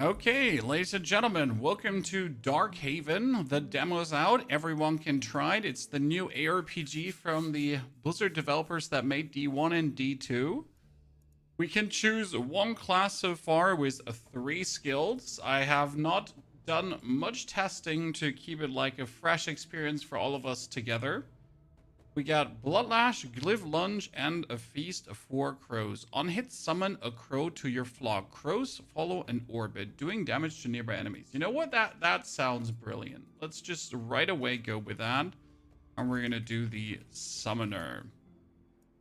Okay, ladies and gentlemen, welcome to Darkhaven. The demo's out. Everyone can try it. It's the new ARPG from the Blizzard developers that made D1 and D2. We can choose one class so far with 3 skills. I have not done much testing to keep it like a fresh experience for all of us together. We got Bloodlash, Glyph Lunge, and a Feast of 4 Crows. On hit, summon a crow to your flock. Crows follow an orbit, doing damage to nearby enemies. You know what? That sounds brilliant. Let's just right away go with that. And we're going to do the Summoner.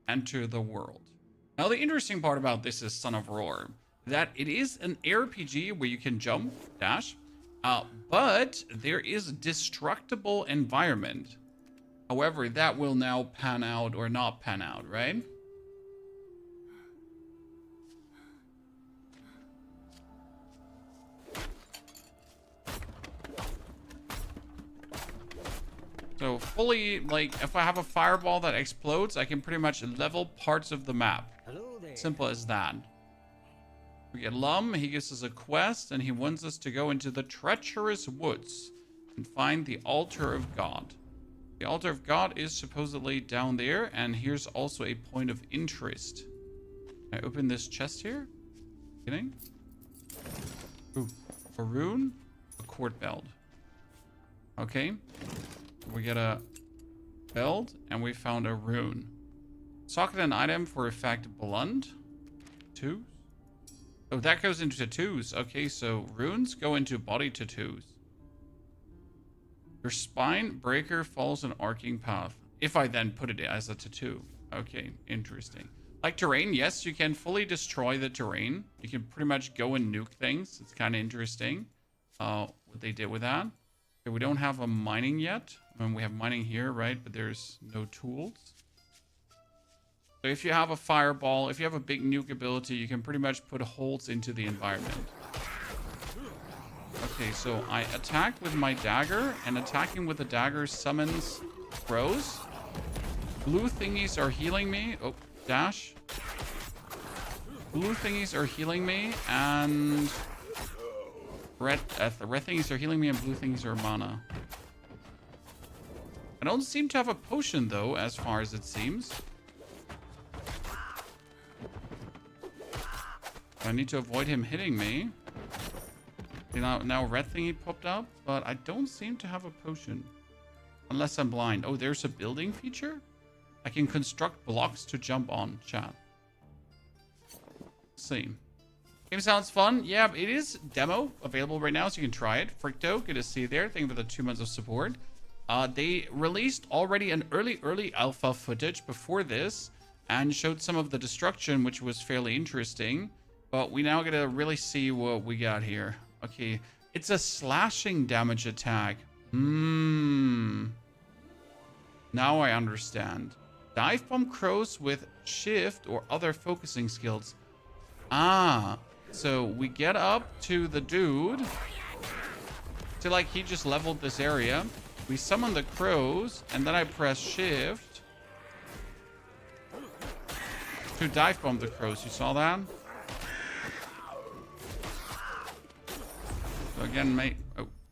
Enter the world. Now, the interesting part about this is Son of Roar. That it is an RPG where you can jump, dash. But there is Destructible environment. However, that will now pan out or not pan out, right? So fully, like, if I have a fireball that explodes, I can pretty much level parts of the map. Hello there. Simple as that. We get Lum, he gives us a quest, and he wants us to go into the treacherous woods and find the altar of God. The altar of God is supposedly down there, and here's also a point of interest. Can I open this chest here? Kidding? Ooh, a rune, a court belt. Okay, we get a belt, and we found a rune. Socket an item for effect blunt. 2. Oh, that goes into tattoos. Okay, so runes go into body tattoos. Your spine breaker follows an arcing path. If I then put it as a tattoo. Okay, interesting. Like terrain, yes, you can fully destroy the terrain. You can pretty much go and nuke things. It's kind of interesting what they did with that. Okay, we don't have a mining yet. I mean, we have mining here, right? But there's no tools. So if you have a fireball, if you have a big nuke ability, you can pretty much put holes into the environment. Okay, so I attacked with my dagger, and attacking with the dagger summons crows. Blue thingies are healing me. Oh, dash. Blue thingies are healing me, and red thingies are healing me, and blue thingies are mana. I don't seem to have a potion, though, as far as it seems. I need to avoid him hitting me. Now red thingy popped up, but I don't seem to have a potion. Unless I'm blind. Oh, there's a building feature? I can construct blocks to jump on, chat. Let's see. Game sounds fun. Yeah, it is demo available right now, so you can try it. Fricto, good to see you there. Thank you for the 2 months of support. They released already an early alpha footage before this and showed some of the destruction, which was fairly interesting. But we now get to really see what we got here. Okay, it's a slashing damage attack. Now I understand. Dive bomb crows with shift or other focusing skills. Ah, so we get up to the dude. So like he just leveled this area. We summon the crows, and then I press shift to dive bomb the crows. You saw that? So again, mate.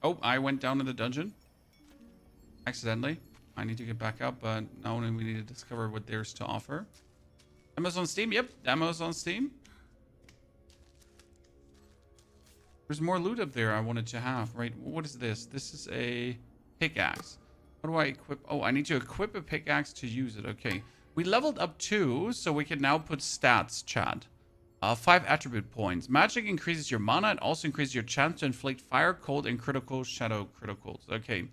Oh, I went down in the dungeon accidentally. I need to get back up, but now we need to discover what there's to offer. Demos on Steam? Yep, demos on Steam. There's more loot up there I wanted to have, right? What is this? This is a pickaxe. What do I equip? Oh, I need to equip a pickaxe to use it. Okay. We leveled up 2, so we can now put stats, chat. 5 attribute points. Magic increases your mana and also increases your chance to inflict fire, cold, and critical shadow criticals. Okay.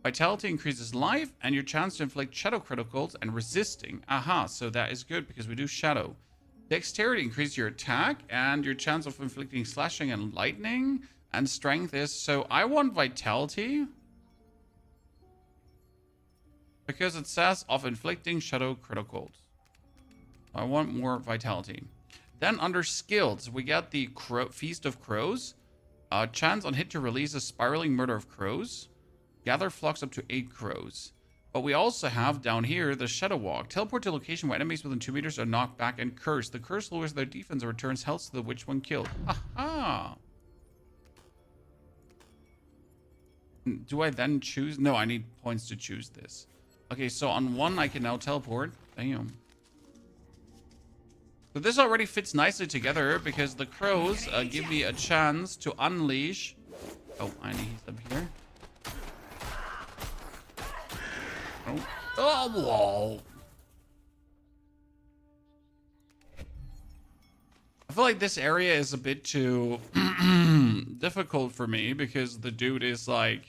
Vitality increases life and your chance to inflict shadow criticals and resisting. Aha, so that is good because we do shadow. Dexterity increases your attack and your chance of inflicting slashing and lightning. And strength is... So I want vitality. Because it says of inflicting shadow criticals. I want more vitality. Then under skills, we got the Feast of Crows. Chance on hit to release a spiraling murder of crows. Gather flocks up to 8 crows. But we also have down here the Shadow Walk. Teleport to a location where enemies within 2 meters are knocked back and cursed. The curse lowers their defense and returns health to the witch when killed. Aha! Do I then choose? No, I need points to choose this. Okay, so on one, I can now teleport. Damn. So this already fits nicely together because the crows give me a chance to unleash. Oh, I need he's up here. Oh, oh, whoa. I feel like this area is a bit too difficult for me because the dude is like...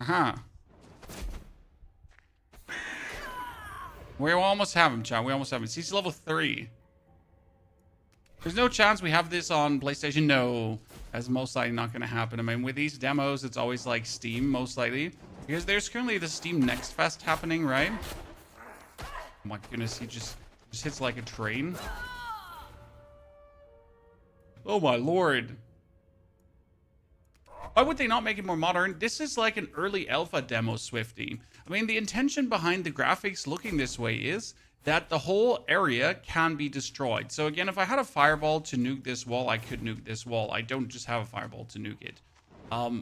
Huh. We almost have him, chat. We almost have him. He's level 3. There's no chance we have this on PlayStation. No, that's most likely not going to happen. I mean, with these demos, it's always like Steam, most likely. Because there's currently the Steam Next Fest happening, right? Oh my goodness, he just hits like a train. Oh my lord. Why would they not make it more modern? This is like an early alpha demo, Swifty. I mean, the intention behind the graphics looking this way is that the whole area can be destroyed. So again, if I had a fireball to nuke this wall, I could nuke this wall. I don't just have a fireball to nuke it.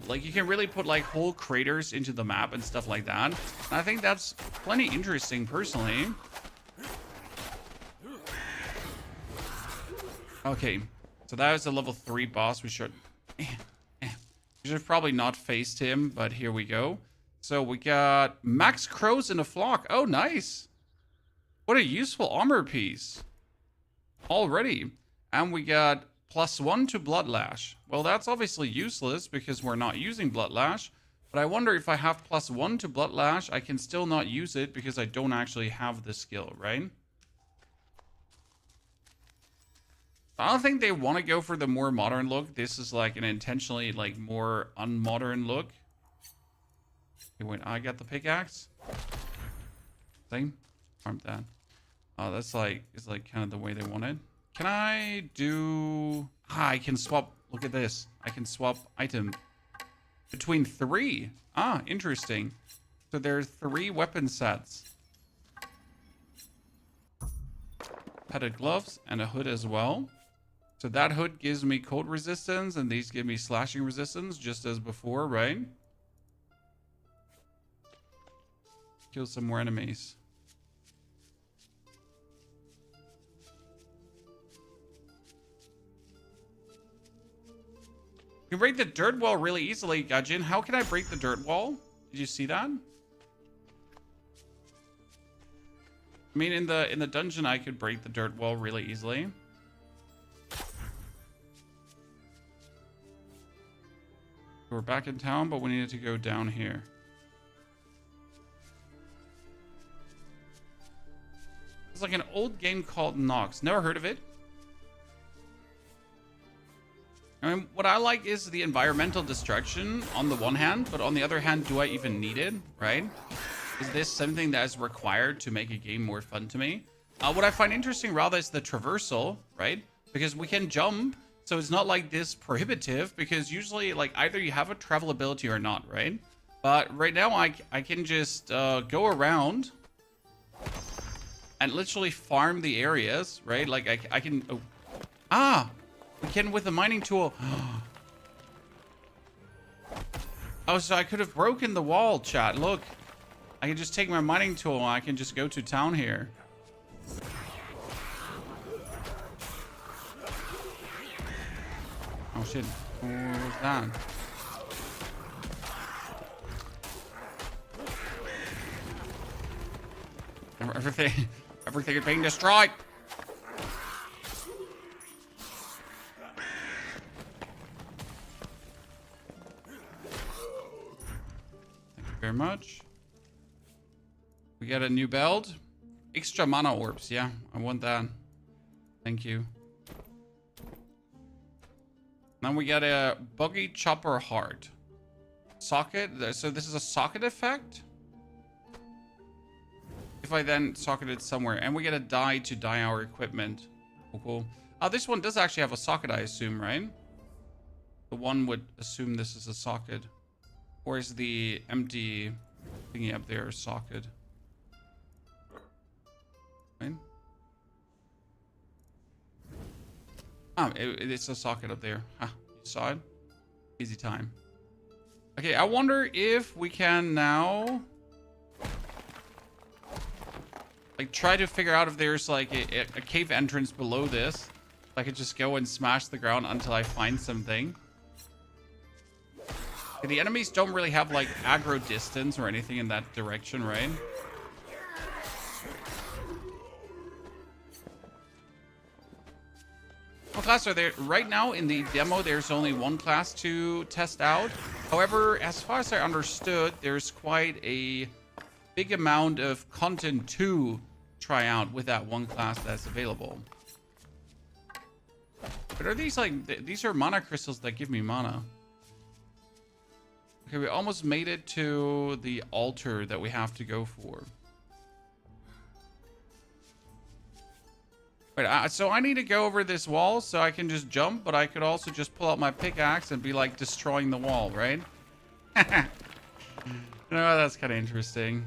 Like you can really put like whole craters into the map and stuff like that. And I think that's plenty interesting personally. Okay, so that was a level 3 boss. We should probably not faced him, but here we go. So we got max crows in a flock. Oh, nice. What a useful armor piece. Already. And we got +1 to Bloodlash. Well, that's obviously useless because we're not using Bloodlash. But I wonder if I have +1 to Bloodlash, I can still not use it because I don't actually have the skill, right? I don't think they want to go for the more modern look. This is like an intentionally like more unmodern look. Okay, wait, I got the pickaxe. Thing. Farm that. Oh, that's like, it's like kind of the way they want it. Can I do... Ah, I can swap. Look at this. I can swap item between 3. Ah, interesting. So there's 3 weapon sets. Padded gloves and a hood as well. So that hood gives me cold resistance and these give me slashing resistance just as before, right? Kill some more enemies. You can break the dirt wall really easily, Gajin. How can I break the dirt wall? Did you see that? I mean, in the dungeon, I could break the dirt wall really easily. We're back in town, but we needed to go down here. It's like an old game called Nox. Never heard of it. I mean, what I like is the environmental destruction on the one hand, but on the other hand, do I even need it, right? Is this something that is required to make a game more fun to me? What I find interesting rather is the traversal, right? Because we can jump, so it's not like this prohibitive, because usually like either you have a travel ability or not, right? But right now I can just go around and literally farm the areas, right? Like I can... Oh. Ah! We can with the mining tool. Oh, so I could have broken the wall, chat. Look. I can just take my mining tool and I can just go to town here. Oh, shit. What was that? Everything is being destroyed. Very much. We got a new belt. Extra mana orbs. Yeah, I want that. Thank you. Then we got a buggy chopper heart. Socket. So this is a socket effect. If I then socket it somewhere. And we get a die to dye our equipment. Oh, cool. This one does actually have a socket, I assume, right? The one would assume this is a socket. Or is the empty thingy up there a socket? Right? Oh, it's a socket up there. Ah, you saw it? Easy time. Okay, I wonder if we can now... like, try to figure out if there's, like, a cave entrance below this. I could just go and smash the ground until I find something. Okay, the enemies don't really have, like, aggro distance or anything in that direction, right? What class are there? Right now, in the demo, there's only one class to test out. However, as far as I understood, there's quite a big amount of content to try out with that one class that's available. But are these like, these are mana crystals that give me mana. Okay, we almost made it to the altar that we have to go for. Wait, so I need to go over this wall so I can just jump, but I could also just pull out my pickaxe and be like destroying the wall, right? No, that's kind of interesting.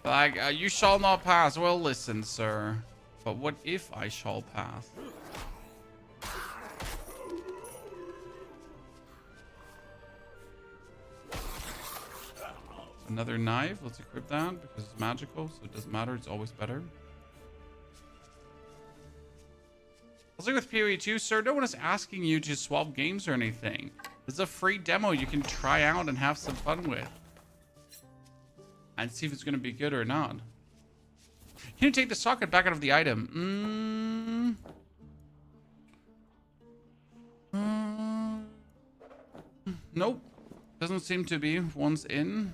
Like, you shall not pass. Well, listen, sir. But what if I shall pass? Another knife. Let's equip that because it's magical, so it doesn't matter. It's always better. Also with PoE 2, sir, no one is asking you to swap games or anything. It's a free demo you can try out and have some fun with. And see if it's going to be good or not. Can you take the socket back out of the item? Nope. Doesn't seem to be once in.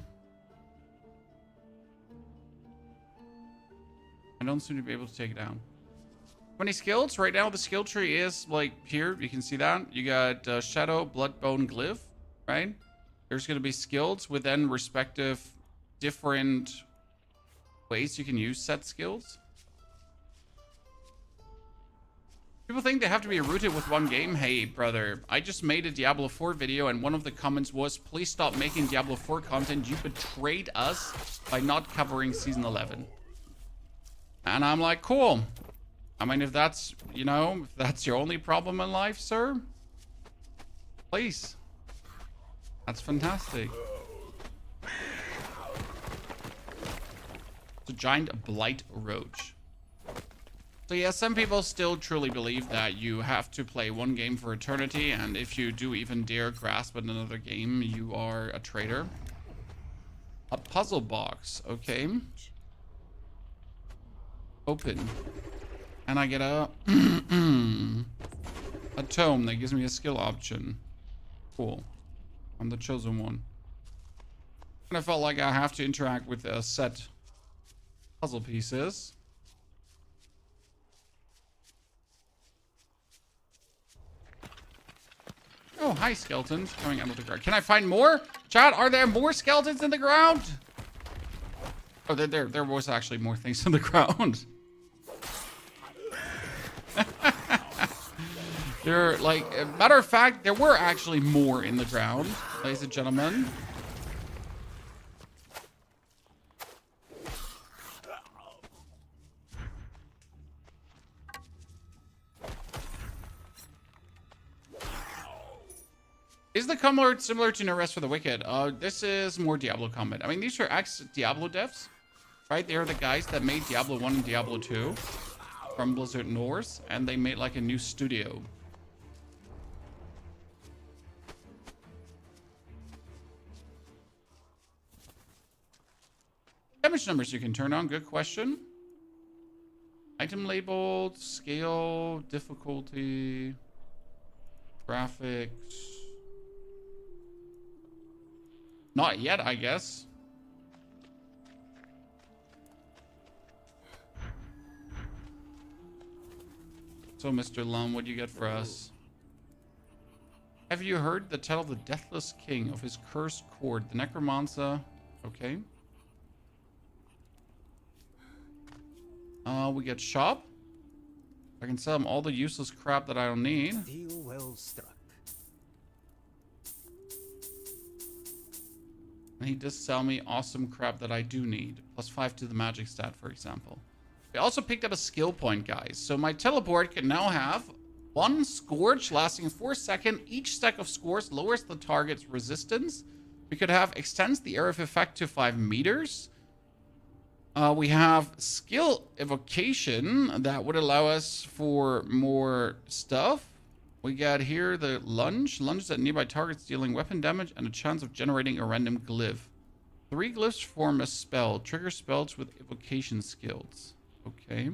I don't seem to be able to take it down. How many skills? Right now the skill tree is like here. You can see that. You got Shadow, Blood, Bone, Glyph, right? There's going to be skills with then respective different ways you can use set skills. People think they have to be rooted with one game. Hey, brother, I just made a Diablo 4 video and one of the comments was, please stop making Diablo 4 content. You betrayed us by not covering Season 11. And I'm like, cool. I mean, if that's, you know, if that's your only problem in life, sir, please. That's fantastic. It's a giant blight roach. So yeah, some people still truly believe that you have to play one game for eternity, and if you do even dare grasp at another game, you are a traitor. A puzzle box, okay. Open. And I get a a tome that gives me a skill option. Cool. I'm the chosen one. And I felt like I have to interact with a set puzzle pieces. Oh, hi, skeletons coming out of the ground. Can I find more? Chat, are there more skeletons in the ground? Oh, there was actually more things in the ground. There, like, matter of fact, there were actually more in the ground, ladies and gentlemen. Is the combat similar to No Rest for the Wicked? This is more Diablo combat. I mean, these are ex-Diablo devs, right? They are the guys that made Diablo 1 and Diablo 2 from Blizzard North, and they made like a new studio. Damage numbers you can turn on. Good question. Item labeled, scale, difficulty, graphics. Not yet, I guess. So, Mr. Lum, what do you get for us? Have you heard the tale of the Deathless King of his cursed cord, the Necromancer? Okay. We get shop. I can sell him all the useless crap that I don't need. Deal well struck. And he does sell me awesome crap that I do need. +5 to the magic stat, for example. I also picked up a skill point, guys. So my teleport can now have 1 Scourge lasting 4 seconds. Each stack of Scourge lowers the target's resistance. We could have extends the area of effect to 5 meters. We have skill evocation that would allow us for more stuff. We got here the lunge. Lunges at nearby targets dealing weapon damage and a chance of generating a random glyph. 3 glyphs form a spell. Trigger spells with evocation skills. Okay.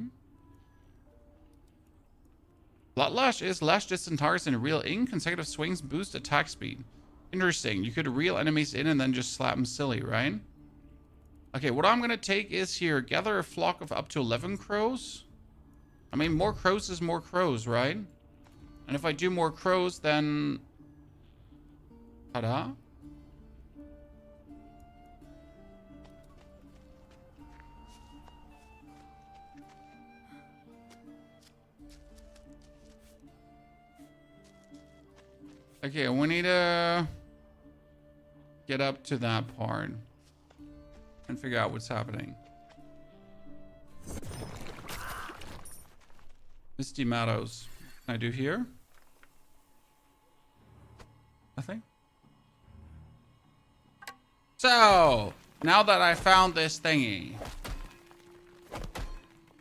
Bloodlash is lash distant targets in real ink. Consecutive swings boost attack speed. Interesting. You could reel enemies in and then just slap them silly, right? Okay, what I'm going to take is here. Gather a flock of up to 11 crows. I mean, more crows is more crows, right? And if I do more crows, then... Ta-da. Okay, we need to get up to that part and figure out what's happening. Misty Meadows. What can I do here? Nothing. So, now that I found this thingy,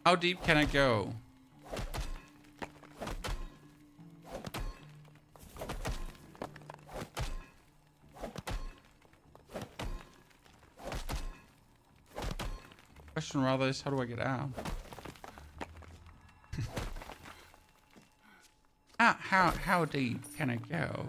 how deep can I go? Question rather is, how do I get out? How deep can I go?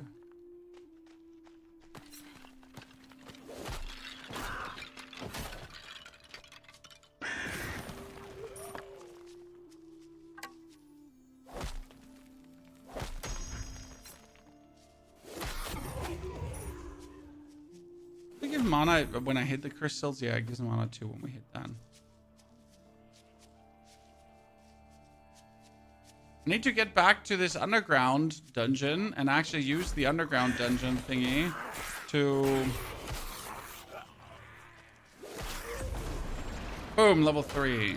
I give mana when I hit the crystals. Yeah, it gives mana too when we hit that. I need to get back to this underground dungeon and actually use the underground dungeon thingy to... Boom, level 3.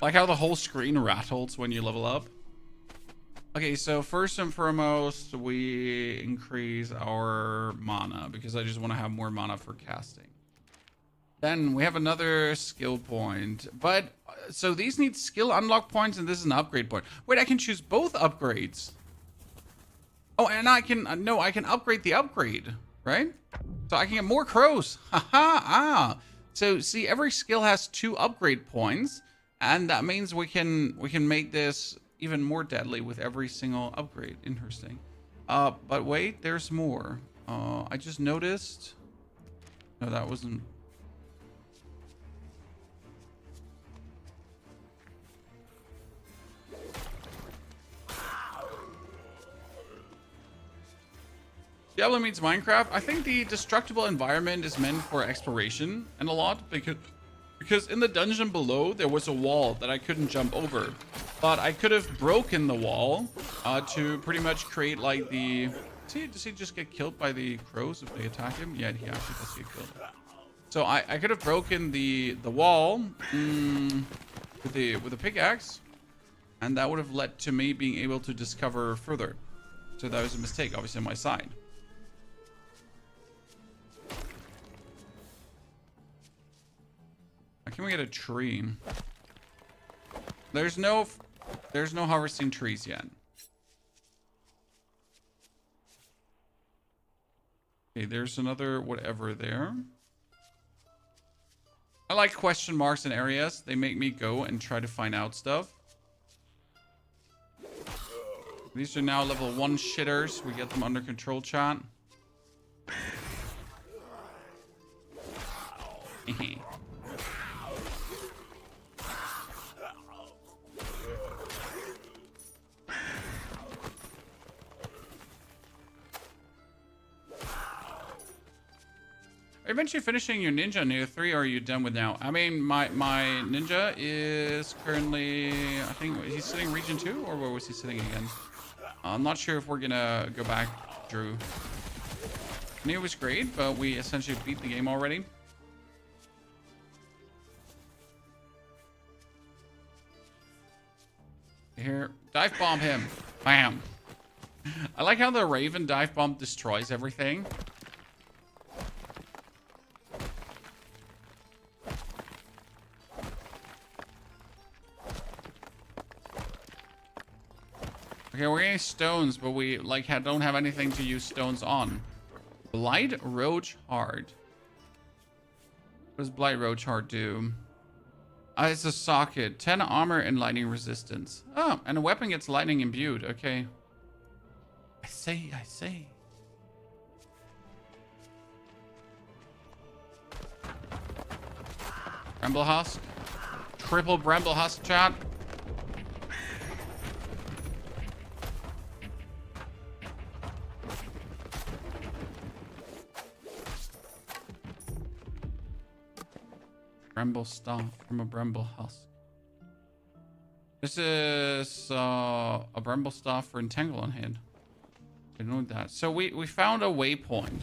Like how the whole screen rattles when you level up. Okay, so first and foremost, we increase our mana because I just want to have more mana for casting. Then we have another skill point. But, so these need skill unlock points and this is an upgrade point. Wait, I can choose both upgrades. Oh, and I can, no, I can upgrade the upgrade, right? So I can get more crows. Haha, ah. So, see, every skill has 2 upgrade points. And that means we can make this even more deadly with every single upgrade. Interesting. But wait, there's more. I just noticed. No, that wasn't... Diablo meets Minecraft. I think the destructible environment is meant for exploration and a lot because in the dungeon below there was a wall that I couldn't jump over, but I could have broken the wall to pretty much create like the... Does he just get killed by the crows if they attack him? Yeah, he actually does get killed. So I could have broken the wall with a pickaxe, and that would have led to me being able to discover further. So that was a mistake, obviously, on my side. Can we get a tree? There's no harvesting trees yet. Okay, there's another whatever there. I like question marks in areas. They make me go and try to find out stuff. These are now level 1 shitters. We get them under control, chat. you eventually finishing your ninja near 3, or are you done with now? I mean, my ninja is currently, I think, he's sitting region 2, or where was he sitting again? I'm not sure if we're gonna go back through. I mean, it was great, but we essentially beat the game already. Here, dive bomb him. Bam. I like how the Raven dive bomb destroys everything. Okay, we're getting stones, but we like don't have anything to use stones on. Blight Roach Hard. What does Blight Roach Hard do? It's a socket. 10 armor and lightning resistance. Oh, and a weapon gets lightning imbued. Okay. I see, I see. Bramble Husk. Triple Bramble Husk, chat. Bramble Staff from a Bramble Husk. This is a Bramble Staff for Entangle on Head. I know that. So we found a waypoint.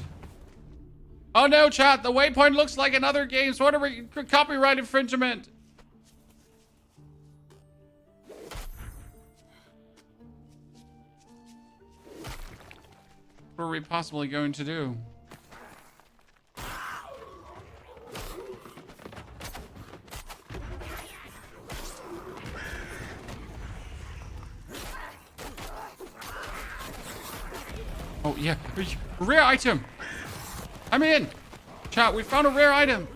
Oh no, chat! The waypoint looks like another game's. What are we? Copyright infringement! What are we possibly going to do? Oh, yeah. Rare item. I'm in. Chat, we found a rare item.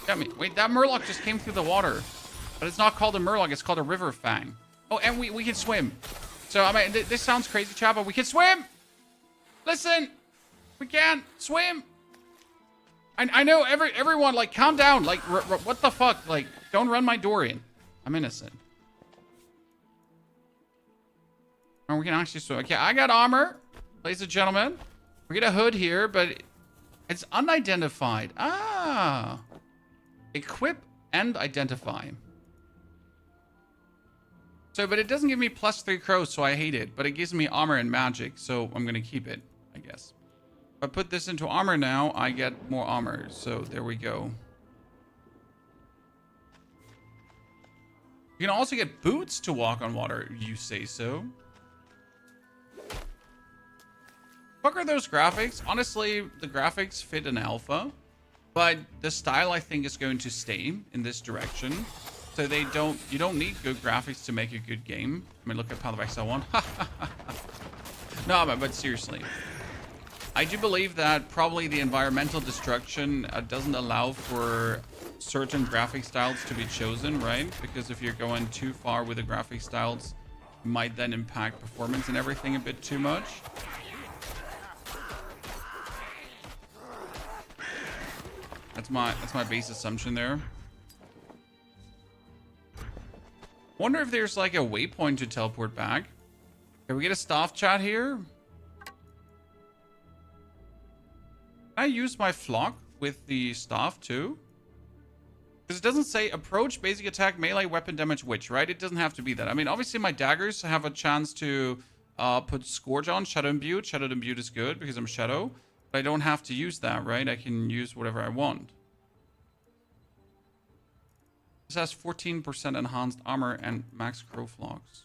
Got me. Wait, that Murloc just came through the water. But it's not called a Murloc. It's called a River Fang. Oh, and we can swim. So, I mean, this sounds crazy, chat, but we can swim. Listen. We can swim. I know everyone, like, calm down. Like, what the fuck? Like, don't run my door in. I'm innocent. Oh, we can actually swim. Okay, I got armor, ladies and gentlemen. We get a hood here, but it's unidentified. Ah. Equip and identify. So, but it doesn't give me +3 crows, so I hate it. But it gives me armor and magic, so I'm going to keep it, I guess. If I put this into armor now, I get more armor. So, there we go. You can also get boots to walk on water, you say so. Fuck are those graphics? Honestly, the graphics fit an alpha, but the style I think is going to stay in this direction. So you don't need good graphics to make a good game. I mean, look at Path of Exile 1. No, but seriously. I do believe that probably the environmental destruction doesn't allow for certain graphic styles to be chosen, right? Because if you're going too far with the graphic styles, it might then impact performance and everything a bit too much. That's my base assumption there. Wonder if there's like a waypoint to teleport back. Can we get a staff chat here? Can I use my flock with the staff too? Because it doesn't say approach, basic attack, melee, weapon damage, witch, right? It doesn't have to be that. I mean, obviously my daggers have a chance to put Scourge on, Shadow Imbued. Shadow Imbued is good because I'm Shadow. But I don't have to use that, right? I can use whatever I want. This has 14% enhanced armor and max crow flocks.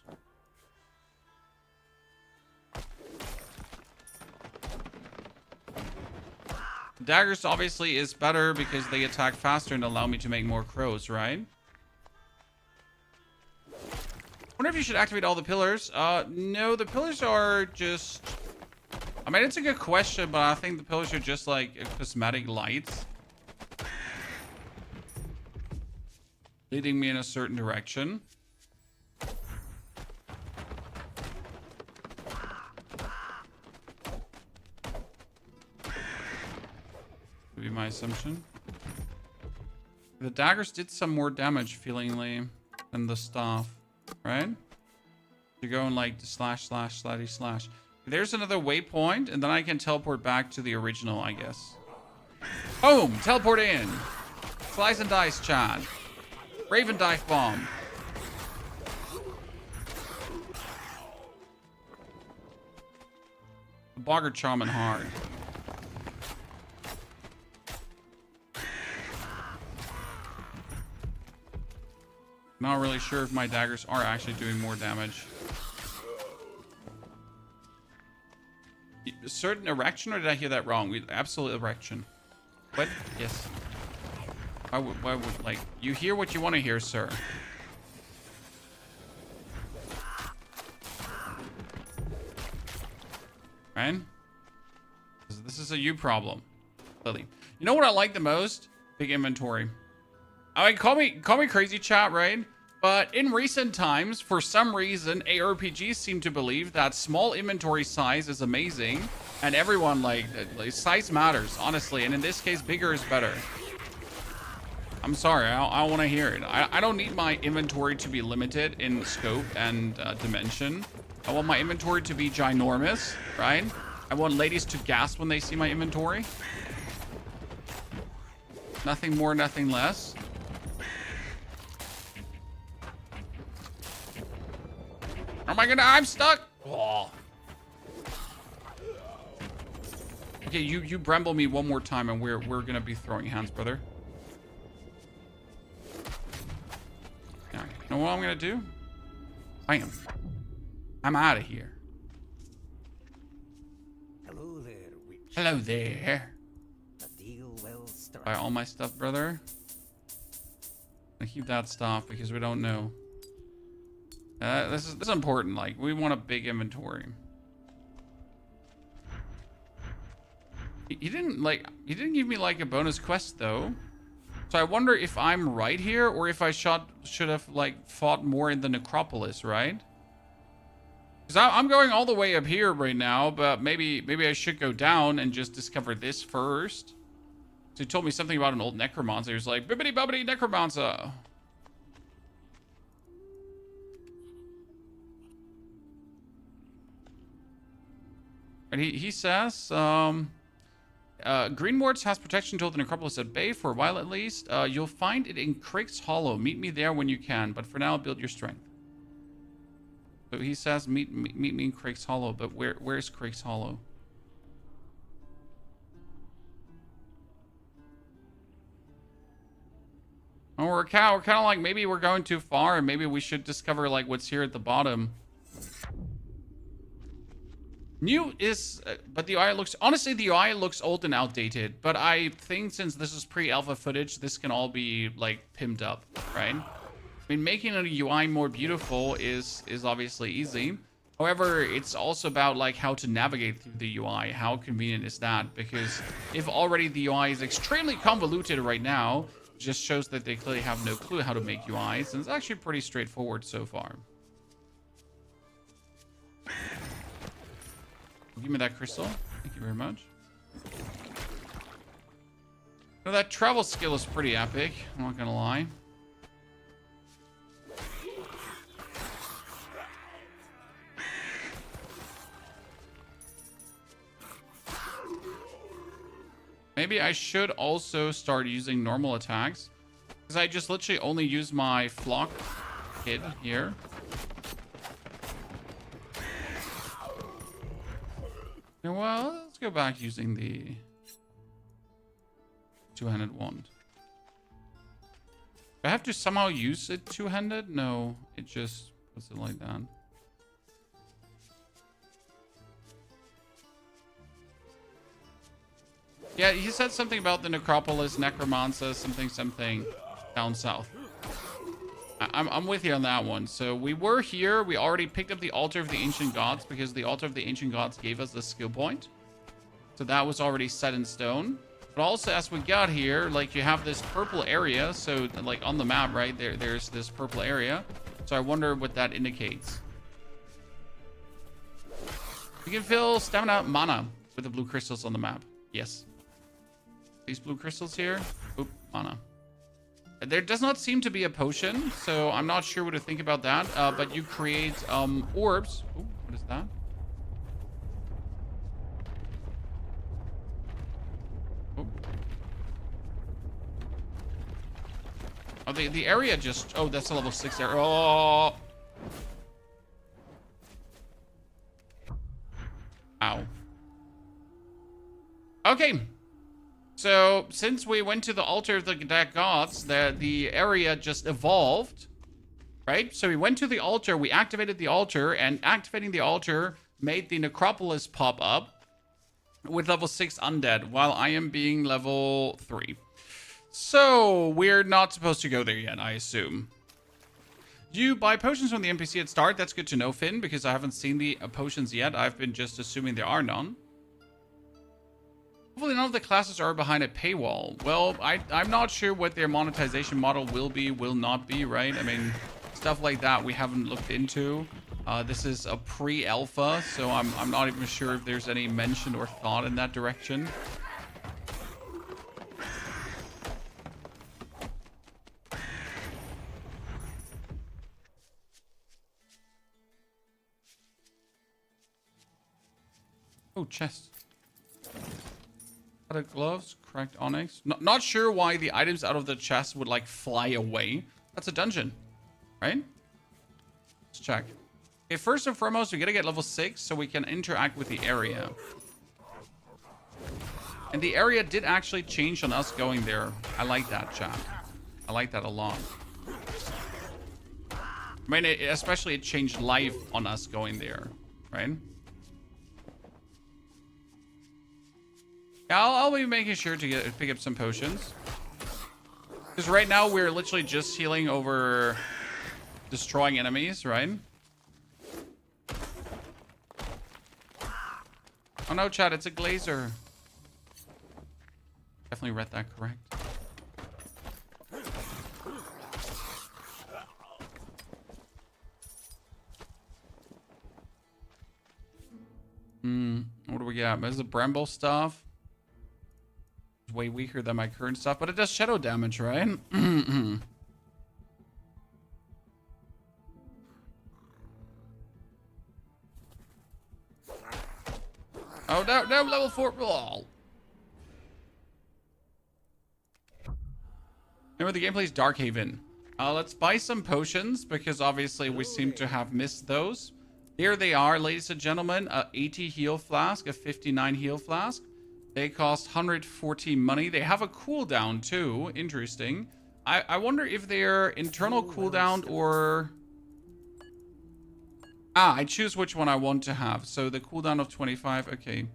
Daggers obviously is better because they attack faster and allow me to make more crows, right? Wonder if you should activate all the pillars. No, the pillars are just... I mean, it's a good question, but I think the pillars are just like cosmetic lights. Leading me in a certain direction. Would be my assumption. The daggers did some more damage, feelingly, than the staff, right? You're going like the slash, slash, slashy, slash. There's another waypoint, and then I can teleport back to the original, I guess. Boom! Teleport in. Slice and dice, Chad. Raven dive bomb. Bogger charming hard. Not really sure if my daggers are actually doing more damage. Certain erection, or did I hear that wrong? Absolute erection. What? Yes. Why would, like, you hear what you want to hear, sir. Right? This is a you problem. Lily. You know what I like the most? Big inventory. I mean, call me crazy, chat, right? But in recent times, for some reason, ARPGs seem to believe that small inventory size is amazing, and everyone like size matters, honestly. And in this case, bigger is better. I'm sorry, I want to hear it. I don't need my inventory to be limited in scope and dimension. I want my inventory to be ginormous, right? I want ladies to gasp when they see my inventory. Nothing more, nothing less. Oh my god, I'm stuck! Oh. Okay, you bramble me one more time and we're gonna be throwing hands, brother. Yeah, you know what I'm gonna do? Bam. I'm out of here. Hello there, witch. Hello there. The deal well struck. Buy all my stuff, brother. I keep that stuff because we don't know. This is important. Like, we want a big inventory. He didn't give me like a bonus quest though. So I wonder if I'm right here or if I should have like fought more in the Necropolis, right? Because I'm going all the way up here right now, but maybe I should go down and just discover this first. So he told me something about an old necromancer. He was like, bibbidi bobbidi necromancer. And he says, Greenwards has protection until the Necropolis at bay, for a while at least. You'll find it in Craig's Hollow. Meet me there when you can, but for now, build your strength. So he says, meet me in Craig's Hollow, but where's Craig's Hollow? Oh, we're kind of like, maybe we're going too far, and maybe we should discover like what's here at the bottom. New is, but the UI looks, honestly, the UI looks old and outdated, but I think since this is pre-alpha footage, this can all be like pimped up, right? I mean, making a UI more beautiful is obviously easy. However, it's also about like how to navigate through the UI. How convenient is that? Because if already the UI is extremely convoluted right now, it just shows that they clearly have no clue how to make UIs, and it's actually pretty straightforward so far. Give me that crystal. Thank you very much. Now, that travel skill is pretty epic. I'm not gonna lie. Maybe I should also start using normal attacks, because I just literally only use my flock kid here. Well, let's go back using the two-handed wand. Do I have to somehow use it two-handed? No, it just puts it like that. Yeah, he said something about the Necropolis, Necromancer, something down south. I'm with you on that one. So we were here. We already picked up the Altar of the Ancient Gods because the Altar of the Ancient Gods gave us the skill point. So that was already set in stone. But also as we got here, like you have this purple area. So like on the map, right, there's this purple area. So I wonder what that indicates. You can fill stamina mana with the blue crystals on the map. Yes. These blue crystals here. Oop, mana. There does not seem to be a potion, so I'm not sure what to think about that. But you create orbs. Ooh, what is that? Oh, the area just... Oh, that's a level 6 area. Oh! Ow. Okay. So, since we went to the altar of the gods, the area just evolved. Right? So we went to the altar, we activated the altar, and activating the altar made the Necropolis pop up with level 6 undead, while I am being level 3. So, we're not supposed to go there yet, I assume. You buy potions from the NPC at start. That's good to know, Finn, because I haven't seen the potions yet. I've been just assuming there are none. Hopefully none of the classes are behind a paywall. Well, I'm not sure what their monetization model will be, will not be, right? I mean, stuff like that we haven't looked into. This is a pre-alpha, so I'm not even sure if there's any mention or thought in that direction. Oh, chest. Cracked gloves, cracked onyx. Not sure why the items out of the chest would like fly away. That's a dungeon, right? Let's check. Okay, first and foremost, we gotta get level 6 so we can interact with the area. And the area did actually change on us going there. I like that, chat. I like that a lot. I mean, especially it changed life on us going there, right? Yeah, I'll be making sure to pick up some potions. Because right now we're literally just healing over destroying enemies, right? Oh no, chat, it's a glazer. Definitely read that correct. What do we got? There's the bramble stuff. It's way weaker than my current stuff, but it does shadow damage, right? Oh, no, level 4. Oh. Remember, the gameplay is Darkhaven. Let's buy some potions, because obviously we seem to have missed those. Here they are, ladies and gentlemen. A 80 heal flask, a 59 heal flask. They cost 140 money. They have a cooldown, too. Interesting. I wonder if they're internal cooldown or... Ah, I choose which one I want to have. So the cooldown of 25. Okay.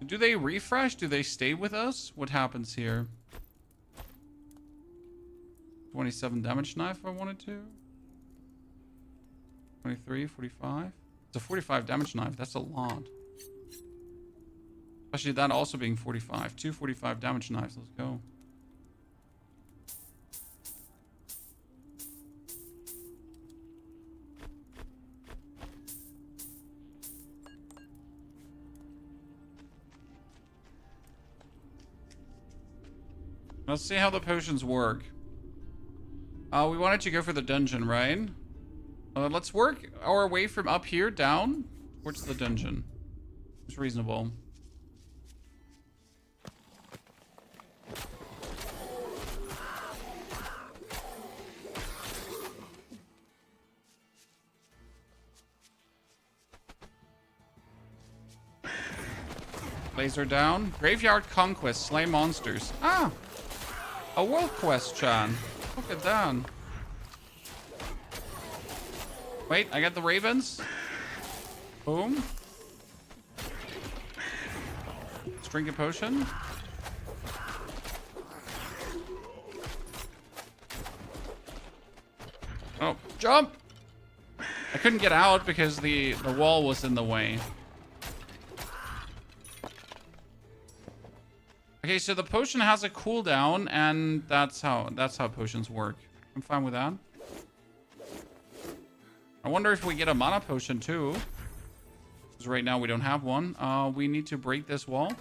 Do they refresh? Do they stay with us? What happens here? 27 damage knife if I wanted to. 23, 45. It's a 45 damage knife. That's a lot. Especially that also being 45. 2 45 damage knives. Let's go. Let's see how the potions work. We wanted to go for the dungeon, right? Let's work our way from up here down towards the dungeon. It's reasonable. Laser down. Graveyard Conquest. Slay monsters. Ah! A world quest, Chan. Look at that. Wait, I got the ravens. Boom. Let's drink a potion. Oh, jump! I couldn't get out because the wall was in the way. Okay, so the potion has a cooldown, and that's how potions work. I'm fine with that. I wonder if we get a mana potion too. Because right now we don't have one. We need to break this wall.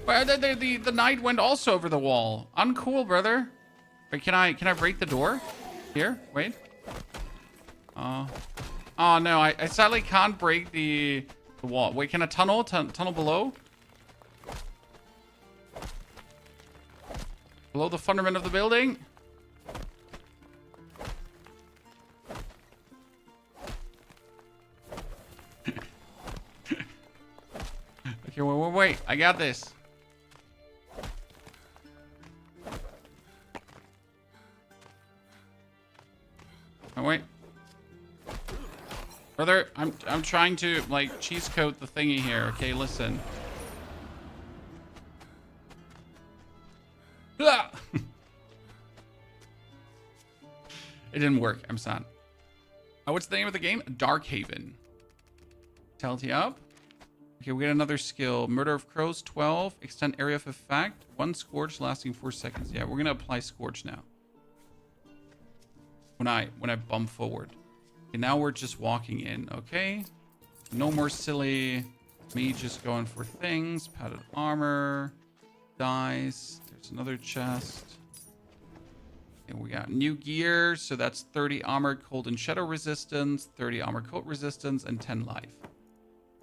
Well, the knight went also over the wall. Uncool, brother. Wait, can I break the door? Here, wait. Oh no, I sadly can't break the wall. Wait, can a tunnel below? Below the fundament of the building? Okay, wait. I got this. Oh, wait. Brother, I'm trying to, like, cheese coat the thingy here. Okay, listen. Ah! It didn't work. I'm sad. Oh, what's the name of the game? Darkhaven. Tally up. Okay, we get another skill. Murder of Crows, 12. Extend area of effect. 1 Scorch lasting 4 seconds. Yeah, we're gonna apply Scorch now. When I bump forward. Okay, now we're just walking in, okay? No more silly me just going for things. Padded armor. Dice. There's another chest. And we got new gear. So that's 30 armor, cold and shadow resistance, 30 armor, cold resistance, and 10 life.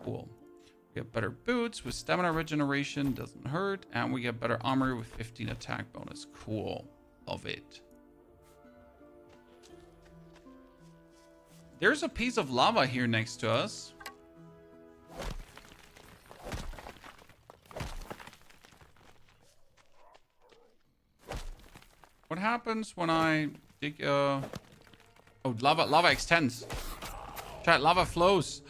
Cool. We get better boots with stamina regeneration. Doesn't hurt. And we get better armor with 15 attack bonus. Cool. Love it. There's a piece of lava here next to us. What happens when I dig Oh, lava extends. Chat, lava flows.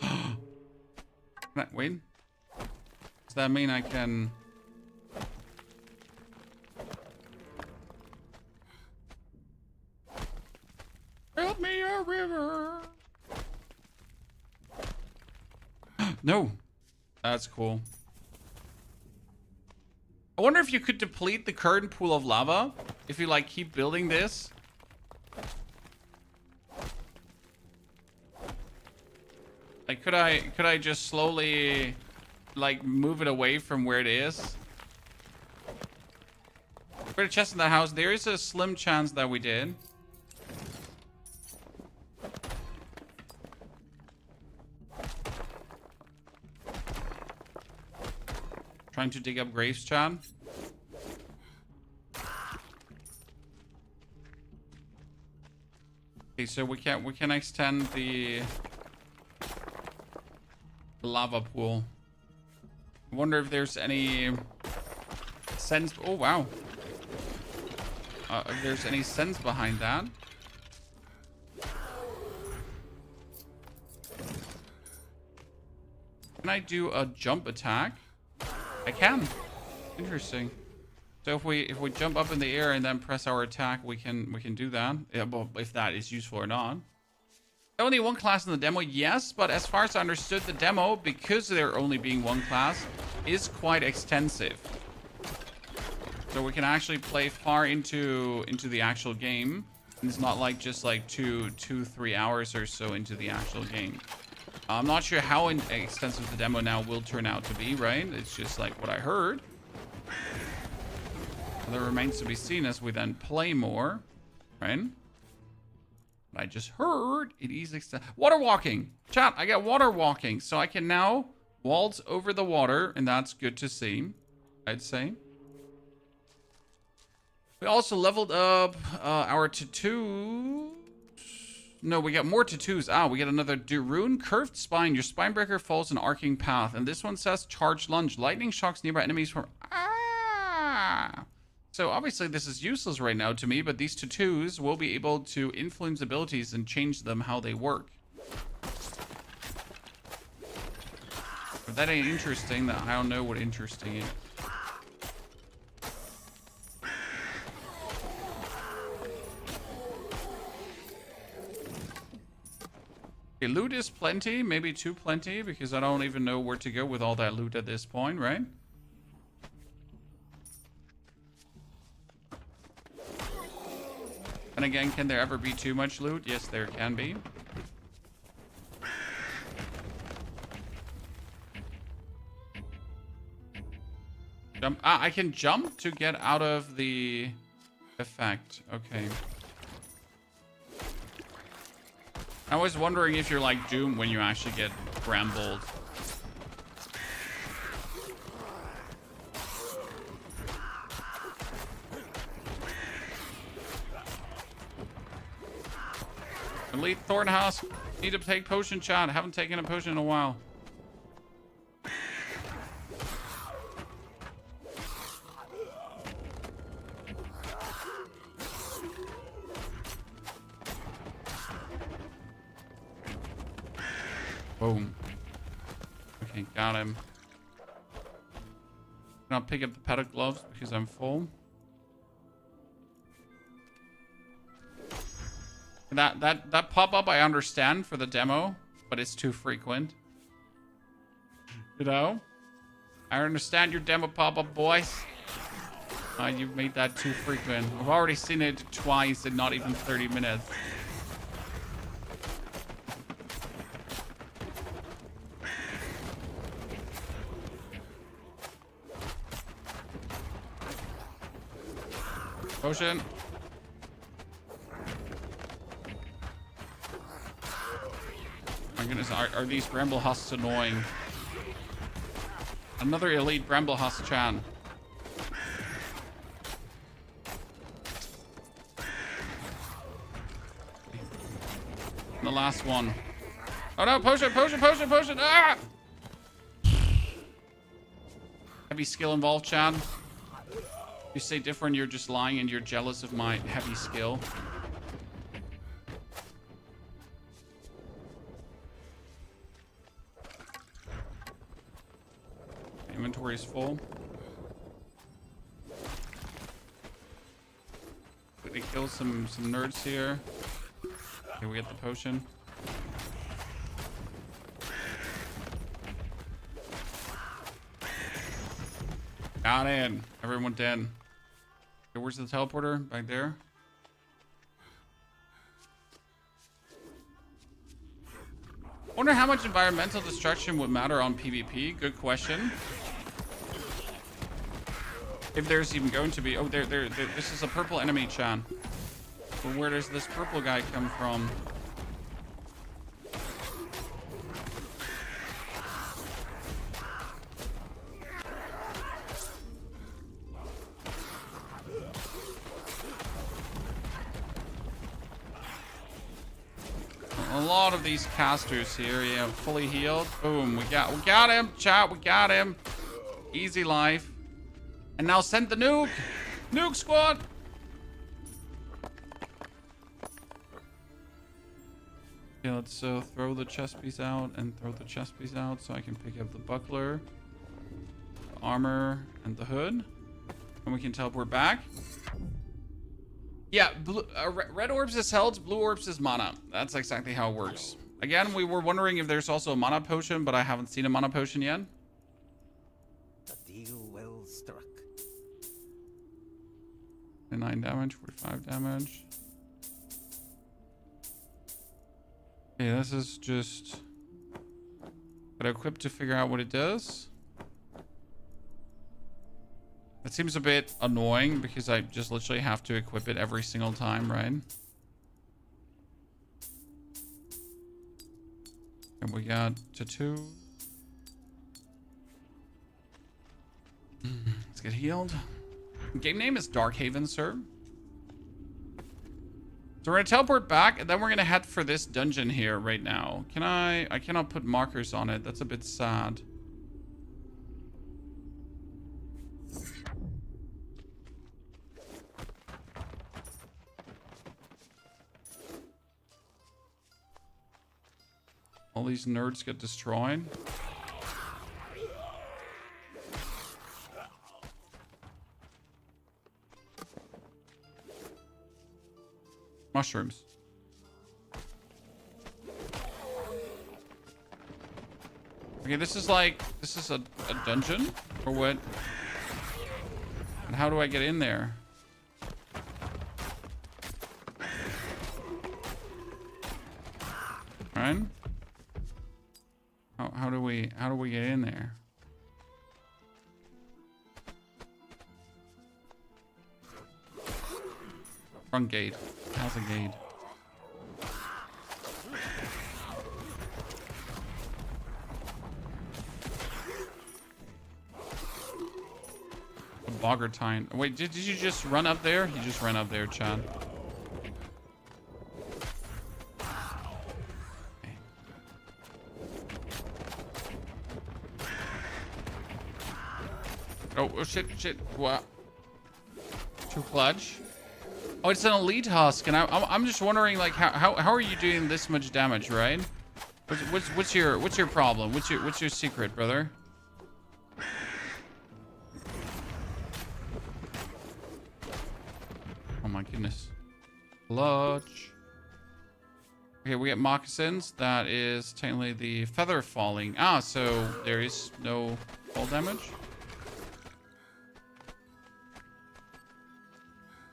Wait. Does that mean I can... Build me a river. No. That's cool. I wonder if you could deplete the current pool of lava if you like keep building this. Like could I just slowly like move it away from where it is? Put a chest in the house. There is a slim chance that we did. Trying to dig up graves, Chad. Okay, so we can extend the lava pool. I wonder if there's any sense. Oh wow. If there's any sense behind that. Can I do a jump attack? I can. Interesting. So if we jump up in the air and then press our attack, we can do that. Yeah, but if that is useful or not. Only one class in the demo, yes, but as far as I understood, the demo, because there only being one class, is quite extensive. So we can actually play far into the actual game. And it's not like just like 3 hours or so into the actual game. I'm not sure how extensive the demo now will turn out to be, right? It's just like what I heard. That remains to be seen as we then play more, right? But I just heard it is water walking. Chat, I got water walking, so I can now waltz over the water, and that's good to see, I'd say. We also leveled up our tattoo. No, we got more tattoos. Ah, we get another rune. Curved spine. Your spine breaker falls an arcing path. And this one says charge lunge. Lightning shocks nearby enemies from... Ah! So obviously this is useless right now to me, but these tattoos will be able to influence abilities and change them how they work. If that ain't interesting, then I don't know what interesting is. Okay, loot is plenty, maybe too plenty, because I don't even know where to go with all that loot at this point, right? And again, can there ever be too much loot? Yes, there can be. Jump. Ah, I can jump to get out of the effect. Okay. I was wondering if you're like Doom when you actually get brambled. Elite Thornhouse, need to take potion, chat. I haven't taken a potion in a while. Boom. Okay, got him. I'll pick up the paddock gloves because I'm full. That pop-up I understand for the demo, but it's too frequent. You know? I understand your demo pop-up, boys. You've made that too frequent. I've already seen it twice in not even 30 minutes. Potion. My goodness, are these bramble husks annoying? Another elite bramble husk chan. The last one. Oh no, potion, potion, potion, potion! Ah! Heavy skill involved, Chad. You say different, you're just lying and you're jealous of my heavy skill. Inventory is full. Quickly kill some nerds here. Okay, we get the potion. Got in. Everyone dead. Okay, where's the teleporter? Back there. Wonder how much environmental destruction would matter on PvP. Good question. If there's even going to be. Oh, there. This is a purple enemy, Chan. Well, where does this purple guy come from? A lot of these casters here, yeah, fully healed. Boom, we got him, chat, we got him. Easy life. And now send the nuke. Nuke squad. Okay, let's throw the chest piece out and throw the chest piece out so I can pick up the buckler, the armor, and the hood. And we can teleport back. Yeah, red orbs is health, blue orbs is mana. That's exactly how it works. Again, we were wondering if there's also a mana potion, but I haven't seen a mana potion yet. A deal well struck. 9 damage, 45 damage. Okay, this is just... Gotta equip to figure out what it does. It seems a bit annoying because I just literally have to equip it every single time, right? And we got tattoo. Let's get healed. Game name is Darkhaven, sir. So we're gonna teleport back and then we're gonna head for this dungeon here right now. I cannot put markers on it. That's a bit sad. All these nerds get destroyed. Mushrooms. Okay, this is a dungeon or what? And how do I get in there? Right? How do we get in there? Front gate. How's a gate? Bogartine. Wait, did you just run up there? You just ran up there, Chad. Okay. Oh, shit. What? Too clutch. Oh, it's an elite husk, and I'm just wondering, like, how are you doing this much damage, right? What's your problem? What's your secret, brother? Oh my goodness. Clutch. Okay, we get moccasins. That is technically the feather falling. Ah, so there is no fall damage.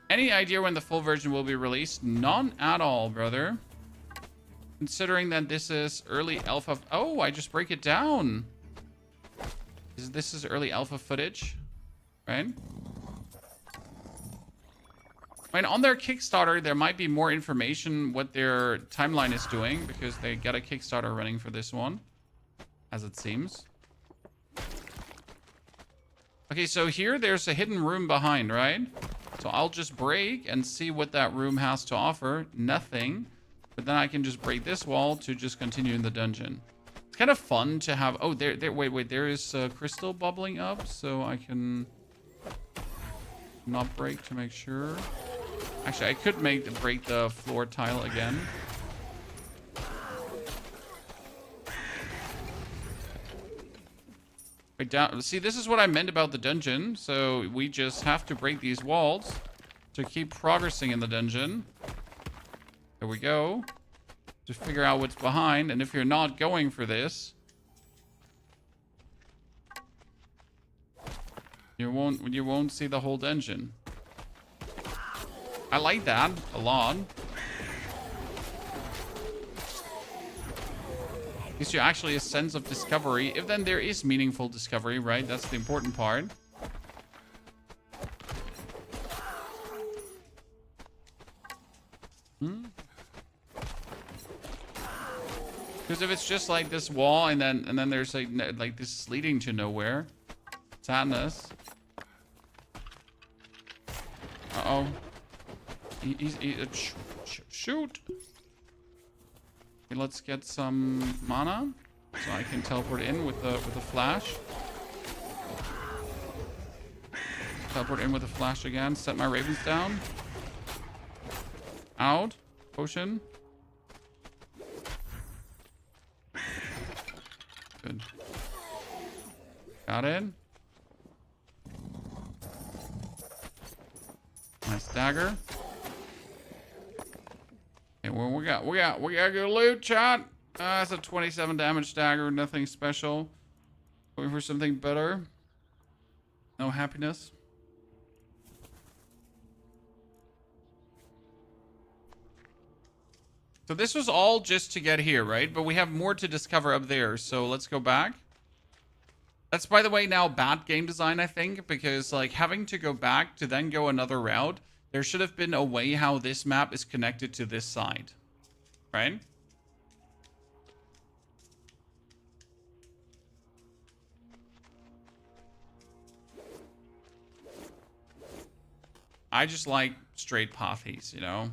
Any idea when the full version will be released? None at all, brother. Considering that this is early alpha... Oh, I just break it down. This is early alpha footage, right? I mean, on their Kickstarter, there might be more information what their timeline is doing, because they got a Kickstarter running for this one, as it seems. Okay, so here there's a hidden room behind, right? So I'll just break and see what that room has to offer. Nothing. But then I can just break this wall to just continue in the dungeon. It's kind of fun to have... Oh, wait. There is crystal bubbling up, so I can not break to make sure. Actually, I could break the floor tile again. Right down. See, this is what I meant about the dungeon. So we just have to break these walls to keep progressing in the dungeon. There we go. To figure out what's behind, and if you're not going for this, you won't see the whole dungeon. I like that a lot. Gives you actually a sense of discovery, if then there is meaningful discovery, right? That's the important part. Because if it's just like this wall and then there's like this is leading to nowhere, sadness. Uh-oh. Shoot. Okay, let's get some mana so I can teleport in with the flash. Teleport in with the flash again. Set my ravens down. Out. Potion. Good. Got it. Nice dagger. Okay, well, we got good loot, chat. That's a 27 damage dagger. Nothing special. Going for something better. No happiness. So this was all just to get here, right? But we have more to discover up there. So let's go back. That's, by the way, now bad game design, I think, because like having to go back to then go another route, there should have been a way how this map is connected to this side, right? I just like straight pathies, you know?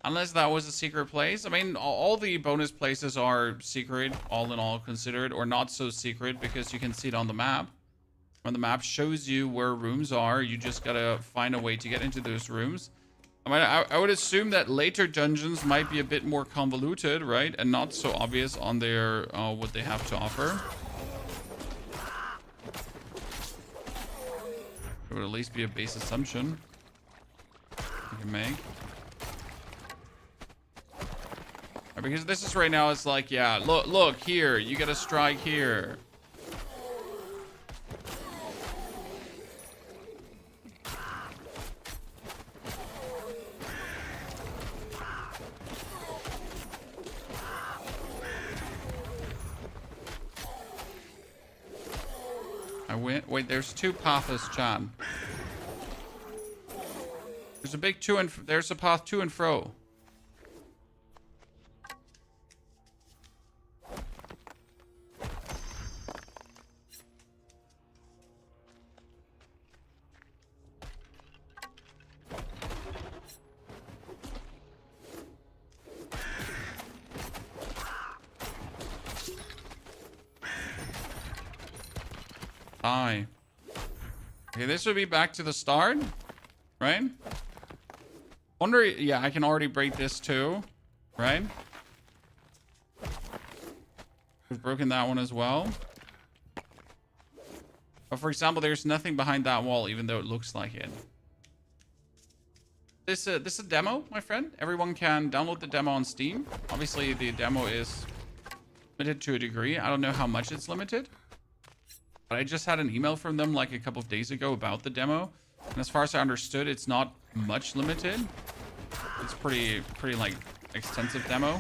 Unless that was a secret place. I mean, all the bonus places are secret, all in all considered, or not so secret because you can see it on the map. When the map shows you where rooms are, you just gotta find a way to get into those rooms. I mean, I would assume that later dungeons might be a bit more convoluted, right? And not so obvious on their, what they have to offer. It would at least be a base assumption you can make. Because this is right now, it's like, yeah, look here, you gotta strike here. I win. Wait, there's two paths, Chan. There's a big there's a path to and fro. Die. Okay, this would be back to the start, right? Wonder, yeah, I can already break this too, right? We've broken that one as well. But for example, there's nothing behind that wall, even though it looks like it. This is a demo, my friend. Everyone can download the demo on Steam. Obviously, the demo is limited to a degree. I don't know how much it's limited. But I just had an email from them like a couple of days ago about the demo. And as far as I understood, it's not much limited. It's pretty like extensive demo.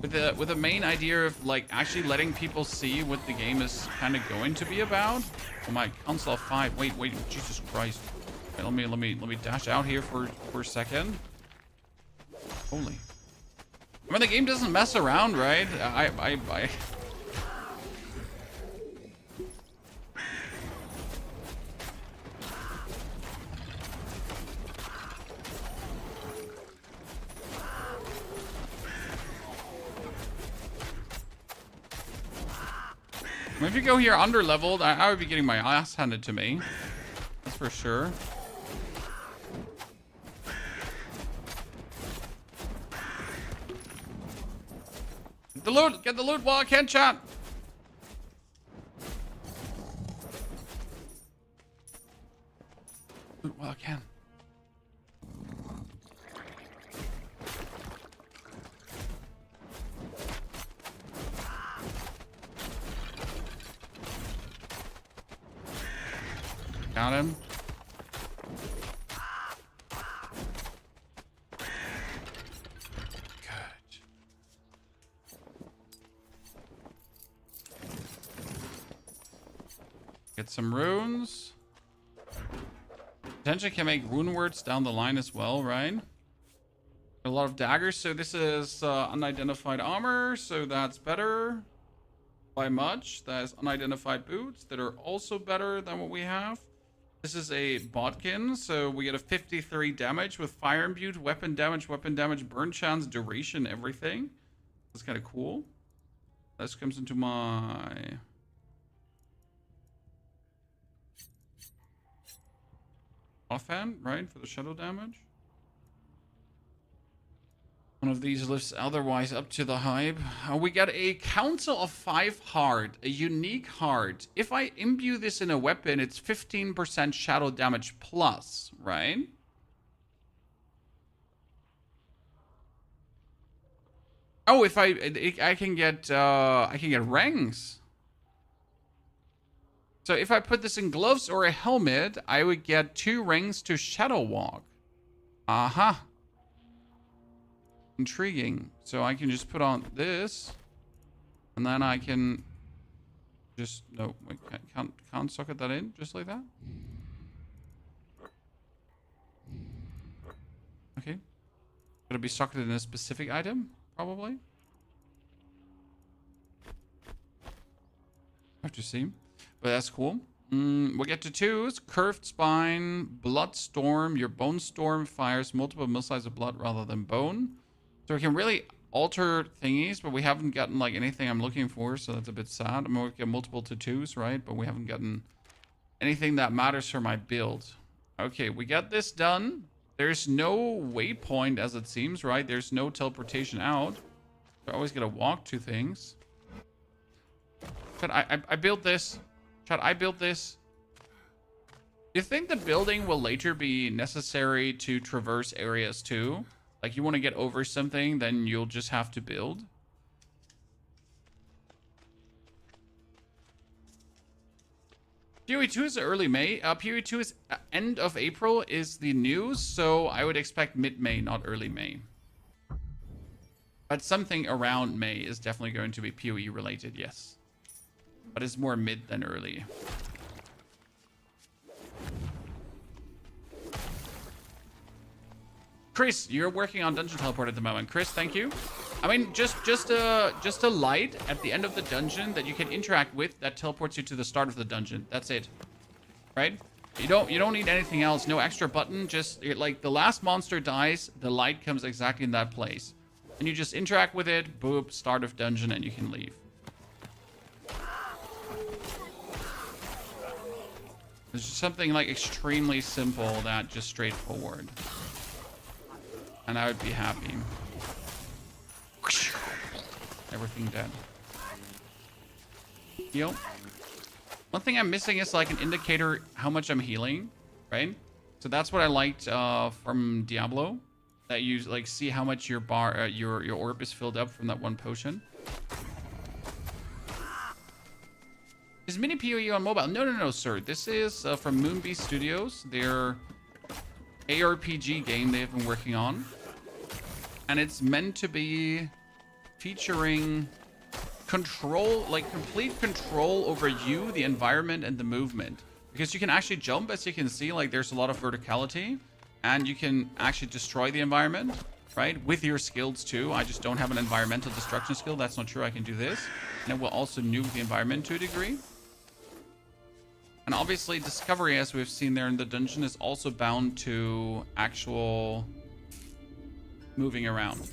With the main idea of like actually letting people see what the game is kind of going to be about. Oh my, Council of 5. Wait, Jesus Christ. Okay, let me dash out here for a second. Holy. I mean, the game doesn't mess around, right? I if you go here under leveled, I would be getting my ass handed to me. That's for sure. Get the loot! Get the loot while I can, chat! Loot while I can. Got him. Good. Get some runes. Potentially can make rune words down the line as well, right? A lot of daggers. So this is unidentified armor. So that's better by much. That is unidentified boots that are also better than what we have. This is a bodkin, so we get a 53 damage with fire imbued, weapon damage, burn chance, duration, everything. That's kind of cool. This comes into my offhand, right, for the shadow damage. One of these lifts otherwise up to the hype. We got a Council of 5 heart, a unique heart. If I imbue this in a weapon, it's 15% shadow damage plus, right? Oh, if I can get ranks. So if I put this in gloves or a helmet, I would get 2 rings to shadow walk. Aha. Intriguing. So I can just put on this, and then I can just can't socket that in just like that. Okay, gonna be socketed in a specific item probably. Have to see, but that's cool. We'll get to 2s. Curved spine, blood storm. Your bone storm fires multiple missiles of blood rather than bone. So we can really alter thingies, but we haven't gotten like anything I'm looking for, so that's a bit sad. I mean, we get multiple to 2s, right? But we haven't gotten anything that matters for my build. Okay, we got this done. There's no waypoint as it seems, right? There's no teleportation out. I always gotta walk to things. But I built this. Chat, I built this. Do you think the building will later be necessary to traverse areas too? Like you want to get over something, then you'll just have to build. PoE 2 is early May. PoE 2 is end of April is the news, so I would expect mid-May, not early May. But something around May is definitely going to be PoE related, yes. But it's more mid than early. Chris, you're working on Dungeon Teleport at the moment. Chris, thank you. I mean, just a light at the end of the dungeon that you can interact with that teleports you to the start of the dungeon. That's it. Right? You don't need anything else. No extra button. Just like the last monster dies, the light comes exactly in that place. And you just interact with it, boop, start of dungeon, and you can leave. There's just something like extremely simple that just straightforward. And I would be happy. Everything dead. Heal. One thing I'm missing is like an indicator how much I'm healing, right? So that's what I liked from Diablo. That you like see how much your bar, your orb is filled up from that one potion. Is mini PoE on mobile? No, sir. This is from Moonbeast Studios. Their ARPG game they've been working on. And it's meant to be featuring control, like complete control over you, the environment, and the movement. Because you can actually jump, as you can see, like there's a lot of verticality. And you can actually destroy the environment, right? With your skills too. I just don't have an environmental destruction skill. That's not true. I can do this. And it will also nuke the environment to a degree. And obviously discovery, as we've seen there in the dungeon, is also bound to actual moving around.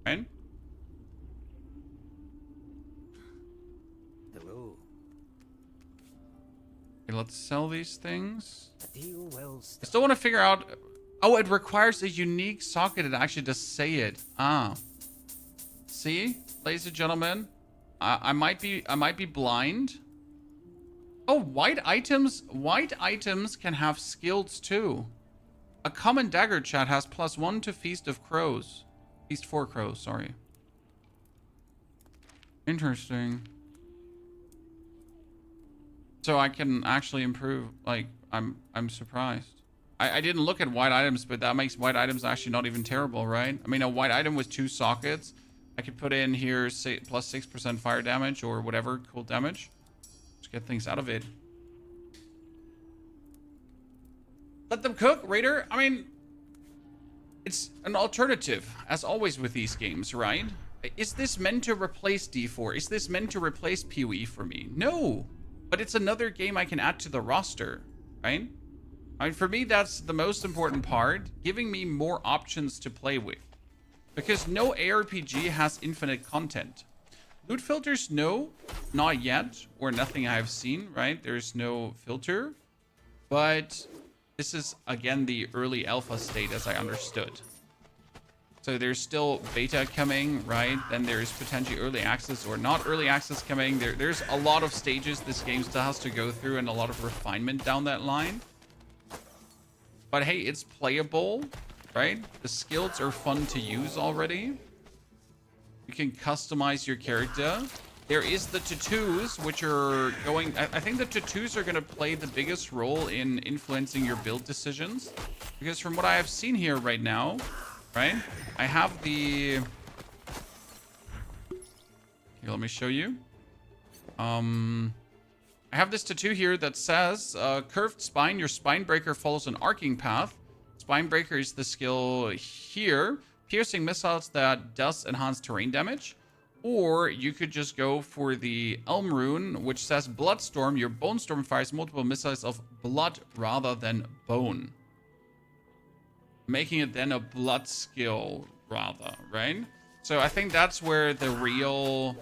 Right? Hello. Okay, let's sell these things. A deal well I struck. still want to figure out... Oh, it requires a unique socket to actually just say it. Ah. See, ladies and gentlemen, I might be blind. Oh, white items can have skills too. A common dagger chat has +1 to Feast of Crows. Feast for Crows, sorry. Interesting. So I can actually improve, like, I'm surprised. I didn't look at white items, but that makes white items actually not even terrible, right? I mean, a white item with 2 sockets, I could put in here, say, +6% fire damage or whatever, cool damage. Just get things out of it. Let them cook, Raider. I mean, it's an alternative, as always with these games, right? Is this meant to replace D4? Is this meant to replace PoE for me? No, but it's another game I can add to the roster, right? I mean, for me, that's the most important part, giving me more options to play with. Because no ARPG has infinite content. Loot filters, no, not yet, or nothing I've seen, right? There's no filter. But this is, again, the early alpha state, as I understood. So there's still beta coming, right? Then there's potentially early access or not early access coming. There's a lot of stages this game still has to go through and a lot of refinement down that line. But hey, it's playable, right? The skills are fun to use already. You can customize your character. There is the tattoos, which are going... I think the tattoos are going to play the biggest role in influencing your build decisions. Because from what I have seen here right now, right? I have the... Here, let me show you. I have this tattoo here that says, curved spine, your spine breaker follows an arcing path. Spine breaker is the skill here. Piercing missiles that does enhance terrain damage. Or you could just go for the Elm rune, which says Bloodstorm. Your Bone Storm fires multiple missiles of blood rather than bone. Making it then a blood skill rather, right? So I think that's where the real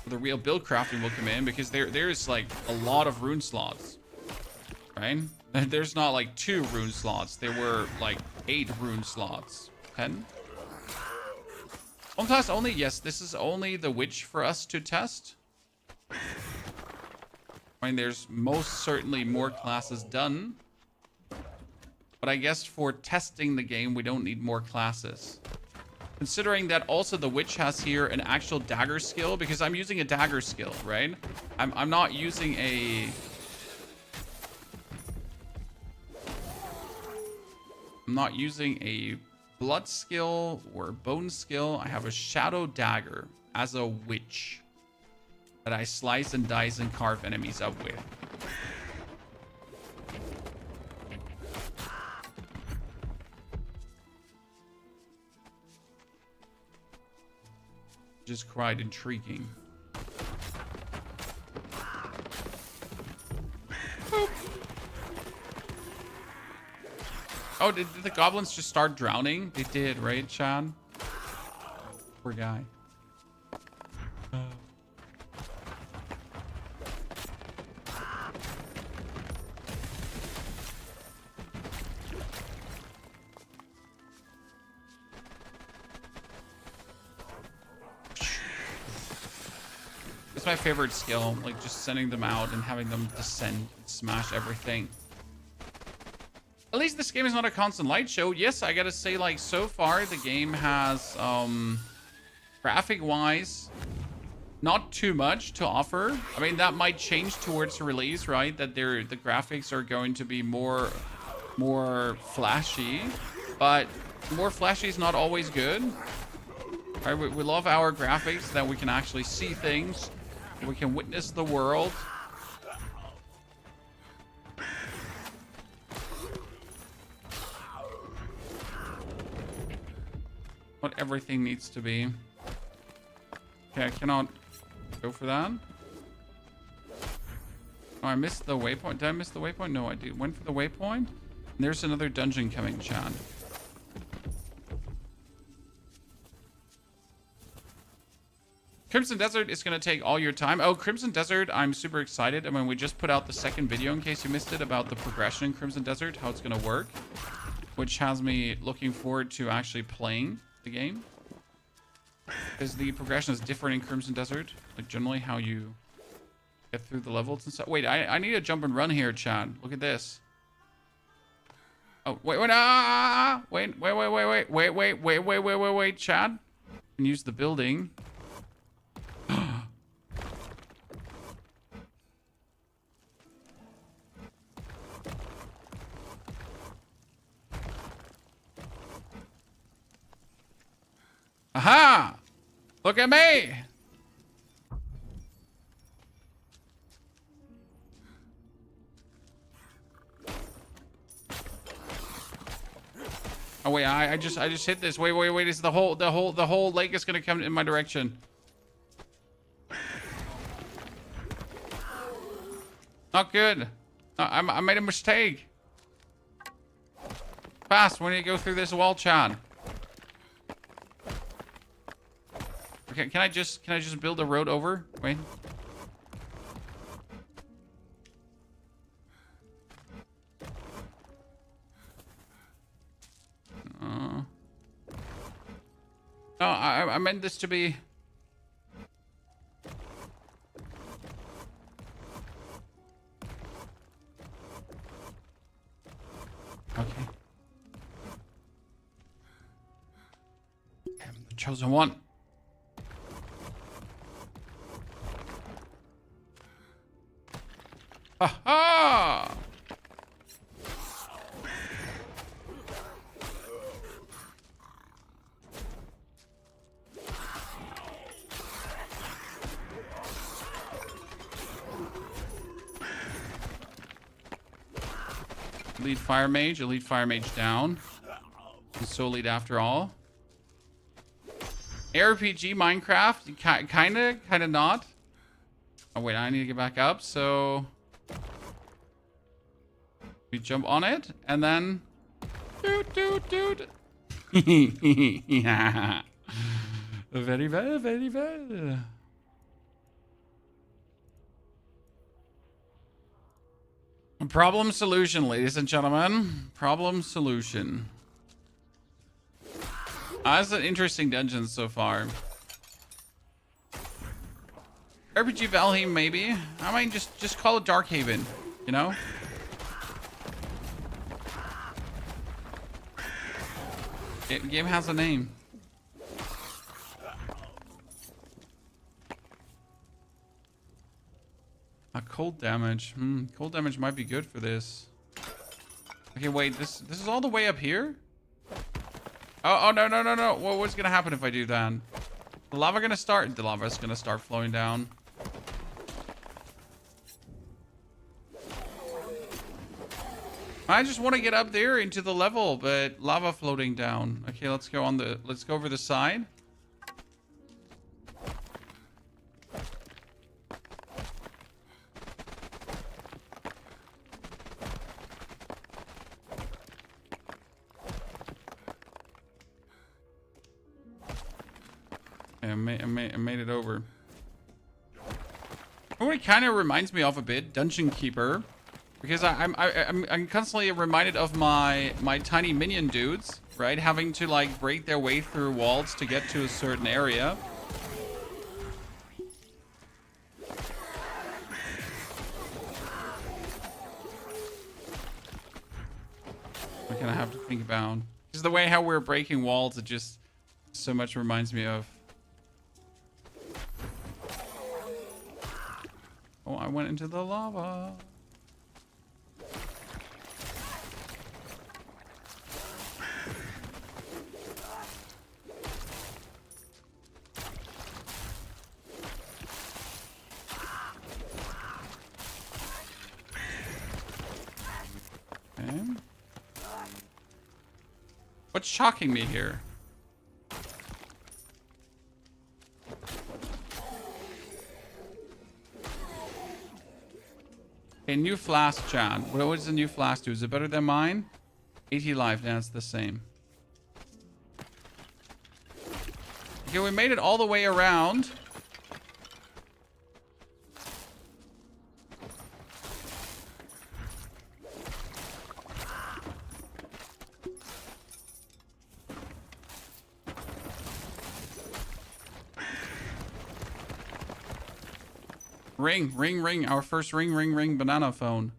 build crafting will come in, because there's like a lot of rune slots, right? There's not like 2 rune slots. There were like 8 rune slots. 10? One class only? Yes, this is only the witch for us to test. I mean, there's most certainly more classes done. But I guess for testing the game, we don't need more classes. Considering that also the witch has here an actual dagger skill, because I'm using a dagger skill, right? I'm not using a... I'm not using a blood skill or bone skill. I have a shadow dagger as a witch that I slice and dice and carve enemies up with. Just quite intriguing. Boop. Oh, did the goblins just start drowning? They did, right, Sean? Poor guy. It's my favorite skill, like just sending them out and having them descend and smash everything. At least this game is not a constant light show. Yes, I gotta say, like, so far the game has, graphic-wise, not too much to offer. I mean, that might change towards release, right? That the graphics are going to be more flashy, but more flashy is not always good. Right? We love our graphics, that we can actually see things, we can witness the world. What everything needs to be. Okay, I cannot go for that. Oh, I missed the waypoint. Did I miss the waypoint? No, I did. Went for the waypoint. And there's another dungeon coming, Chad. Crimson Desert is going to take all your time. Oh, Crimson Desert, I'm super excited. I mean, we just put out the second video, in case you missed it, about the progression in Crimson Desert, how it's going to work, which has me looking forward to actually playing the game. Because the progression is different in Crimson Desert. Like, generally how you get through the levels and stuff. Wait, I need to jump and run here, Chad. Look at this. Oh, wait, wait, Chad. And use the building. Aha! Look at me! Oh wait, I just hit this. Wait, is the whole lake is gonna come in my direction. Not good. I made a mistake. Fast, we need to go through this wall, Chad. Okay, can I just build a road over? Wait. No, I meant this to be. Okay. I'm the chosen one. Ha! Elite Fire Mage down. And so elite after all. ARPG Minecraft, kinda not. Oh wait, I need to get back up, so we jump on it, and then dude. Yeah. Very well, very well. Problem solution, ladies and gentlemen. Problem solution. That's an interesting dungeon so far. RPG Valheim, maybe. I might just call it Darkhaven, you know? Game has a name. Cold damage. Cold damage might be good for this. Okay, wait. This is all the way up here? Oh no. Well, what's gonna happen if I do that? The lava gonna start? The lava's gonna start flowing down. I just want to get up there into the level, but lava floating down. Okay, let's go over the side. I made it over. It kind of reminds me of a bit Dungeon Keeper. Because I'm constantly reminded of my tiny minion dudes, right? Having to like break their way through walls to get to a certain area. gonna have to think about. Because the way how we're breaking walls, it just so much reminds me of. Oh, I went into the lava. Okay. What's shocking me here? A new flask, Chan. What does the new flask do? Is it better than mine? 80 life. Yeah, it's the same. Okay, we made it all the way around. Ring, ring, ring. Our first ring, ring, ring. Banana phone.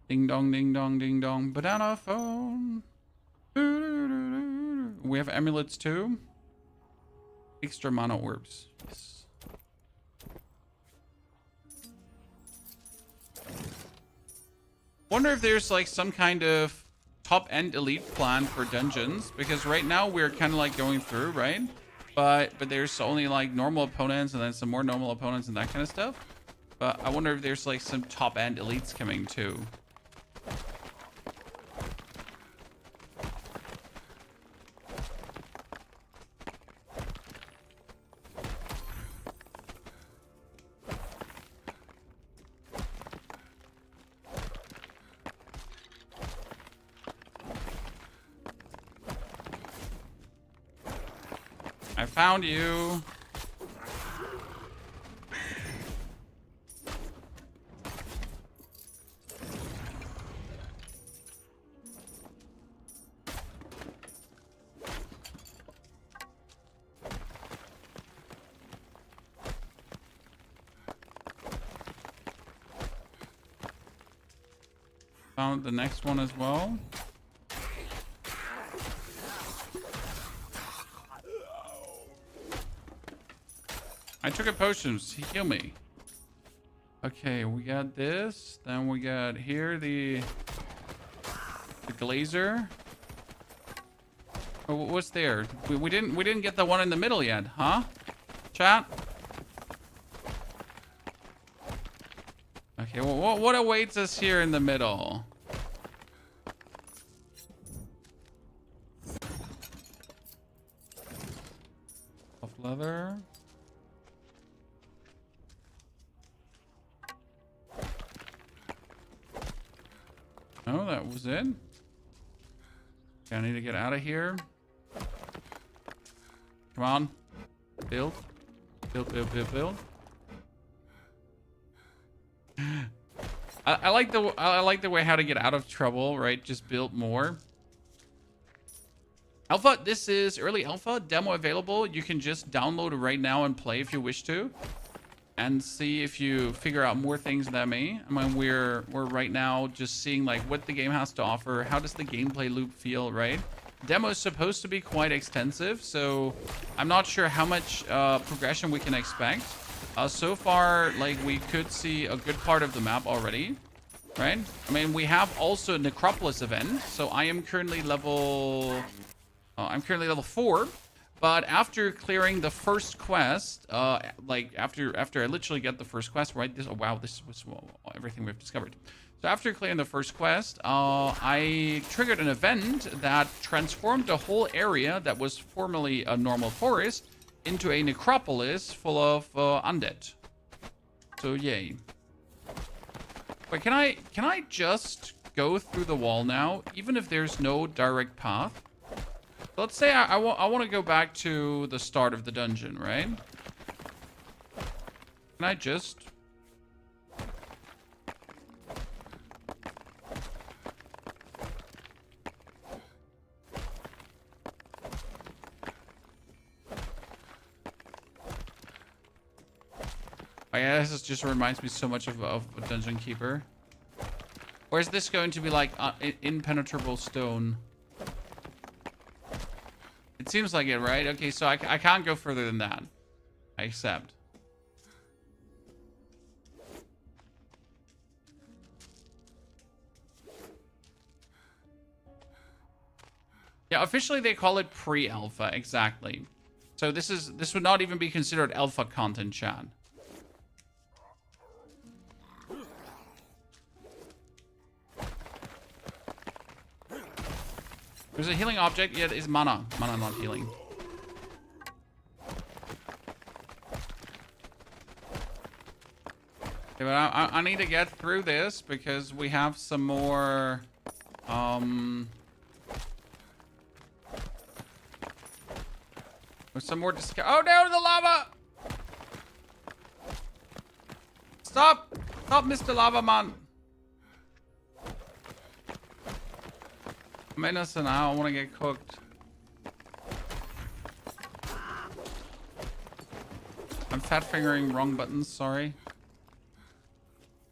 Ding dong, ding dong, ding dong. Banana phone. We have amulets too. Extra mana orbs. Yes. Wonder if there's like some kind of top end elite plan for dungeons, because right now we're kind of like going through, right? But there's only like normal opponents and then some more normal opponents and that kind of stuff. But I wonder if there's like some top end elites coming too. I found you. Found the next one as well. I took a potion to heal me. Okay, we got this. Then we got here the glazer. Oh, what's there? We didn't get the one in the middle yet, huh? Chat. Okay, well, what awaits us here in the middle? Off leather. Oh, that was it. Okay, I need to get out of here. Come on. Build. Build, build, build, build. I like the way how to get out of trouble, right? Just build more. Alpha, this is early alpha, demo available. You can just download it right now and play if you wish to, and see if you figure out more things than me. I mean, we're right now just seeing like what the game has to offer. How does the gameplay loop feel, right? Demo is supposed to be quite extensive, so I'm not sure how much progression we can expect. So far, like, we could see a good part of the map already, right? I mean, we have also a Necropolis event, so I am currently level 4. But after clearing the first quest, like after I literally get the first quest, right? This, oh wow, this was everything we've discovered. So after clearing the first quest, I triggered an event that transformed the whole area that was formerly a normal forest into a necropolis full of undead. So yay. Wait, can I just go through the wall now, even if there's no direct path? So let's say I want to go back to the start of the dungeon, right? Can I just? Oh yeah, this just reminds me so much of a Dungeon Keeper. Or is this going to be like impenetrable stone? It seems like it, right? Okay, so I can't go further than that. I accept. Yeah, officially they call it pre-alpha, exactly. So this would not even be considered alpha content, chat. There's a healing object, yet it's mana. Mana, not healing. Okay, but I need to get through this because we have some more... There's some more oh no, the lava! Stop! Stop, Mr. Lava Man! I'm innocent, I don't want to get cooked. I'm fat fingering wrong buttons, sorry.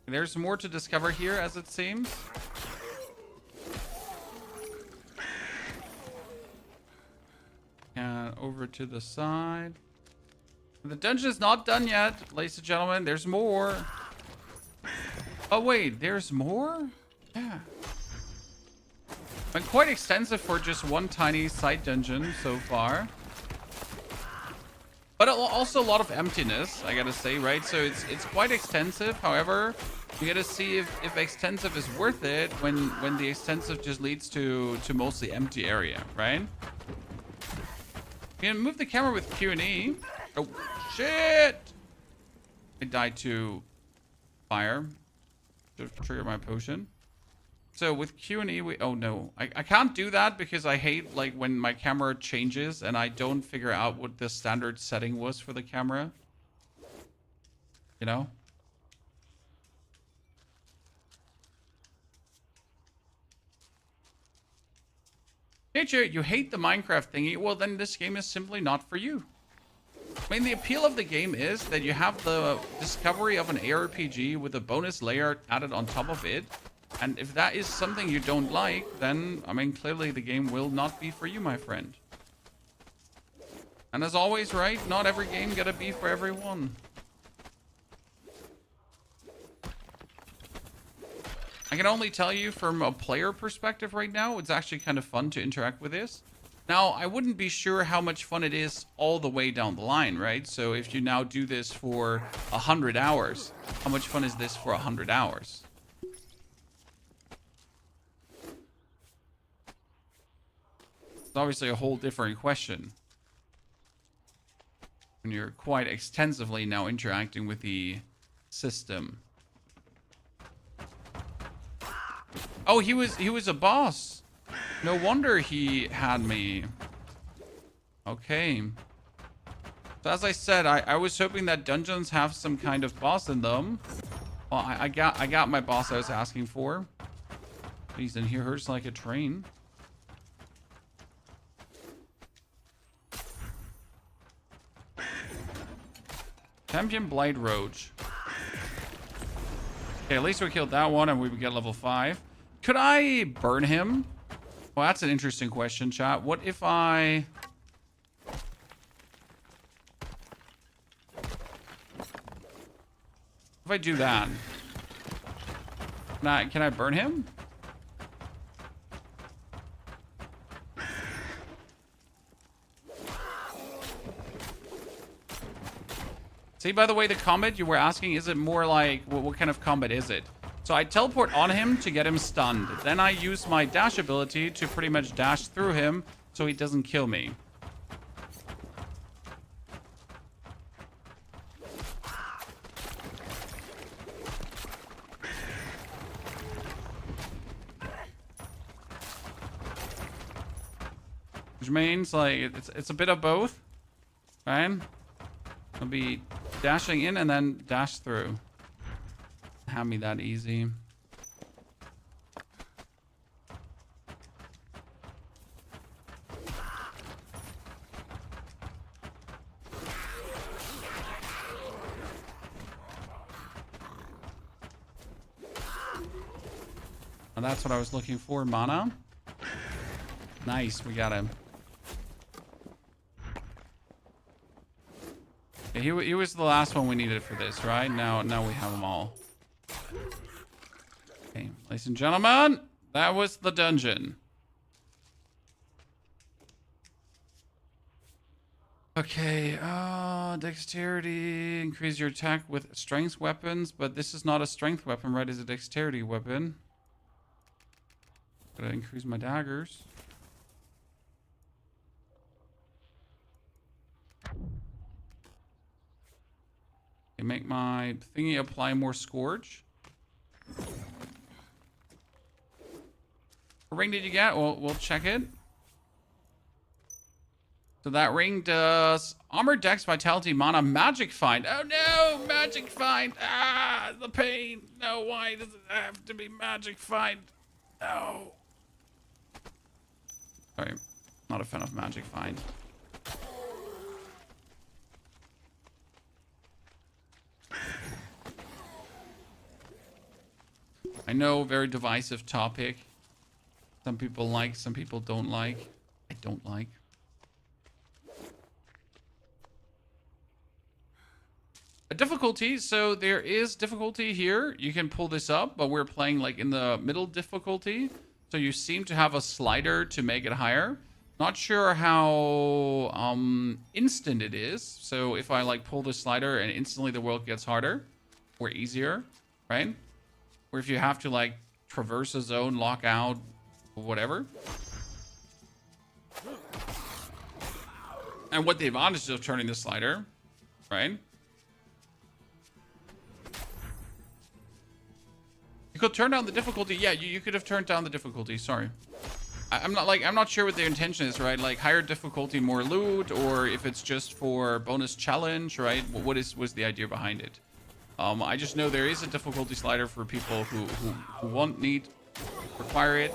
There's more to discover here, as it seems. And over to the side. The dungeon is not done yet, ladies and gentlemen. There's more. Oh wait, there's more? Yeah. Been quite extensive for just one tiny side dungeon so far. But also a lot of emptiness, I gotta say, right? So it's quite extensive. However, you gotta see if extensive is worth it when the extensive just leads to mostly empty area, right? You can move the camera with Q and E. Oh, shit! I died to fire. To trigger my potion. So with Q and E, oh no. I can't do that because I hate like when my camera changes and I don't figure out what the standard setting was for the camera. You know? Nature, you hate the Minecraft thingy. Well, then this game is simply not for you. I mean, the appeal of the game is that you have the discovery of an ARPG with a bonus layer added on top of it. And if that is something you don't like, then, I mean, clearly the game will not be for you, my friend. And as always, right, not every game gotta be for everyone. I can only tell you from a player perspective right now, it's actually kind of fun to interact with this. Now, I wouldn't be sure how much fun it is all the way down the line, right? So if you now do this for 100 hours, how much fun is this for 100 hours? It's obviously a whole different question. When you're quite extensively now interacting with the system. Oh, he was a boss. No wonder he had me. Okay. So as I said, I was hoping that dungeons have some kind of boss in them. Well, I got my boss I was asking for. He's in here hurts like a train. Champion Blight Roach. Okay, at least we killed that one and we would get level 5. Could I burn him? Well, that's an interesting question, chat. What if I... If I do that? Can I burn him? See, by the way, the combat you were asking, is it more like... What kind of combat is it? So I teleport on him to get him stunned. Then I use my dash ability to pretty much dash through him so he doesn't kill me. Which means like it's a bit of both, right? I'll be dashing in and then dash through. Have me that easy. And that's what I was looking for, mana. Nice, we got him. Yeah, he was the last one we needed for this, right? Now we have them all. Okay, ladies and gentlemen, that was the dungeon. Okay, dexterity, increase your attack with strength weapons, but this is not a strength weapon, right? It's a dexterity weapon. Gotta increase my daggers. Okay, make my thingy apply more scourge. What ring did you get? We'll check it. So that ring does armor, dex, vitality, mana, magic find. Oh no, magic find. Ah, the pain. No, why does it have to be magic find? No. Sorry, not a fan of magic find. I know, very divisive topic. Some people like, some people don't like. I don't like. A difficulty, so there is difficulty here. You can pull this up, but we're playing like in the middle difficulty. So you seem to have a slider to make it higher. Not sure how instant it is. So if I like pull the slider and instantly the world gets harder or easier, right? Or if you have to like traverse a zone, lock out, whatever. And what the advantage of turning the slider, right? You could turn down the difficulty. Yeah, you could have turned down the difficulty. Sorry. I'm not sure what their intention is, right? Like higher difficulty, more loot, or if it's just for bonus challenge, right? What was the idea behind it? I just know there is a difficulty slider for people who want, need, require it.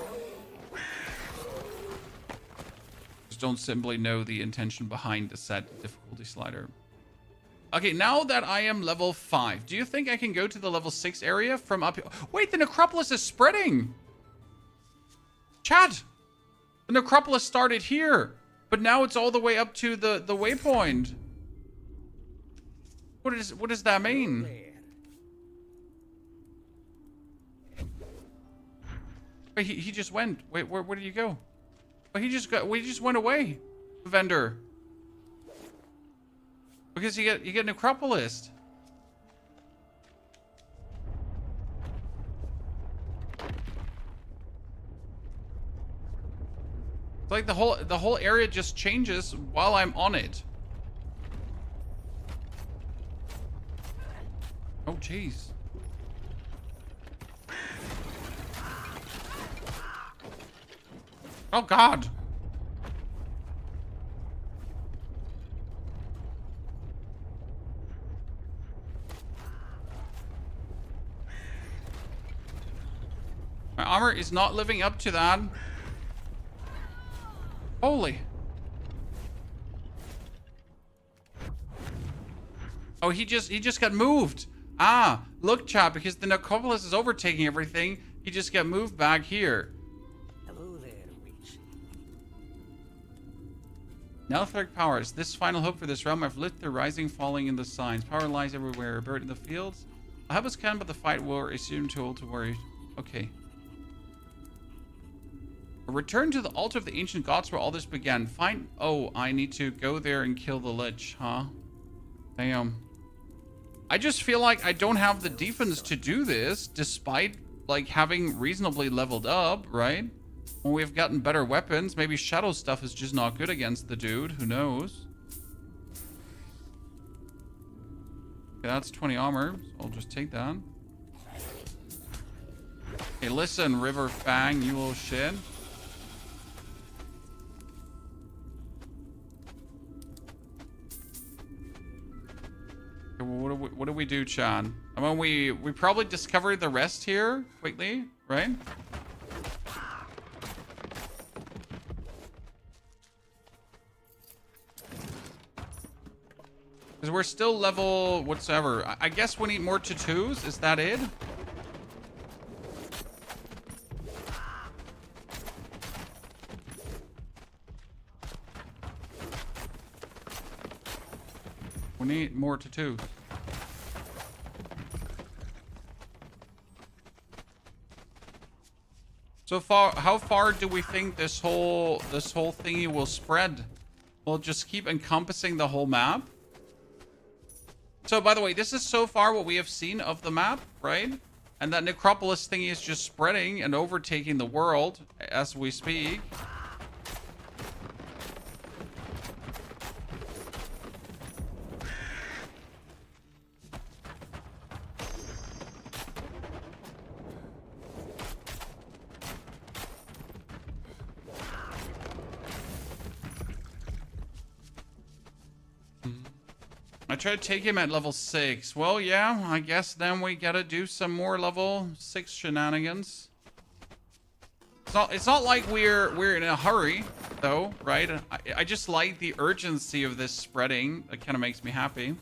Just don't simply know the intention behind the set difficulty slider. Okay, now that I am level 5, do you think I can go to the level 6 area from up here? Wait, the Necropolis is spreading! Chat! The Necropolis started here, but now it's all the way up to the waypoint. What does that mean? Wait, he just went. Wait, where did you go? Oh, he just went away. The vendor. Because you get Necropolis. It's like the whole area just changes while I'm on it. Oh jeez. Oh god. My armor is not living up to that. Holy. Oh, he just got moved. Ah, look, chat, because the Necropolis is overtaking everything, he just got moved back here. Hello there, witch. Nelthric powers. This final hope for this realm. I've lit the rising, falling in the signs. Power lies everywhere. Buried in the fields. I'll help us can, but the fight will assume too old to worry. Okay. A return to the altar of the ancient gods where all this began. Find. Oh, I need to go there and kill the lich, huh? Damn. I just feel like I don't have the defense to do this, despite like having reasonably leveled up, right? When we've gotten better weapons, maybe shadow stuff is just not good against the dude. Who knows? Okay, that's 20 armor. So I'll just take that. Hey, listen, River Fang, you little shit. Okay, well, what do we do, Chan? I mean, we probably discovered the rest here quickly, right? Because we're still level whatsoever. I guess we need more tattoos. Is that it? We need more to 2. So far, how far do we think this whole thingy will spread? Will it just keep encompassing the whole map? So, by the way, this is so far what we have seen of the map, right? And that Necropolis thingy is just spreading and overtaking the world as we speak. I tried to take him at level 6. Well, yeah, I guess then we gotta do some more level 6 shenanigans. It's not like we're in a hurry, though, right? I just like the urgency of this spreading. It kind of makes me happy.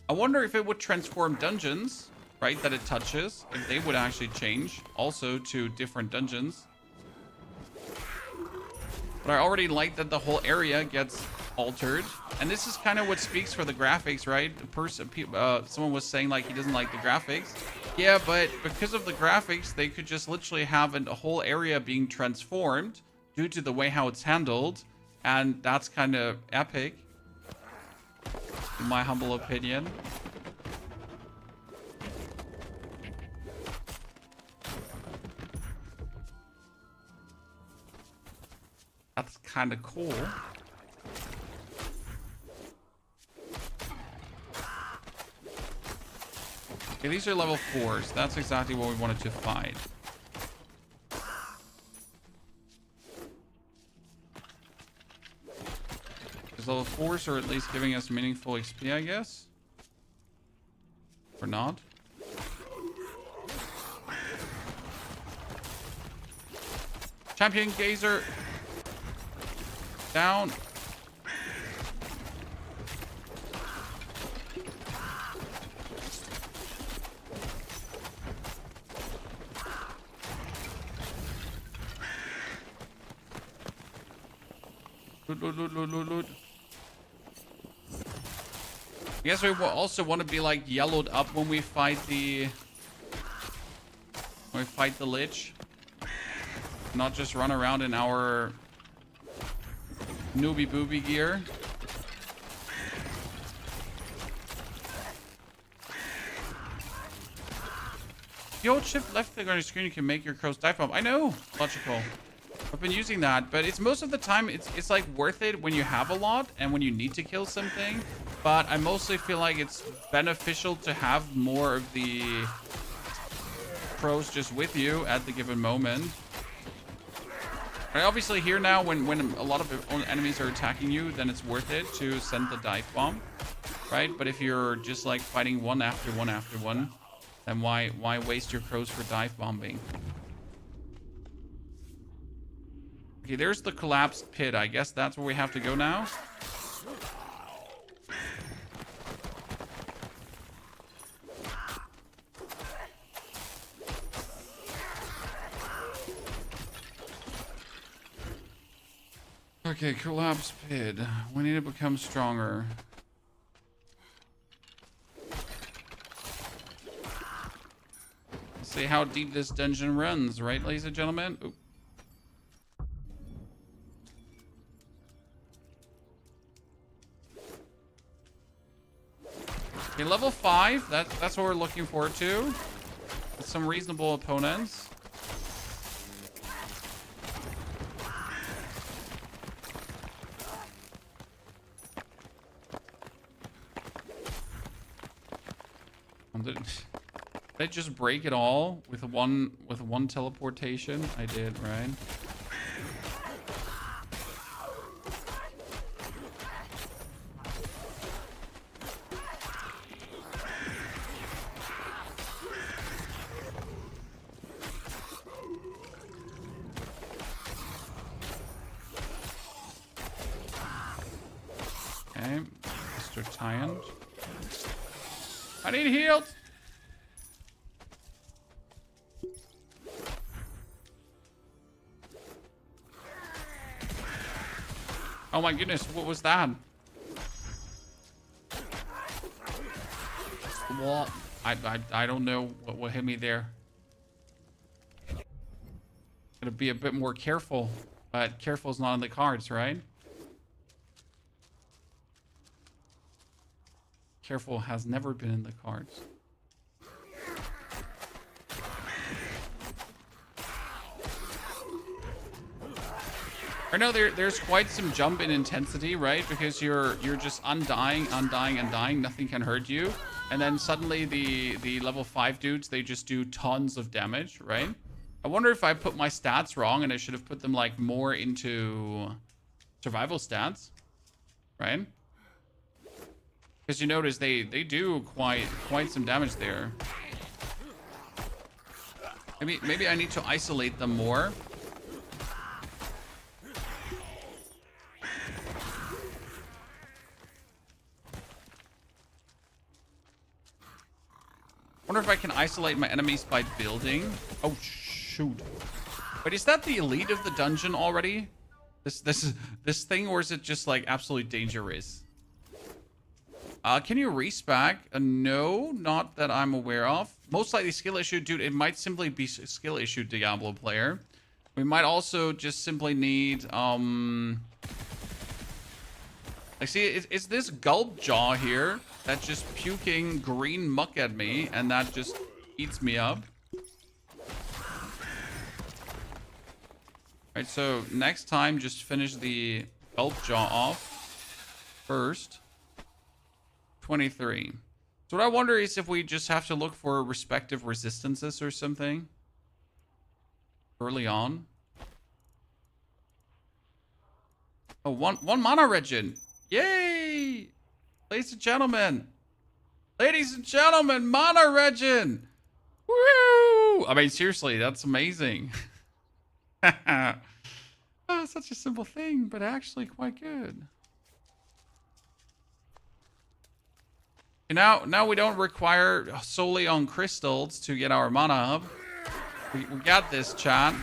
I wonder if it would transform dungeons, right, that it touches. If they would actually change also to different dungeons. But I already like that the whole area gets altered, and this is kind of what speaks for the graphics, right? Someone was saying like he doesn't like the graphics. Yeah, but because of the graphics, they could just literally have a whole area being transformed due to the way how it's handled, and that's kind of epic, in my humble opinion. That's kind of cool. Okay, these are level 4s. That's exactly what we wanted to fight. Because level 4s are at least giving us meaningful XP, I guess. Or not. Champion Gazer. Down. Loot. I guess we also want to be like yellowed up when we fight the lich. Not just run around in our newbie booby gear. If you hold shift left click on your screen, you can make your crows dive bomb. I know, logical. I've been using that, but it's most of the time it's like worth it when you have a lot and when you need to kill something. But I mostly feel like it's beneficial to have more of the crows just with you at the given moment. Right, obviously here now, when a lot of enemies are attacking you, then it's worth it to send the dive bomb, right? But if you're just like fighting one after one after one, then why waste your crows for dive bombing? Okay, there's the collapsed pit. I guess that's where we have to go now. Okay, collapsed pit. We need to become stronger. Let's see how deep this dungeon runs, right, ladies and gentlemen? Oop. Okay, level 5. That's what we're looking forward to. With some reasonable opponents. Did I just break it all with one teleportation? I did, right? Okay, Mr. Tyant. I need healed. Oh my goodness, what was that? Well, I don't know what hit me there. Gotta be a bit more careful, but careful is not in the cards, right? Careful has never been in the cards. I know there's quite some jump in intensity, right? Because you're just undying, nothing can hurt you. And then suddenly the level 5 dudes, they just do tons of damage, right? I wonder if I put my stats wrong and I should have put them like more into survival stats, right? Because you notice they do quite some damage there. Maybe I need to isolate them more. Wonder if I can isolate my enemies by building. Oh shoot! But is that the elite of the dungeon already? This thing, or is it just like absolutely dangerous? Can you respec? No, not that I'm aware of. Most likely skill issue, dude. It might simply be skill issue, Diablo player. We might also just simply need I see it's this gulp jaw here that's just puking green muck at me, and that just eats me up. Right, so next time just finish the gulp jaw off first. 23. So what I wonder is if we just have to look for respective resistances or something early on. Oh, one mana regen. Yay! Ladies and gentlemen. Ladies and gentlemen, mana regen. Woo! I mean, seriously, that's amazing. Oh, such a simple thing, but actually quite good. Now we don't require solely on crystals to get our mana up. We got this, chat.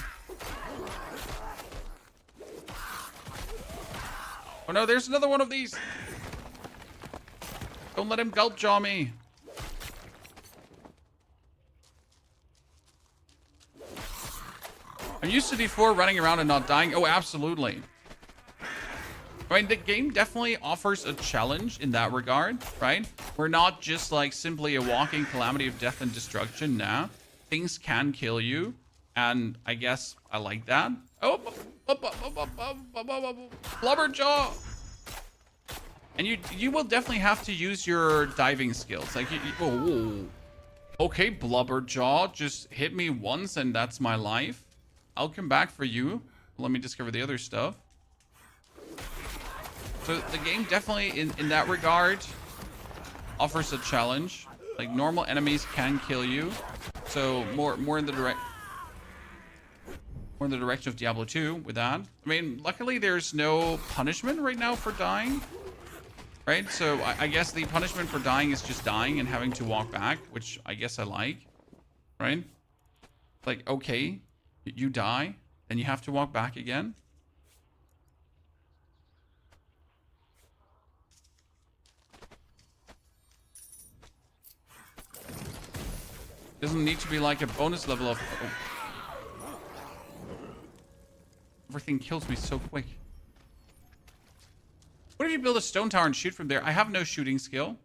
Oh no, there's another one of these. Don't let him gulp jaw me. I'm used to D4 running around and not dying. Oh, absolutely. I mean, the game definitely offers a challenge in that regard, right? We're not just like simply a walking calamity of death and destruction. Nah, things can kill you, and I guess I like that. Oh, blubberjaw! And you will definitely have to use your diving skills. Like, oh, okay, blubberjaw, just hit me once and that's my life. I'll come back for you. Let me discover the other stuff. So the game definitely, in that regard, offers a challenge. Like, normal enemies can kill you. So more in the direction of Diablo 2 with that. I mean, luckily there's no punishment right now for dying. Right? So I guess the punishment for dying is just dying and having to walk back, which I guess I like. Right? Like, okay, you die, and you have to walk back again. Doesn't need to be like a bonus level of... Oh. Everything kills me so quick. What if you build a stone tower and shoot from there? I have no shooting skill.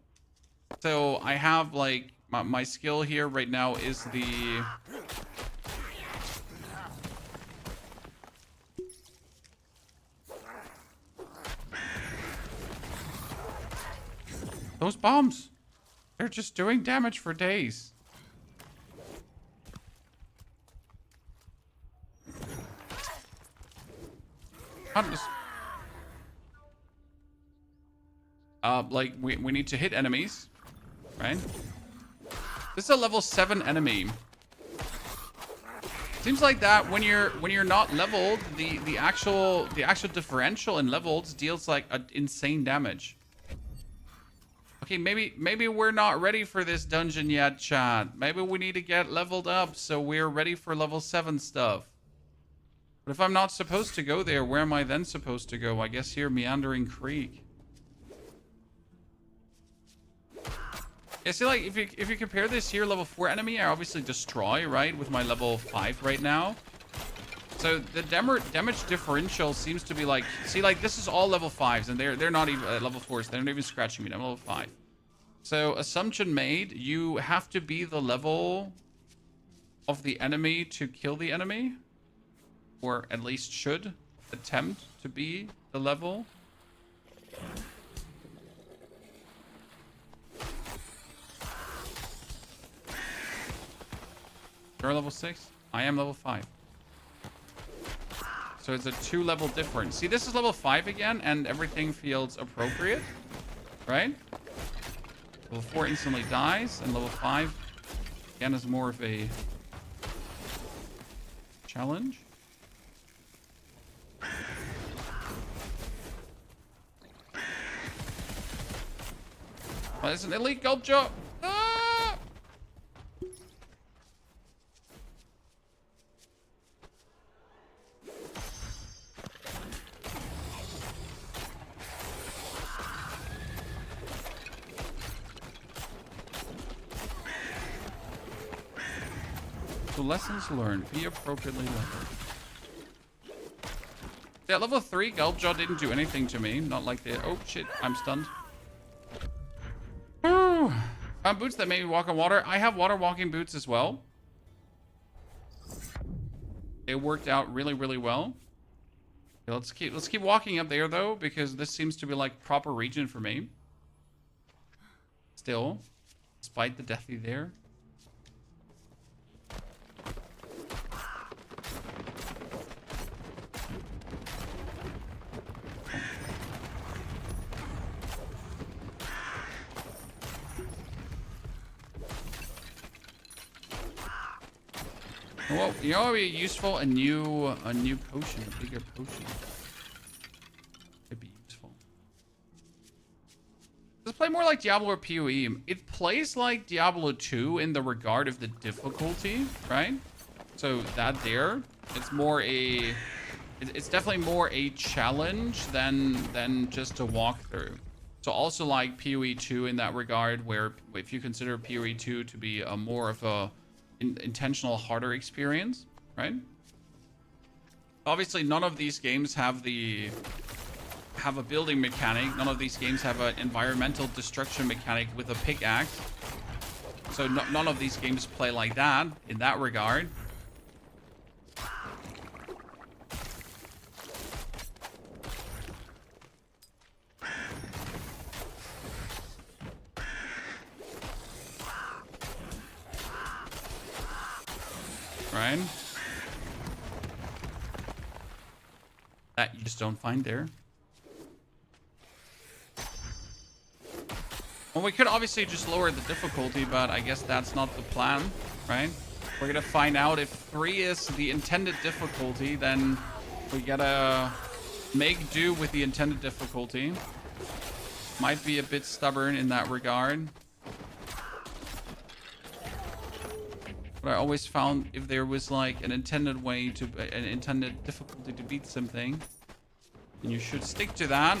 So I have like... My skill here right now is the... Those bombs. They're just doing damage for days. Like we need to hit enemies, right? This is a level 7 enemy. Seems like that when you're not leveled, the actual differential in levels deals like insane damage. Okay, maybe we're not ready for this dungeon yet, chat. Maybe we need to get leveled up so we're ready for level 7 stuff. But if I'm not supposed to go there, where am I then supposed to go? I guess here, Meandering Creek. Yeah, see, like, if you compare this here, level 4 enemy, I obviously destroy, right, with my level 5 right now. So the damage differential seems to be like, see, like, this is all level 5s, and they're not even level 4s. They're not even scratching me. I'm level 5. So assumption made, you have to be the level of the enemy to kill the enemy, or at least should attempt to be the level. You're level 6. I am level 5. So it's a 2-level difference. See, this is level 5 again, and everything feels appropriate, right? Level 4 instantly dies, and level 5 again is more of a challenge. Well, it's an elite gulp job. Ah! So lessons learned. Be appropriately leveled. Yeah, level 3 Gulpjaw didn't do anything to me. Not like the... Oh, shit. I'm stunned. Found boots that made me walk on water. I have water walking boots as well. It worked out really, really well. Okay, let's keep walking up there, though, because this seems to be, like, proper region for me. Still. Despite the deathy there. Well, you know what would be useful? A new potion, a bigger potion. It'd be useful. Does it play more like Diablo or PoE? It plays like Diablo 2 in the regard of the difficulty, right? So that there, it's more a, it's definitely more a challenge than just a walkthrough. So also like PoE 2 in that regard, where if you consider PoE 2 to be a more of a intentional harder experience, right? Obviously none of these games have a building mechanic. None of these games have an environmental destruction mechanic with a pickaxe. So none of these games play like that in that regard. Right? That you just don't find there. Well, we could obviously just lower the difficulty, but I guess that's not the plan, right? We're gonna find out if 3 is the intended difficulty, then we gotta make do with the intended difficulty. Might be a bit stubborn in that regard. But I always found if there was like an intended way to, an intended difficulty to beat something, then you should stick to that.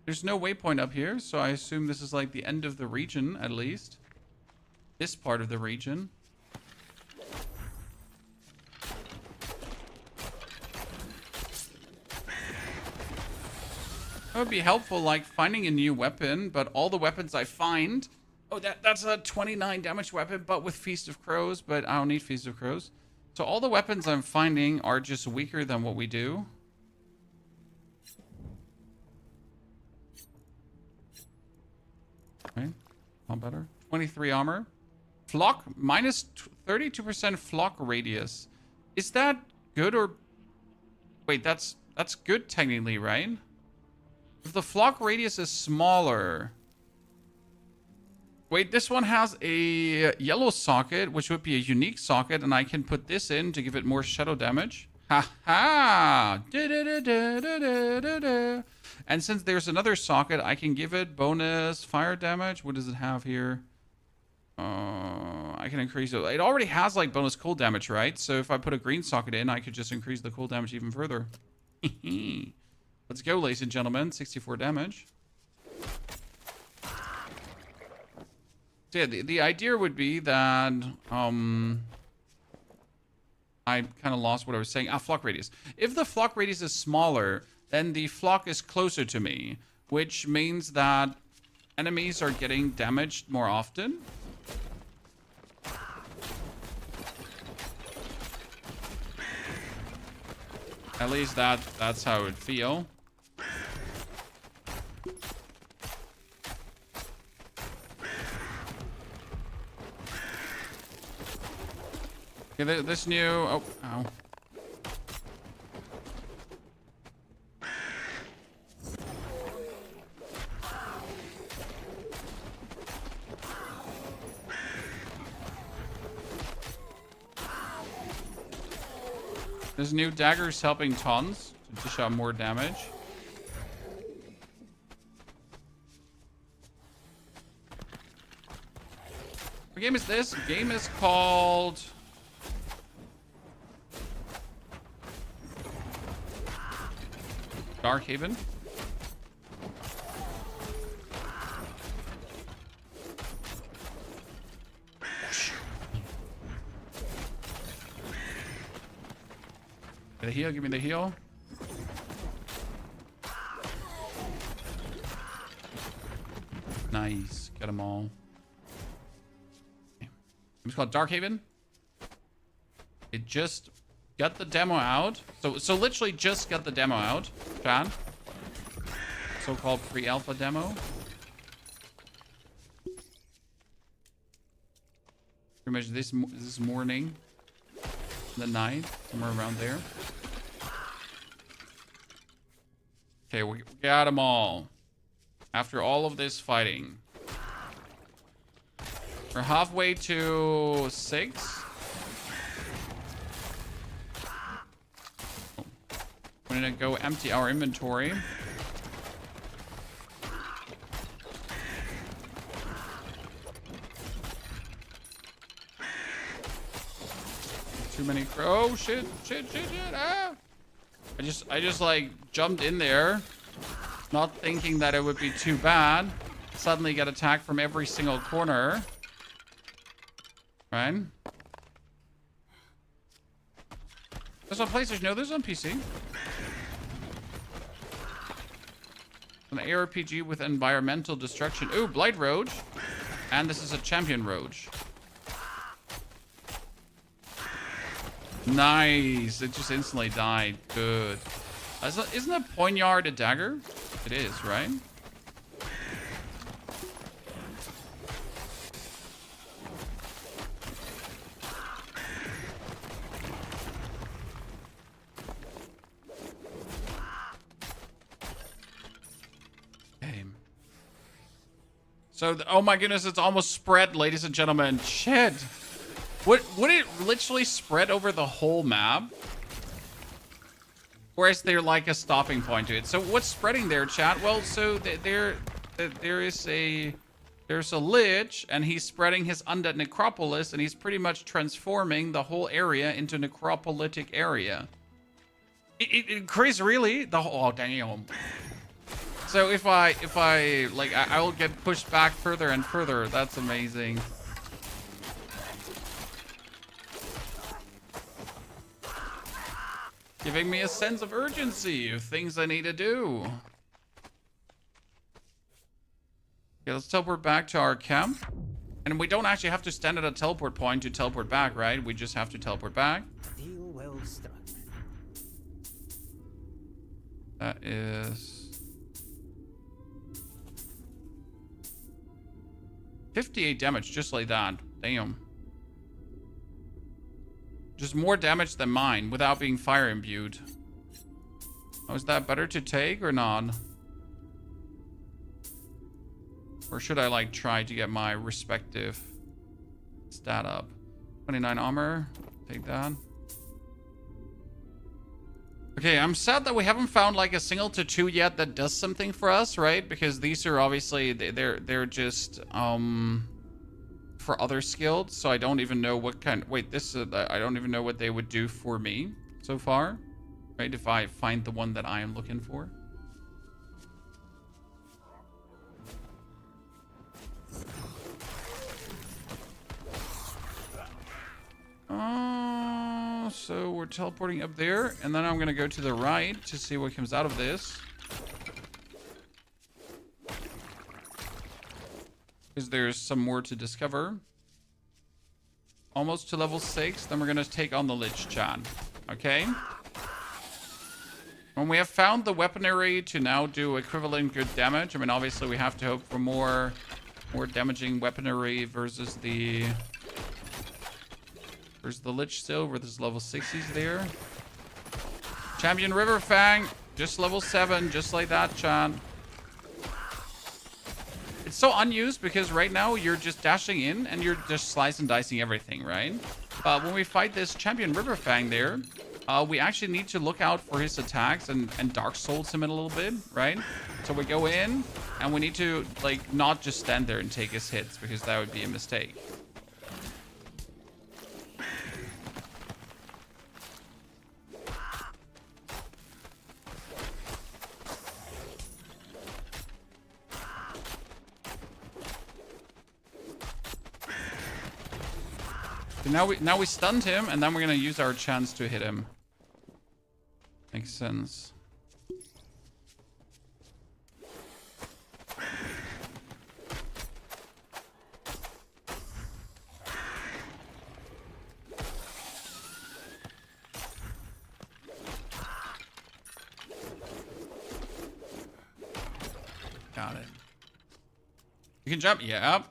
There's no waypoint up here, so I assume this is like the end of the region, at least. This part of the region. That would be helpful, like finding a new weapon, but all the weapons I find... Oh, that's a 29 damage weapon, but with Feast of Crows, but I don't need Feast of Crows. So all the weapons I'm finding are just weaker than what we do. Right? All better. 23 armor. Flock, minus 32% flock radius. Is that good or... Wait, that's good technically, right? If the flock radius is smaller... Wait, this one has a yellow socket, which would be a unique socket, and I can put this in to give it more shadow damage. Ha ha! And since there's another socket, I can give it bonus fire damage. What does it have here? I can increase it. It already has like bonus cool damage, right? So if I put a green socket in, I could just increase the cool damage even further. Let's go, ladies and gentlemen. 64 damage. So yeah, the idea would be that I kind of lost what I was saying. Flock radius. If the flock radius is smaller, then the flock is closer to me, which means that enemies are getting damaged more often. At least that's how it would feel. Okay, this new... Oh, ow. This new dagger is helping tons to dish out more damage. What game is this? The game is called... Darkhaven. Get a heal, give me the heal. Nice, get them all. It's called Darkhaven. It just got the demo out. So literally just got the demo out, Chad. So-called pre-alpha demo. Pretty much this morning, the night, somewhere around there. Okay, we got them all. After all of this fighting. We're halfway to 6. We're gonna go empty our inventory. Too many. Oh shit! Ah! I just like jumped in there, not thinking that it would be too bad. Suddenly get attacked from every single corner. Right? There's on PlayStation. No, there's on PC. An ARPG with environmental destruction. Ooh, Blight Roach. And this is a champion Roach. Nice. It just instantly died. Good. Isn't a poignard a dagger? It is, right? So, oh my goodness, it's almost spread, ladies and gentlemen. Shit. Would it literally spread over the whole map? Or is there like a stopping point to it? So what's spreading there, chat? Well, so there's a lich, and he's spreading his undead necropolis, and he's pretty much transforming the whole area into necropolitic area. Chris, really? The whole, oh damn. So if I like, I will get pushed back further and further. That's amazing. Giving me a sense of urgency of things I need to do. Okay, let's teleport back to our camp. And we don't actually have to stand at a teleport point to teleport back, right? We just have to teleport back. Feel well struck. That is 58 damage, just like that. Damn. Just more damage than mine without being fire imbued. Oh, is that better to take or not? Or should I like try to get my respective stat up? 29 armor. Take that. Okay, I'm sad that we haven't found like a single tattoo yet that does something for us, right? Because these are obviously they're just for other skills, so I don't even know what kind. Wait, this I don't even know what they would do for me so far, right? If I find the one that I am looking for. So we're teleporting up there, and then I'm gonna go to the right to see what comes out of this. Because there's some more to discover. Almost to level 6, then we're gonna take on the Lich Chan. Okay? When we have found the weaponry to now do equivalent good damage, I mean, obviously we have to hope for more damaging weaponry versus the Lich still, where there's level 60s there. Champion Riverfang, just level 7, just like that, Chan. It's so unused because right now you're just dashing in and you're just slice and dicing everything, right? But when we fight this Champion Riverfang there, we actually need to look out for his attacks and Dark Souls him in a little bit, right? So we go in and we need to, like, not just stand there and take his hits, because that would be a mistake. Now we stunned him, and then we're gonna use our chance to hit him. Makes sense. Got it. You can jump? Yeah.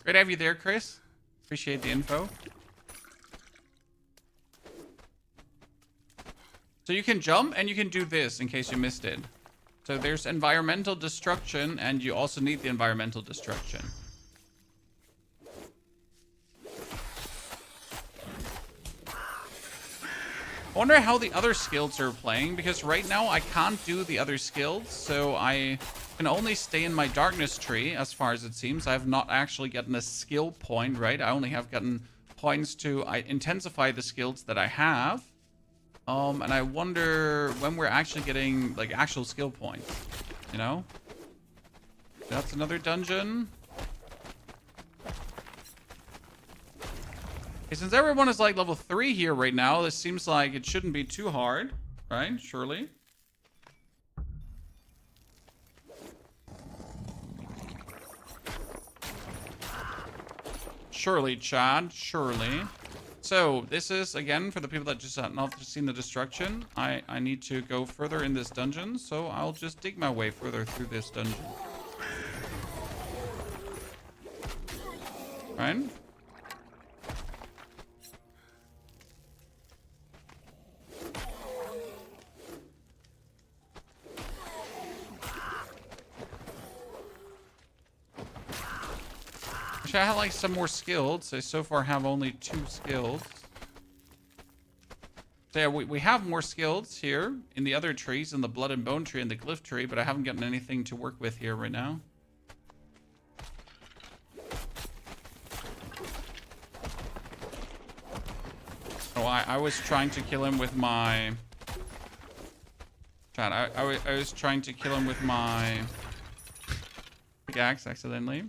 Great to have you there, Chris. Appreciate the info. So you can jump and you can do this in case you missed it. So there's environmental destruction, and you also need the environmental destruction. I wonder how the other skills are playing, because right now I can't do the other skills, so I can only stay in my darkness tree as far as it seems. I have not actually gotten a skill point, right? I only have gotten points to intensify the skills that I have. And I wonder when we're actually getting, like, actual skill points, you know? That's another dungeon. Okay, since everyone is like level 3 here right now, this seems like it shouldn't be too hard, right? Surely. Surely, Chad. Surely. So, this is, again, for the people that just have not seen the destruction, I need to go further in this dungeon, so I'll just dig my way further through this dungeon. Right? Actually, I have like some more skills. I so far have only 2 skills. So yeah, we have more skills here in the other trees, in the blood and bone tree and the glyph tree, but I haven't gotten anything to work with here right now. Oh, I was trying to kill him with my... Chad, I was trying to kill him with my pickaxe accidentally.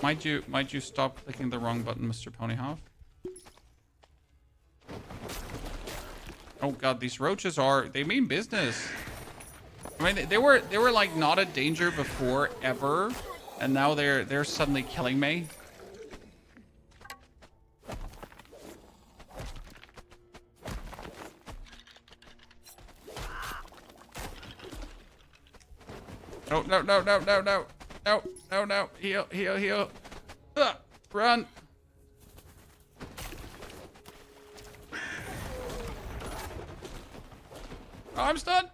Might you stop clicking the wrong button, Mr. Ponyhoff? Oh god, these roaches they mean business. I mean, they were like not a danger before ever, and now they're suddenly killing me. No, no, no, no, no, no. No, no, no. Heal, heal, heal. Run. Oh, I'm stunned.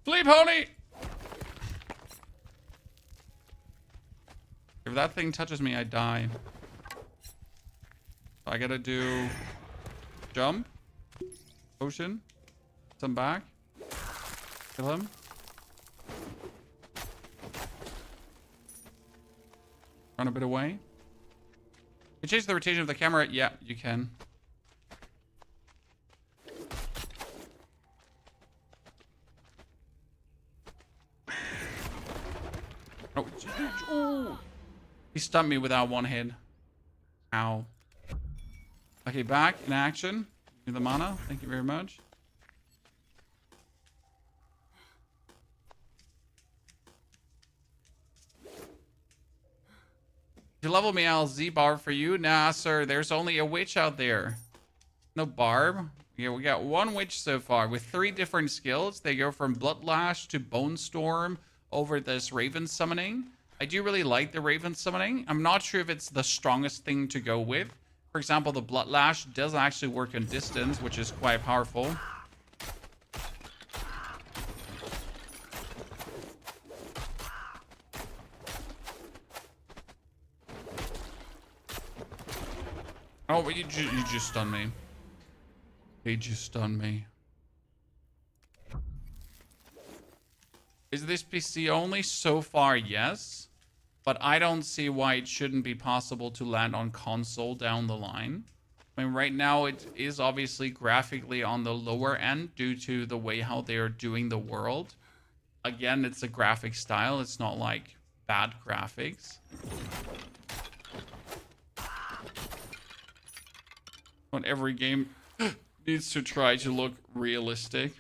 Flee, pony. If that thing touches me, I die. So I gotta do jump, potion, some back, kill him. Run a bit away. You change the rotation of the camera? Yeah, you can. Oh, oh. He stunned me without one hit. Ow. Okay, back in action. Give me the mana. Thank you very much. You level me, LZ barb for you? Nah, sir. There's only a witch out there. No barb. Yeah, we got one witch so far with 3 different skills. They go from Bloodlash to Bone Storm over this Raven summoning. I do really like the Raven summoning. I'm not sure if it's the strongest thing to go with. For example, the Bloodlash does actually work on distance, which is quite powerful. Oh, but you just stunned me. He just stunned me. Is this PC only? So far, yes. But I don't see why it shouldn't be possible to land on console down the line. I mean, right now it is obviously graphically on the lower end due to the way how they are doing the world. Again, it's a graphic style. It's not like bad graphics. But every game needs to try to look realistic.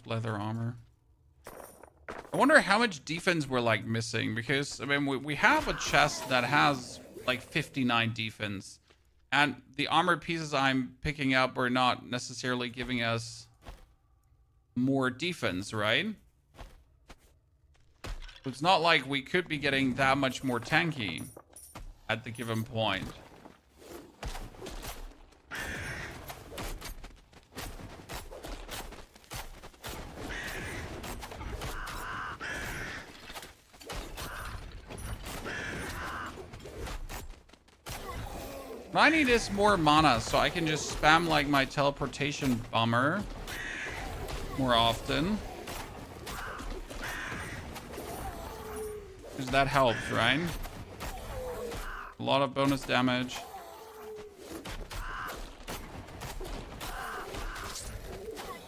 Leather armor. I wonder how much defense we're like missing, because I mean we have a chest that has like 59 defense, and the armor pieces I'm picking up are not necessarily giving us more defense, right? It's not like we could be getting that much more tanky at the given point. What I need is more mana, so I can just spam like my teleportation bomber more often. Because that helps, right? A lot of bonus damage.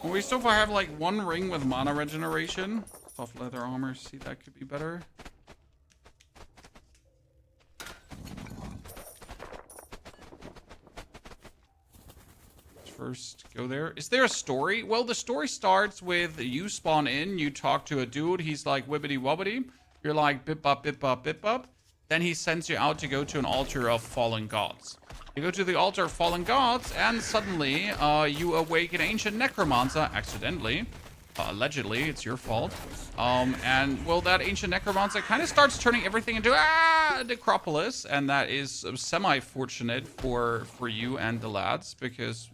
Well, we so far have like 1 ring with mana regeneration. Soft leather armor, see, that could be better. First go there. Is there a story? Well, the story starts with you spawn in, you talk to a dude, he's like wibbity wobbity, you're like bip bop bip bop bip bop, then he sends you out to go to an altar of fallen gods. You go to the altar of fallen gods and suddenly you awake an ancient necromancer accidentally. Allegedly, it's your fault. And well, that ancient necromancer kind of starts turning everything into Necropolis, and that is semi-fortunate for you and the lads, because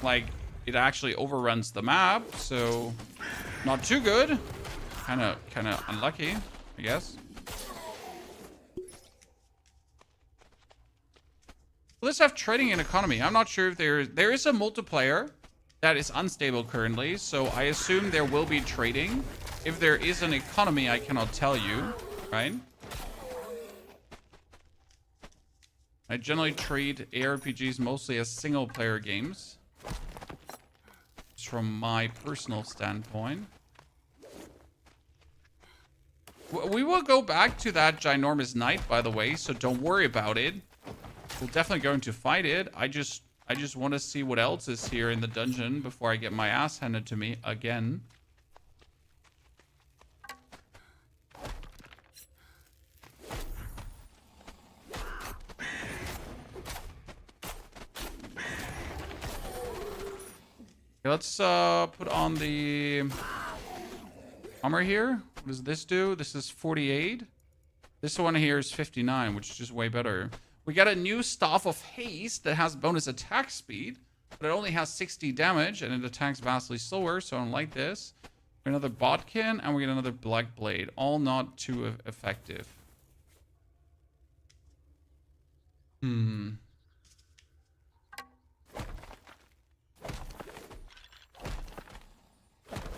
like it actually overruns the map, so not too good. Kind of unlucky, I guess. Let's have trading and economy. I'm not sure if there is a multiplayer that is unstable currently, so I assume there will be trading. If there is an economy, I cannot tell you, right? I generally treat ARPGs mostly as single-player games. Just from my personal standpoint. We will go back to that ginormous knight, by the way, so don't worry about it. We're definitely going to fight it. I just want to see what else is here in the dungeon before I get my ass handed to me again. Let's put on the armor here. What does this do? This is 48. This one here is 59, which is just way better. We got a new Staff of Haste that has bonus attack speed. But it only has 60 damage, and it attacks vastly slower, so I don't like this. Another Bodkin, and we get another Black Blade. All not too effective. Oh,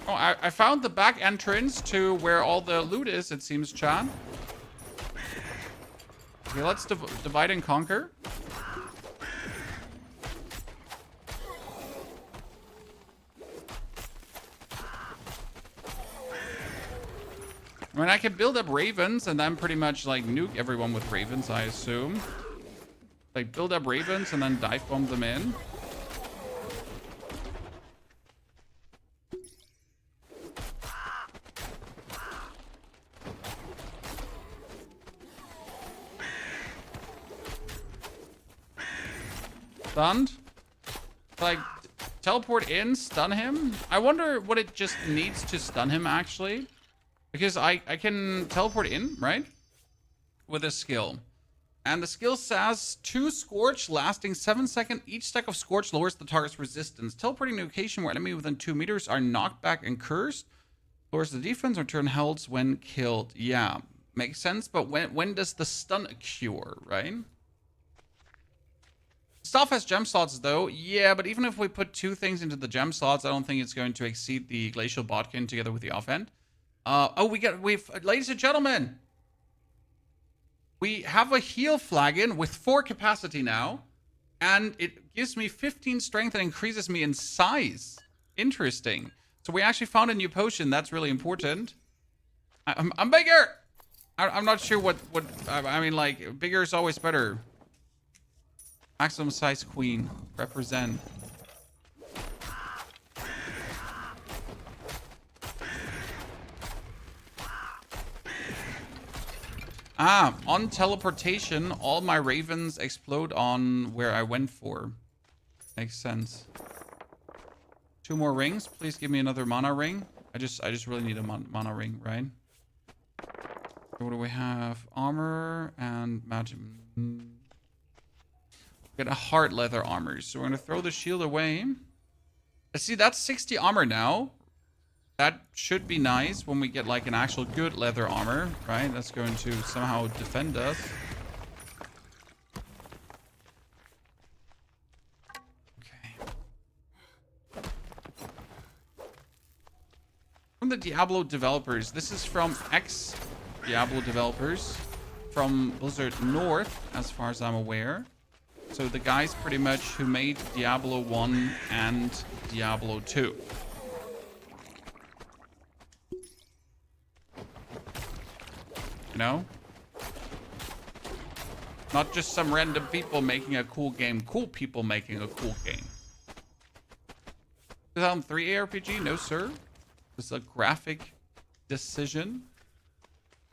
I found the back entrance to where all the loot is, it seems, Chan. Okay, let's divide and conquer. I mean, I can build up ravens and then pretty much, like, nuke everyone with ravens, I assume. Like, build up ravens and then dive bomb them in. Stunned. Like, teleport in, stun him. I wonder what it just needs to stun him, actually. Because I can teleport in, right? With a skill. And the skill says 2 Scorch lasting 7 seconds. Each stack of Scorch lowers the target's resistance. Teleporting to a location where enemy within 2 meters are knocked back and cursed. Lowers the defense or turn health when killed. Yeah, makes sense. But when does the stun occur, right? Stuff has gem slots, though. Yeah, but even if we put 2 things into the gem slots, I don't think it's going to exceed the Glacial Bodkin together with the offhand. We've, ladies and gentlemen, we have a heal flagon with 4 capacity now, and it gives me 15 strength and increases me in size. Interesting. So we actually found a new potion. That's really important. I'm bigger. I'm not sure what I mean, like, bigger is always better. Maximum size queen. Represent. On teleportation, all my ravens explode on where I went for. Makes sense. 2 more rings. Please give me another mana ring. I just really need a mana ring, right? What do we have? Armor and magic. Get a hard leather armor. So we're going to throw the shield away. See, that's 60 armor now. That should be nice when we get like an actual good leather armor, right? That's going to somehow defend us. Okay. From the Diablo developers. This is from ex-Diablo developers from Blizzard North, as far as I'm aware. So the guys pretty much who made Diablo 1 and Diablo 2. You know? Not just some random people making a cool game. Cool people making a cool game. 2003 ARPG? No, sir. This is a graphic decision.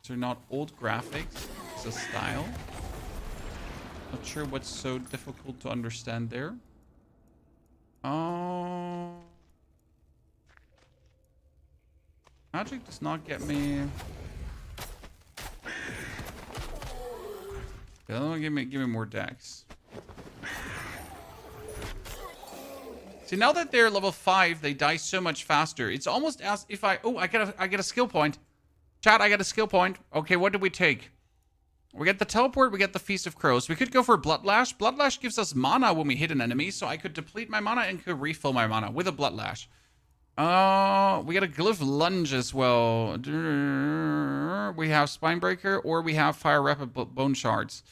These are not old graphics. It's a style. Not sure what's so difficult to understand there. Oh. Magic does not get me. Give me more decks. See, now that they're level 5, they die so much faster. It's almost as if I get a skill point. Chat, I got a skill point. Okay, what did we take? We get the teleport, we get the Feast of Crows. We could go for Bloodlash. Bloodlash gives us mana when we hit an enemy, so I could deplete my mana and could refill my mana with a Bloodlash. We get a Glyph Lunge as well. We have Spinebreaker, or we have Fire Rapid Bone Shards.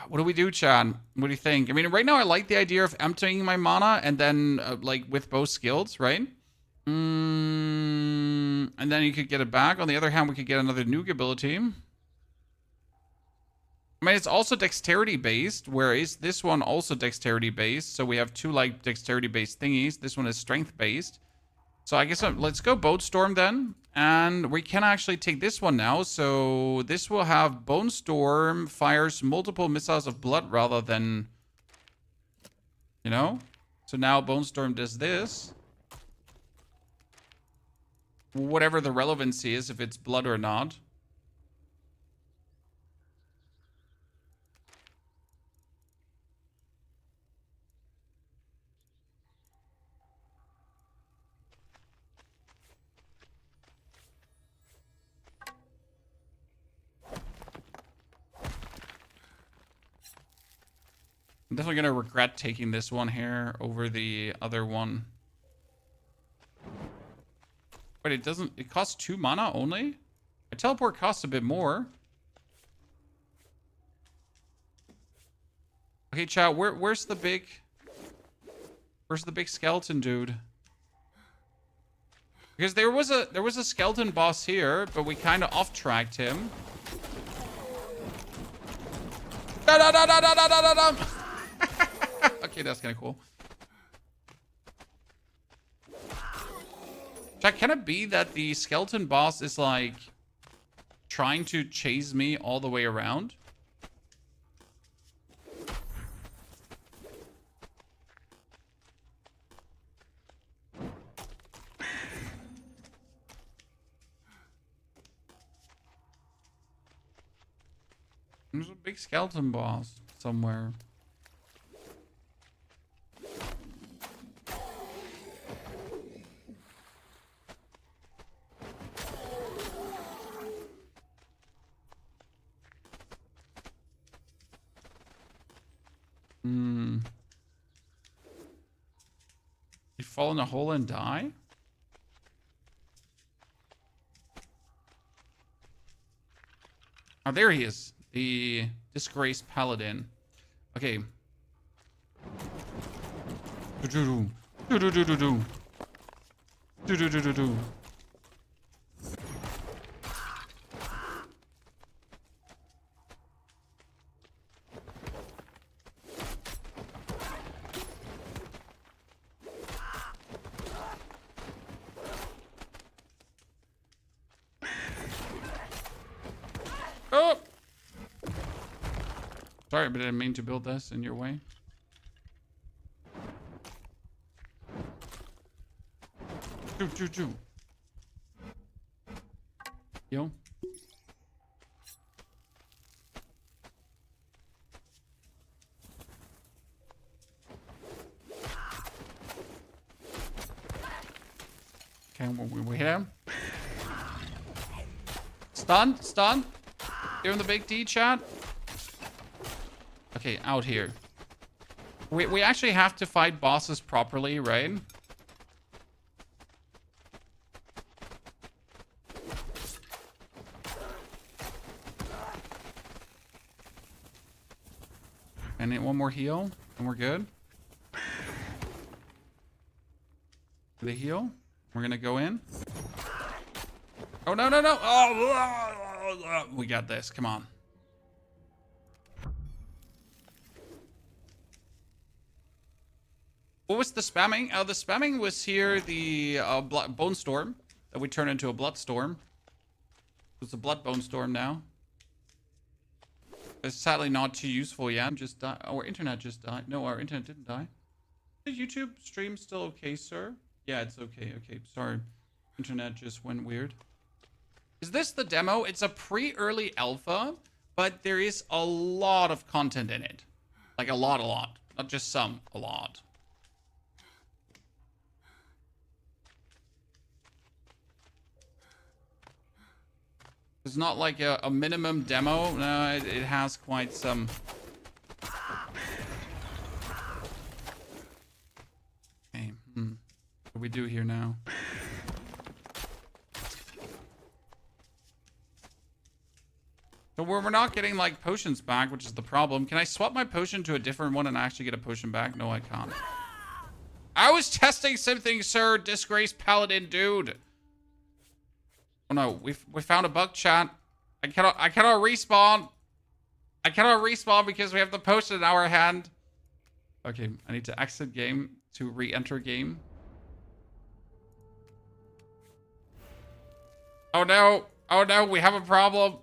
What do we do, Chan? What do you think? I mean, right now I like the idea of emptying my mana and then, like, with both skills, right? And then you could get it back. On the other hand, we could get another nuke ability. I mean, it's also dexterity-based, whereas this one also dexterity-based. So we have 2, like, dexterity-based thingies. This one is strength-based. So I guess let's go Boat Storm then. And we can actually take this one now. So this will have Bone Storm fires multiple missiles of blood rather than, you know? So now Bone Storm does this. Whatever the relevancy is, if it's blood or not. definitely gonna regret taking this one here over the other one. But it doesn't... It costs 2 mana only? A teleport costs a bit more. Okay, chat, where's the big... Where's the big skeleton dude? Because there was a skeleton boss here, but we kind of off-tracked him. Okay, that's kind of cool. Chat, can it be that the skeleton boss is like trying to chase me all the way around? There's a big skeleton boss somewhere. You fall in a hole and die? Oh, there he is. The disgraced paladin. Okay. Oh! Sorry, but I didn't mean to build this in your way. Choo. Yo. Okay, we hit him. Stun. Give him the big D, chat. Okay, out here. We actually have to fight bosses properly, right? And one more heal, and we're good. The heal. We're gonna go in. Oh, no. Oh, we got this. Come on. What was the spamming? The spamming was here, the bone storm that we turned into a blood storm. It's a blood bone storm now. It's sadly not too useful yet. Just died. Our internet just died. No, our internet didn't die. Is YouTube stream still okay, sir? Yeah, it's okay. Okay, sorry. Internet just went weird. Is this the demo? It's a pre-early alpha, but there is a lot of content in it. Like a lot. Not just some, a lot. It's not like a minimum demo. No, it has quite some. Okay. What do we do here now? So we're not getting like potions back, which is the problem. Can I swap my potion to a different one and actually get a potion back? No, I can't. I was testing something, sir. Disgraced paladin dude. Oh no, we found a bug, chat. I cannot respawn. I cannot respawn because we have the potion in our hand. Okay, I need to exit game to re-enter game. Oh no, we have a problem.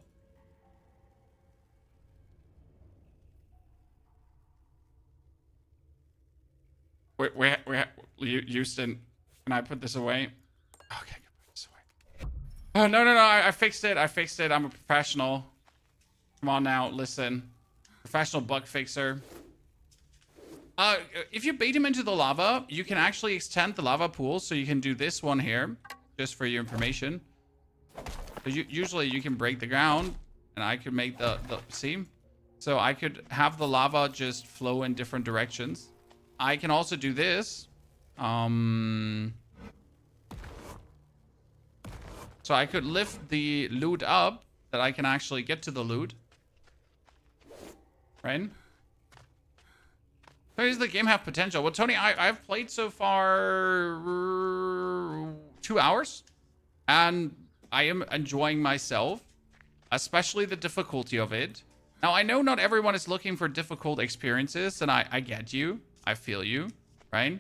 Houston, can I put this away? Okay. Oh, no, I fixed it. I'm a professional. Come on now, listen. Professional bug fixer. If you bait him into the lava, you can actually extend the lava pool, so you can do this one here, just for your information. So usually you can break the ground, and I can make the see? So I could have the lava just flow in different directions. I can also do this. So I could lift the loot up that I can actually get to the loot. Right? So does the game have potential? Well, Tony, I've played so far 2 hours. And I am enjoying myself. Especially the difficulty of it. Now, I know not everyone is looking for difficult experiences. And I get you. I feel you. Right?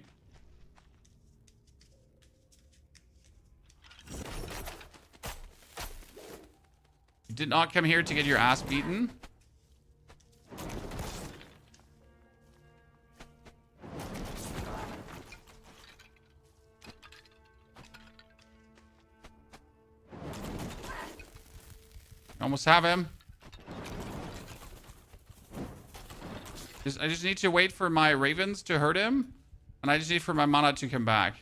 You did not come here to get your ass beaten. Almost have him. I just need to wait for my ravens to hurt him. And I just need for my mana to come back.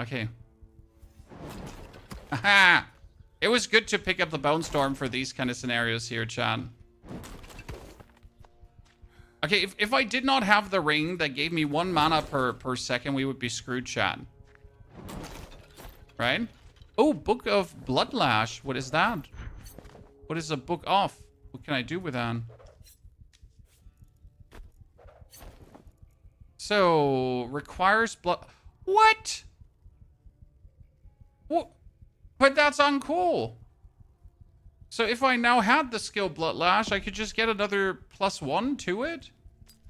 Okay. Aha! It was good to pick up the Bone Storm for these kind of scenarios here, Chan. Okay, if I did not have the ring that gave me 1 mana per second, we would be screwed, Chan. Right? Oh, Book of Bloodlash. What is that? What is a book of? What can I do with that? So, requires blood... What? What? But that's uncool. So if I now had the skill Bloodlash, I could just get another +1 to it?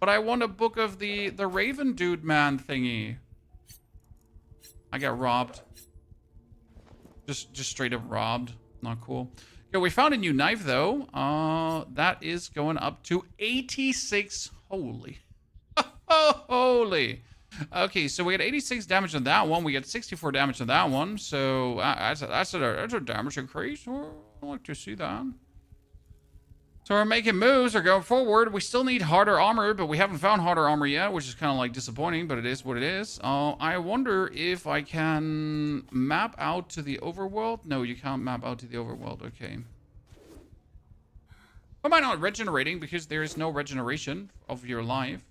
But I want a book of the Raven Dude Man thingy. I got robbed. Just straight up robbed. Not cool. Okay, we found a new knife though. That is going up to 86. Holy. Holy. Okay, so we got 86 damage on that one. We got 64 damage on that one. So that's a damage increase. I'd like to see that. So we're making moves. We're going forward. We still need harder armor, but we haven't found harder armor yet, which is kind of like disappointing, but it is what it is. I wonder if I can map out to the overworld. No, you can't map out to the overworld. Okay. Why am I not regenerating? Because there is no regeneration of your life.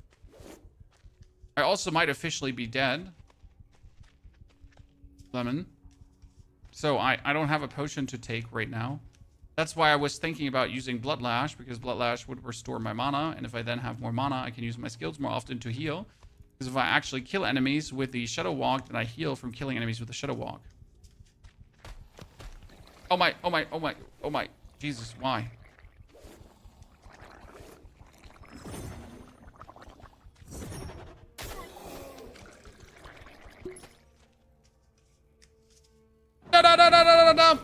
I also might officially be dead. Lemon. So I don't have a potion to take right now. That's why I was thinking about using Bloodlash, because Bloodlash would restore my mana, and if I then have more mana, I can use my skills more often to heal. Because if I actually kill enemies with the Shadow Walk, then I heal from killing enemies with the Shadow Walk. Oh my, oh my, oh my, oh my. Jesus, why? No, no, no, no, no, no, no.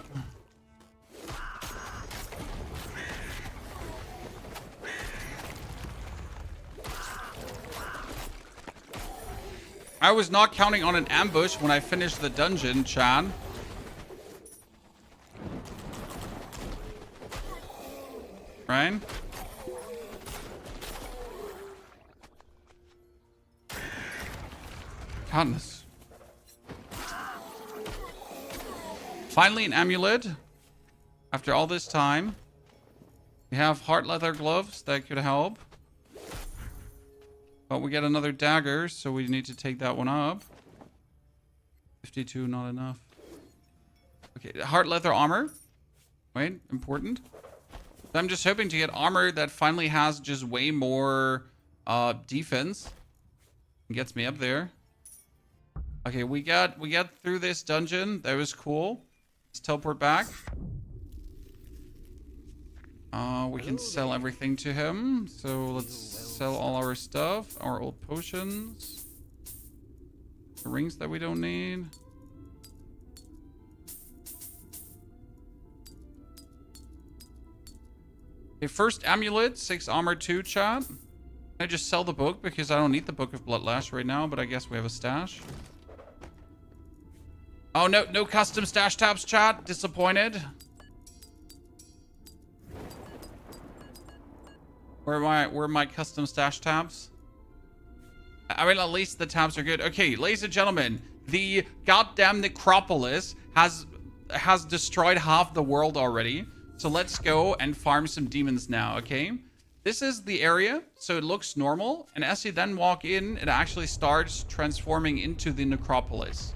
I was not counting on an ambush when I finished the dungeon, Chan. Right? Goodness. Finally an amulet. After all this time. We have heart leather gloves that could help. But we get another dagger, so we need to take that one up. 52, not enough. Okay, heart leather armor. Wait, important. I'm just hoping to get armor that finally has just way more defense. It gets me up there. Okay, we got through this dungeon. That was cool. Let's teleport back. We can sell everything to him. So let's sell all our stuff. Our old potions. The rings that we don't need. Okay, first amulet, 6 armor 2, chat. I just sell the book because I don't need the Book of Bloodlash right now, but I guess we have a stash. Oh, no custom stash tabs, chat. Disappointed. Where are my custom stash tabs? I mean, at least the tabs are good. Okay, ladies and gentlemen, the goddamn Necropolis has destroyed half the world already. So let's go and farm some demons now, okay? This is the area, so it looks normal. And as you then walk in, it actually starts transforming into the Necropolis.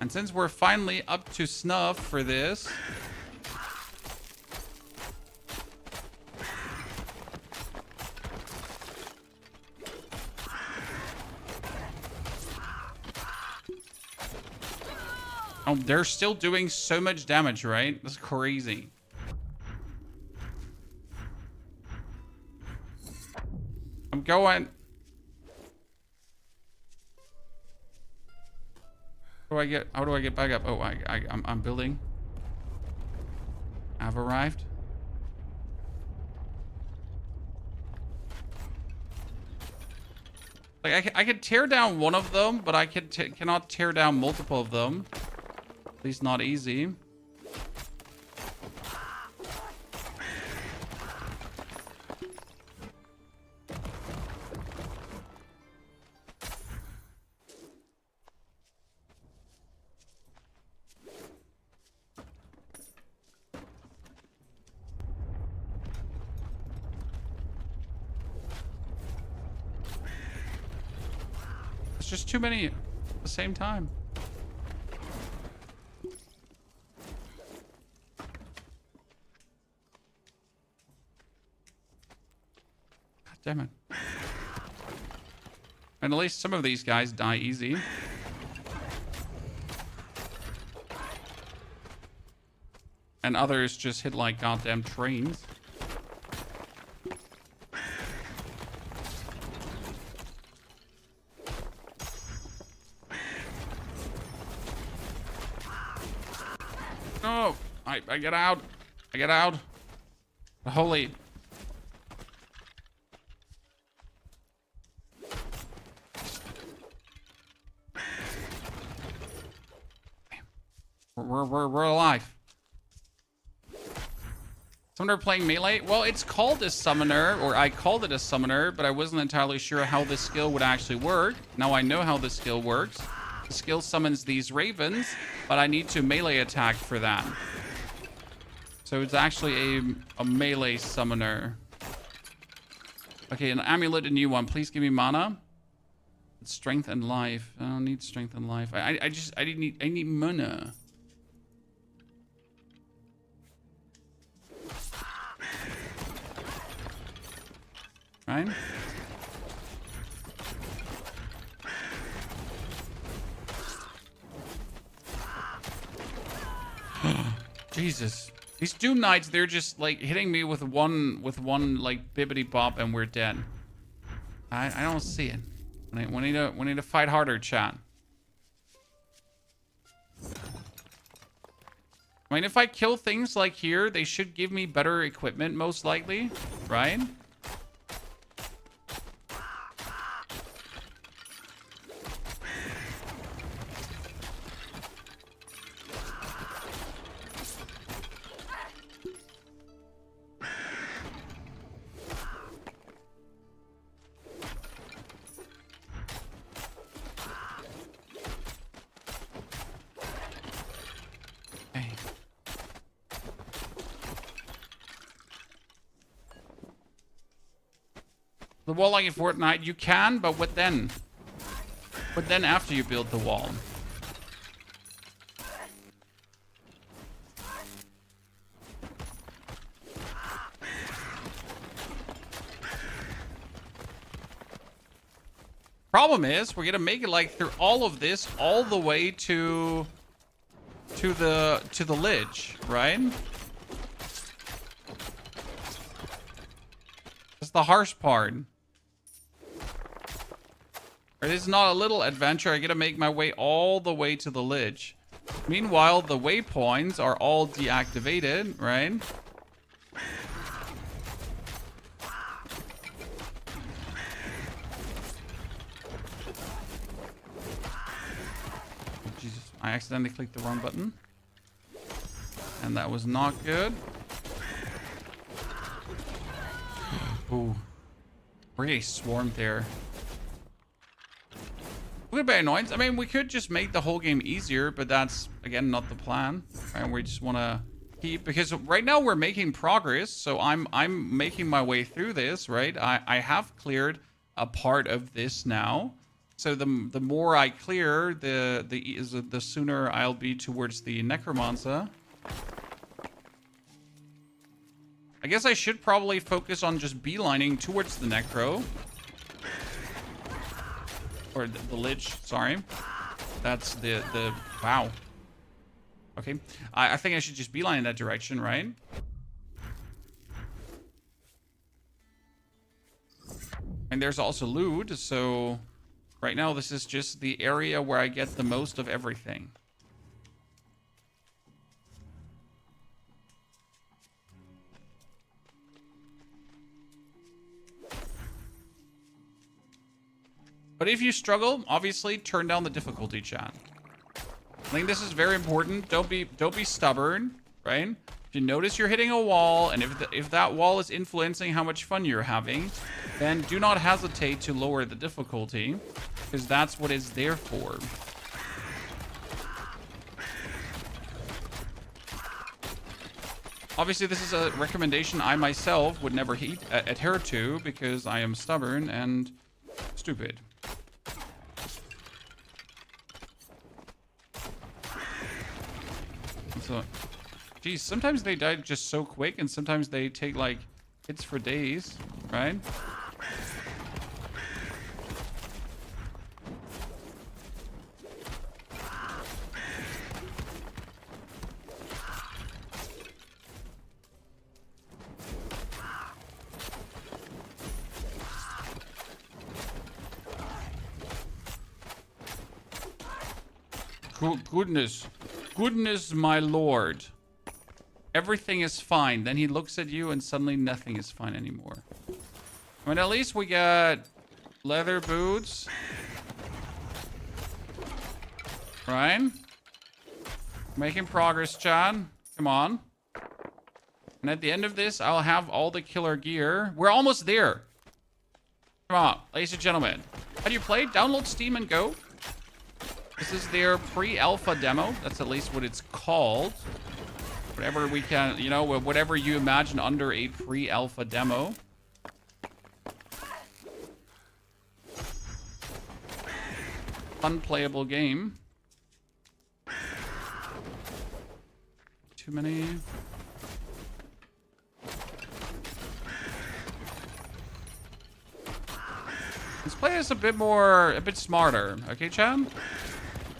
And since we're finally up to snuff for this... Oh, they're still doing so much damage, right? That's crazy. I'm going... How do I get back up? Oh, I'm building. I've arrived. Like I could tear down one of them, but I cannot tear down multiple of them. At least not easy. It's just too many at the same time. God damn it. And at least some of these guys die easy. And others just hit like goddamn trains. No! I get out! I get out! Holy... We're alive. Summoner playing melee? Well, it's called a summoner, or I called it a summoner, but I wasn't entirely sure how this skill would actually work. Now I know how the skill works. The skill summons these ravens, but I need to melee attack for that. So it's actually a melee summoner. Okay, an amulet, a new one. Please give me mana. Strength and life. I don't need strength and life. I need mana. Right? Jesus. These Doom Knights, they're just like hitting me with one like bibbity bop and we're dead. I don't see it. We need to fight harder, chat. I mean, if I kill things like here, they should give me better equipment, most likely, right? The wall like in Fortnite, you can, but what then? What then after you build the wall? Problem is, we're gonna make it like through all of this, all the way to the ledge, right? That's the harsh part. Or this is not a little adventure. I gotta make my way all the way to the ledge. Meanwhile, the waypoints are all deactivated, right? Jesus, I accidentally clicked the wrong button. And that was not good. Ooh. We're getting swarmed there. Would be annoyance. I mean, we could just make the whole game easier, but that's, again, not the plan. Right? We just want to keep... Because right now we're making progress, so I'm making my way through this, right? I have cleared a part of this now. So the more I clear, the sooner I'll be towards the Necromancer. I guess I should probably focus on just beelining towards the Necro. Or the Lich, sorry. That's the wow. Okay. I think I should just beeline in that direction, right? And there's also loot, so right now this is just the area where I get the most of everything. But if you struggle, obviously turn down the difficulty, chat. I think this is very important. Don't be stubborn, right? If you notice you're hitting a wall, and if that wall is influencing how much fun you're having, then do not hesitate to lower the difficulty, because that's what it's there for. Obviously, this is a recommendation I myself would never adhere to, because I am stubborn and stupid. So, geez, sometimes they die just so quick, and sometimes they take, like, hits for days, right? Goodness, my lord. Everything is fine. Then he looks at you and suddenly nothing is fine anymore. I mean, at least we got leather boots. Right? Making progress, John. Come on. And at the end of this, I'll have all the killer gear. We're almost there. Come on, ladies and gentlemen. How do you play? Download Steam and go. This is their pre-alpha demo. That's at least what it's called. Whatever we can, you know, whatever you imagine under a pre-alpha demo. Unplayable game. Too many. Let's play this a bit smarter. Okay, Chad?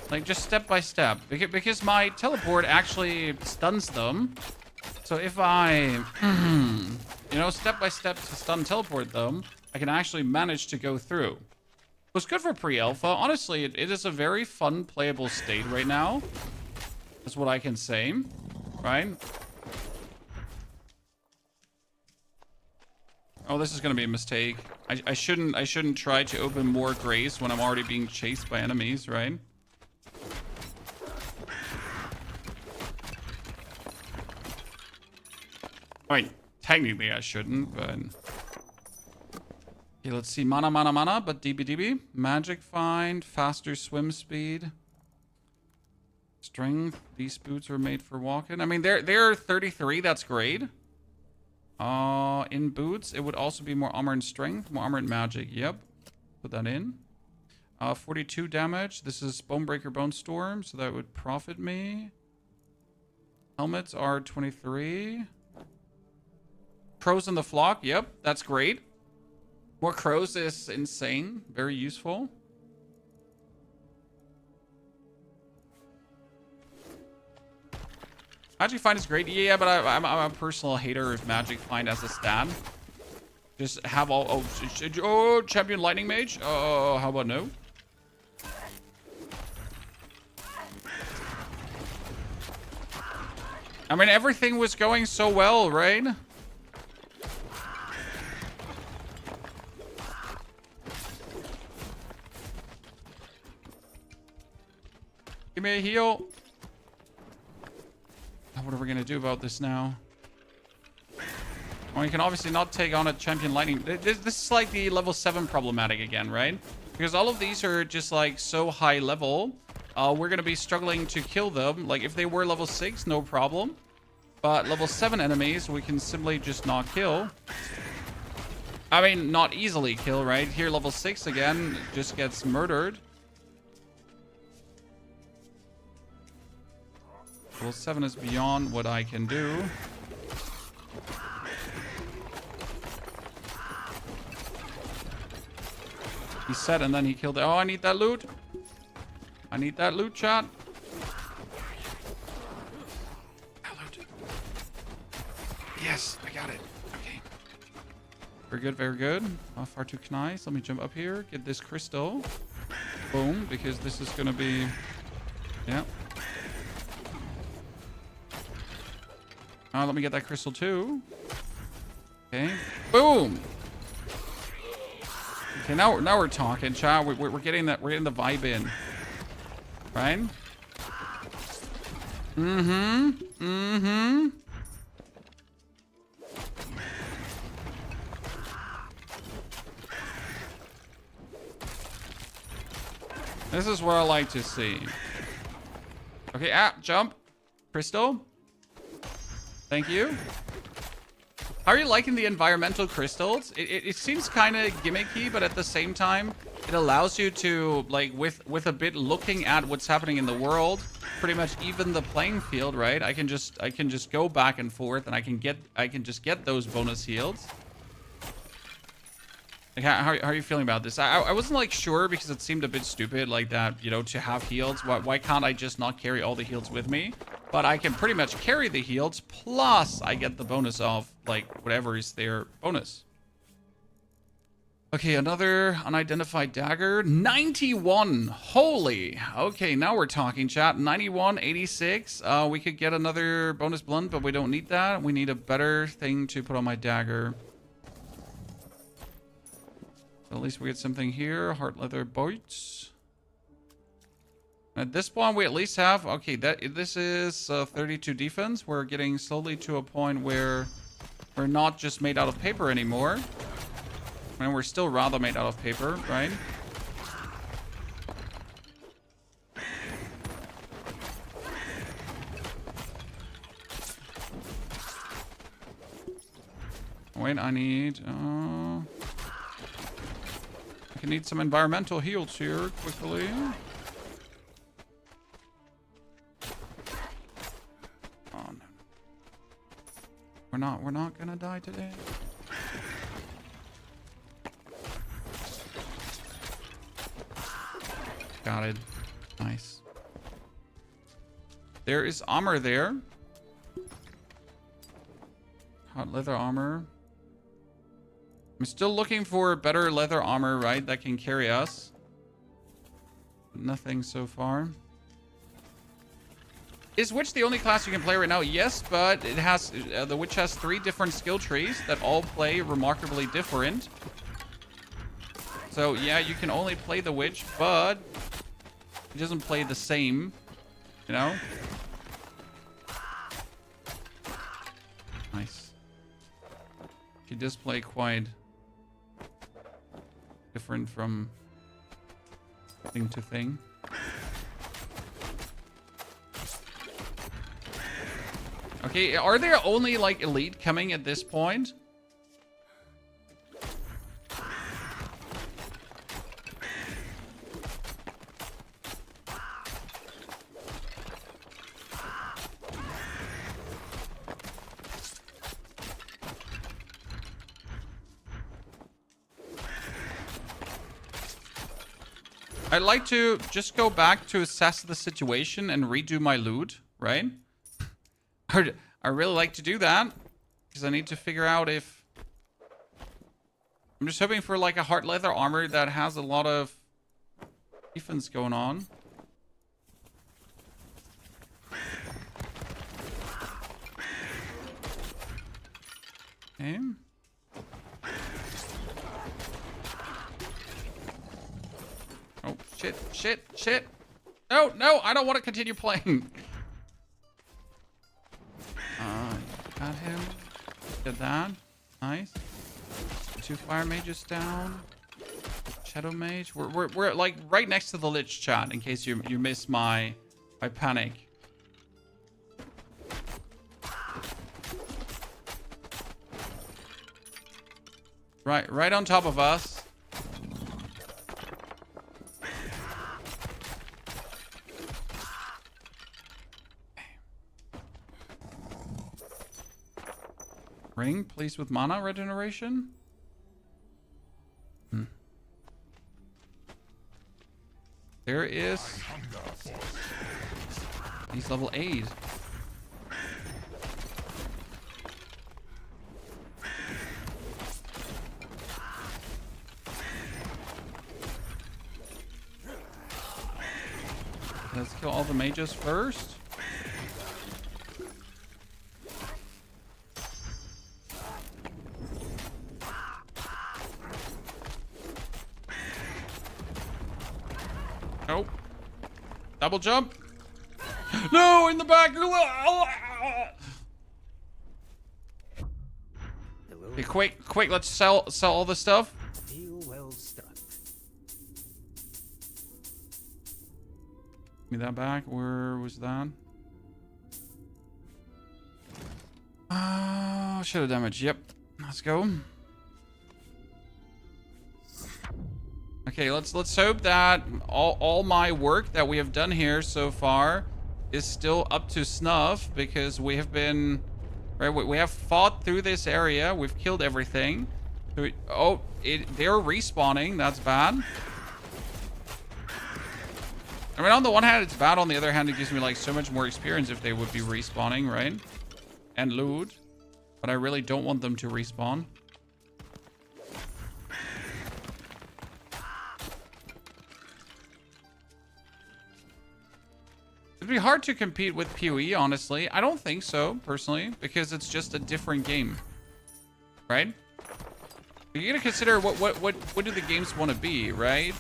Like, just step by step. Because my teleport actually stuns them. So if I, you know, step by step to stun teleport them, I can actually manage to go through. It was good for pre-alpha. Honestly, it is a very fun playable state right now. That's what I can say. Right? Oh, this is going to be a mistake. I shouldn't try to open more grace when I'm already being chased by enemies, right? I mean, technically I shouldn't, but... Okay, let's see. Mana, but DB. Magic find, faster swim speed. Strength. These boots are made for walking. I mean, they're 33. That's great. In boots, it would also be more armor and strength. More armor and magic. Yep. Put that in. 42 damage. This is Bonebreaker Bone Storm, so that would profit me. Helmets are 23. Crows in the flock. Yep, that's great. More crows is insane. Very useful. Magic Find is great. Yeah, but I'm a personal hater of Magic Find as a stat. Just have all... Oh, Champion Lightning Mage? Oh, how about no? I mean, everything was going so well, right? Give me a heal. What are we going to do about this now? Well, you can obviously not take on a Champion Lightning. This is like the level 7 problematic again, right? Because all of these are just like so high level. We're going to be struggling to kill them. Like if they were level 6, no problem. But level 7 enemies, we can simply just not kill. I mean, not easily kill, right? Here, level 6 again, just gets murdered. Level 7 is beyond what I can do. He said, and then he killed it. Oh, I need that loot. I need that loot, chat. Loot. Yes, I got it. Okay. Very good, very good. Far too nice. Let me jump up here. Get this crystal. Boom, because this is going to be... Yeah. Let me get that crystal too. Okay. Boom. Okay, now we're talking, chat. We're getting that. We're getting the vibe in, right? This is what I like to see. Okay, jump, crystal. Thank you. How are you liking the environmental crystals? It seems kind of gimmicky, but at the same time, it allows you to, like, with a bit looking at what's happening in the world, pretty much even the playing field, right? I can just go back and forth, and I can just get those bonus heals. Like, how are you feeling about this? I wasn't like sure because it seemed a bit stupid, like that, you know, to have heals. Why can't I just not carry all the heals with me? But I can pretty much carry the heals, plus I get the bonus of, like, whatever is their bonus. Okay, another unidentified dagger. 91. Holy. Okay, now we're talking, chat. 91, 86. We could get another bonus blunt, but we don't need that. We need a better thing to put on my dagger. So at least we get something here. Heart leather boots. At this point, we at least have... Okay, this is 32 defense. We're getting slowly to a point where we're not just made out of paper anymore. And we're still rather made out of paper, right? Wait, I need... I can need some environmental heals here, quickly. We're not gonna die today. Got it. Nice. There is armor there. Hot leather armor. I'm still looking for better leather armor, right? That can carry us. Nothing so far. Is Witch the only class you can play right now? Yes, but it has the Witch has 3 different skill trees that all play remarkably different. So yeah, you can only play the Witch, but it doesn't play the same, you know? Nice. She does play quite different from thing to thing. Okay, are there only, like, elite coming at this point? I'd like to just go back to assess the situation and redo my loot, right? I really like to do that because I need to figure out if... I'm just hoping for like a heart leather armor that has a lot of defense going on. Okay. Oh, shit. No, I don't want to continue playing. Got him. Did that. Nice. 2 fire mages down. Shadow Mage. We're like right next to the Lich, chat, in case you missed my panic. Right on top of us. Ring, please, with mana regeneration. There is. He's level 8. Let's kill all the mages first. Nope. Double jump. No, in the back. Okay, quick, let's sell all the stuff. Feel well struck. Give me that back. Where was that? Shadow damage. Yep. Let's go. Okay, let's hope that all my work that we have done here so far is still up to snuff, because we have been we have fought through this area. We've killed everything. So they're respawning. That's bad. I mean, on the one hand, it's bad. On the other hand, it gives me like so much more experience if they would be respawning, right? And loot. But I really don't want them to respawn. It'd be hard to compete with PoE, honestly. I don't think so, personally, because it's just a different game, right? You gotta consider what do the games want to be, right?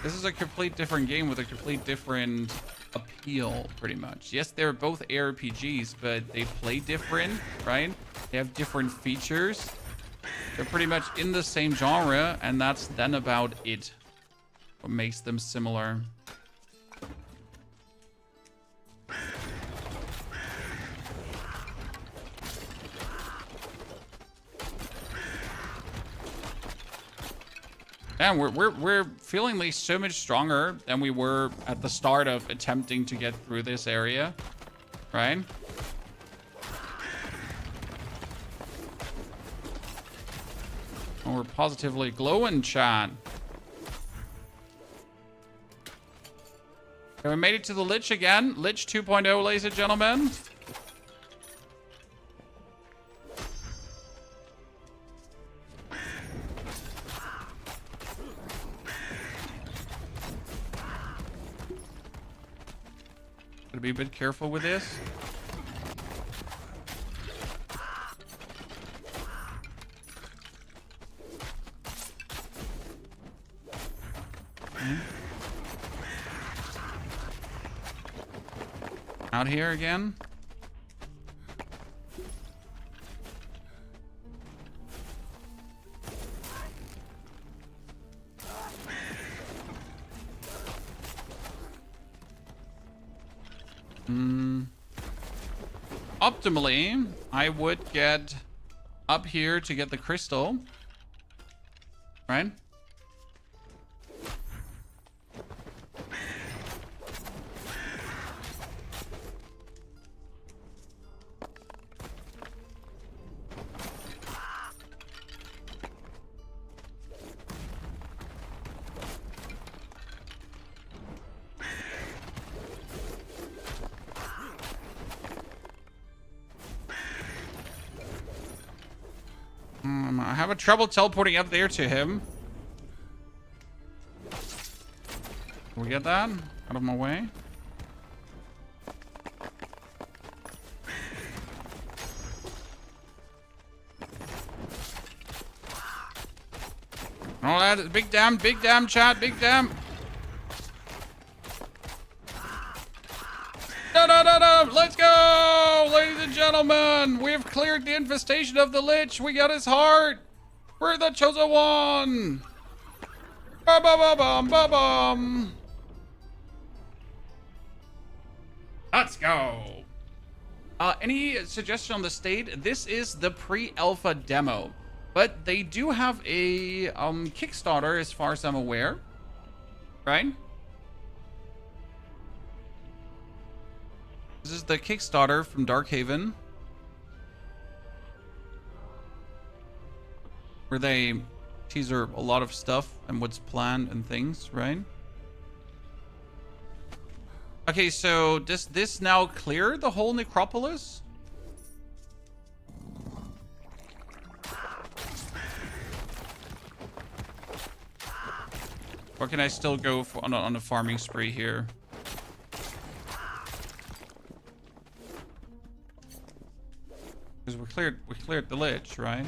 This is a complete different game with a complete different appeal, pretty much. Yes, they're both ARPGs, but they play different, right? They have different features. They're pretty much in the same genre, and that's then about it. What makes them similar. And we're feeling like so much stronger than we were at the start of attempting to get through this area, right? And we're positively glowing, chat. And we made it to the Lich again. Lich 2.0, ladies and gentlemen. Gotta be a bit careful with this. Okay. Out here again. Optimally, I would get up here to get the crystal, right? I have a trouble teleporting up there to him. Can we get that out of my way? Oh, that big damn, chat, big damn. No, let's go, ladies and gentlemen. We have cleared the infestation of the Lich. We got his heart. We're the chosen one! Ba-ba-ba-bum, ba-bum. Let's go. Any suggestion on the state? This is the pre-alpha demo, but they do have a Kickstarter as far as I'm aware, right? This is the Kickstarter from Darkhaven, where they teaser a lot of stuff and what's planned and things, right? Okay, so does this now clear the whole Necropolis? Or can I still go for, on a farming spree here? Because we cleared the lich, right?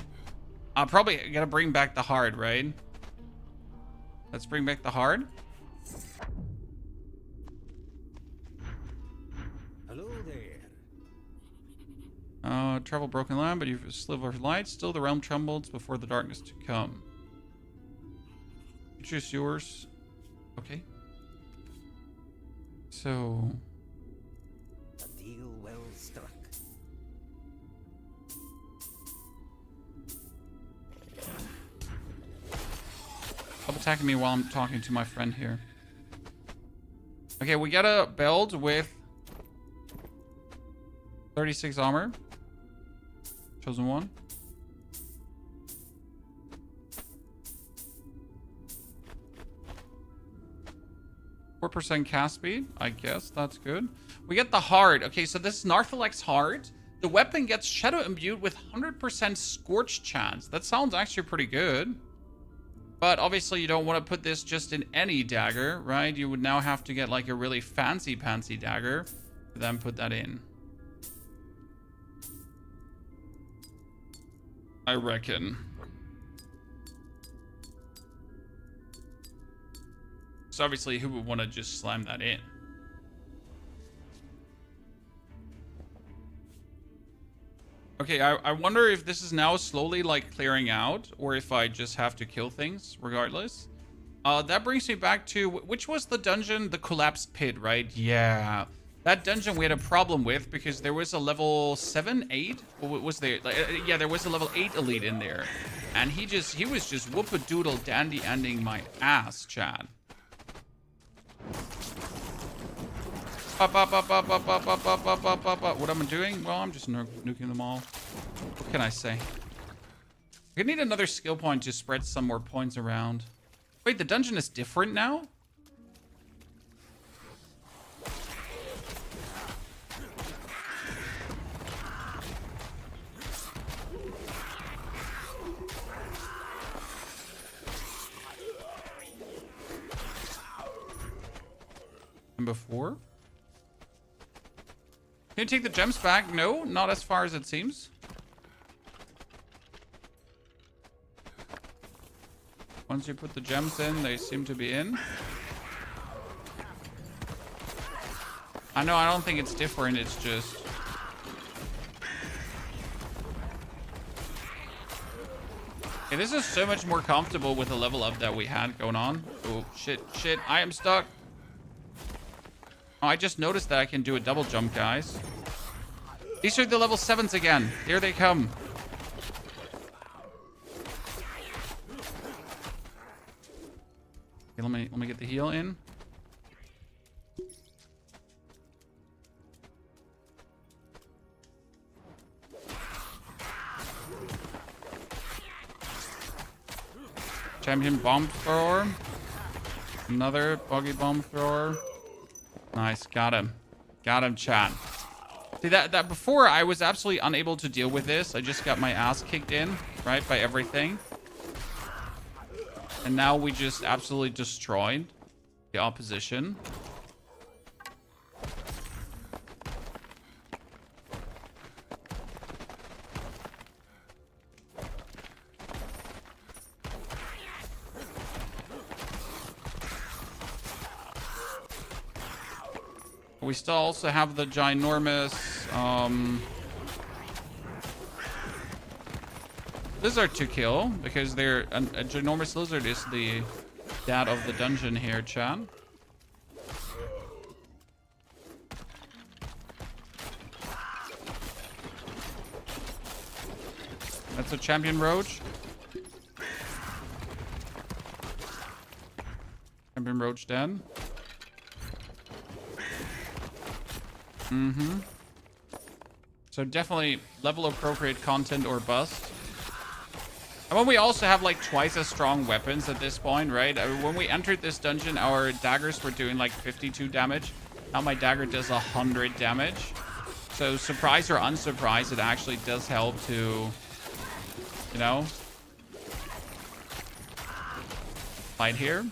I'll probably gotta bring back the hard, right? Let's bring back the hard. Hello there. Travel broken land, but you've a sliver of light. Still the realm trembles before the darkness to come. Choose yours. Okay. So... A deal well struck. Stop attacking me while I'm talking to my friend here. Okay, we got a build with 36 armor. Chosen one. %4 cast speed. I guess that's good. We get the hard. Okay, so this is Narthalec's hard. The weapon gets shadow imbued with 100% scorch chance. That sounds actually pretty good. But obviously you don't want to put this just in any dagger, right? You would now have to get like a really fancy dagger to then put that in. I reckon. So obviously who would want to just slam that in? Okay, I wonder if this is now slowly like clearing out, or if I just have to kill things regardless. That brings me back to, which was the dungeon? The collapsed pit, right? Yeah. That dungeon we had a problem with because there was a level 7, 8? What was there? Like, yeah, there was a level 8 elite in there. And he was just whoop-a-doodle dandy-ending my ass, Chad. What am I doing? Well, I'm just nuking them all. What can I say? We need another skill point to spread some more points around. Wait, the dungeon is different now? And before? Can you take the gems back? No, not as far as it seems. Once you put the gems in, they seem to be in. I know, I don't think it's different, it's just... Okay, this is so much more comfortable with the level up that we had going on. Oh, shit, I am stuck. Oh, I just noticed that I can do a double jump, guys. These are the level 7s again. Here they come. Okay, let me get the heal in. Champion bomb thrower. Another buggy bomb thrower. Nice, got him. Got him, chat. See, that before I was absolutely unable to deal with this. I just got my ass kicked in, right, by everything. And now we just absolutely destroyed the opposition. We still also have the ginormous lizard to kill, because they're a ginormous lizard is the dad of the dungeon here, chat. That's a champion roach. Champion roach dead. Mm-hmm. So definitely level appropriate content or bust. And when we also have like twice as strong weapons at this point, right? I mean, when we entered this dungeon, our daggers were doing like 52 damage. Now my dagger does 100 damage. So surprise or unsurprised, it actually does help to, you know, fight here.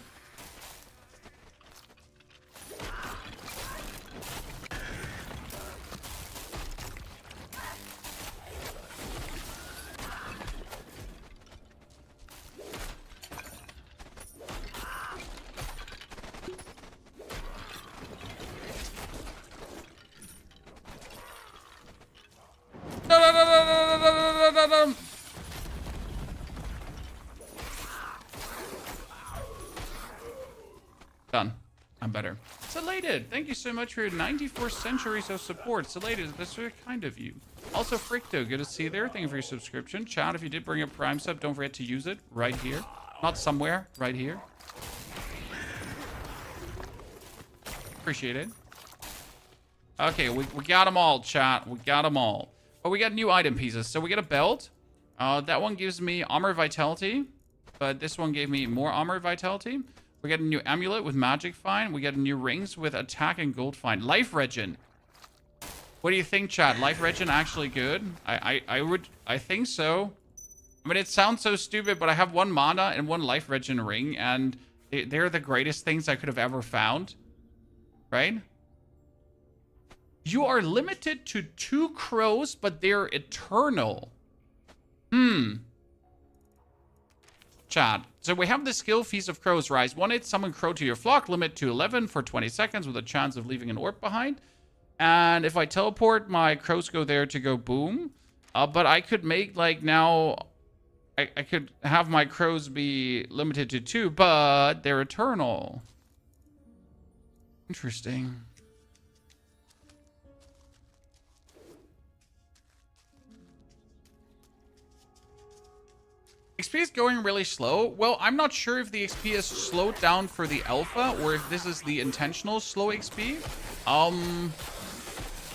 Done. I'm better. Salated, thank you so much for your 94 centuries of support. Salated, that's very kind of you. Also, Fricto, good to see you there. Thank you for your subscription. Chat, if you did bring a Prime sub, don't forget to use it right here. Not somewhere, right here. Appreciate it. Okay, we got them all, chat. We got them all. Oh, we got new item pieces. So we get a belt. That one gives me armor vitality, but this one gave me more armor vitality. We get a new amulet with magic find. We get new rings with attack and gold find. Life regen. What do you think, chat? Life regen actually good? I think so. I mean, it sounds so stupid, but I have 1 mana and 1 life regen ring, and they're the greatest things I could have ever found. Right? You are limited to 2 crows, but they're eternal. Chat. So we have the skill Feast of Crows. Rise 1-8, summon crow to your flock. Limit to 11 for 20 seconds with a chance of leaving an orb behind. And if I teleport, my crows go there to go boom. But I could make, like, now... I could have my crows be limited to 2, but they're eternal. Interesting. XP is going really slow. Well, I'm not sure if the XP is slowed down for the alpha or if this is the intentional slow XP.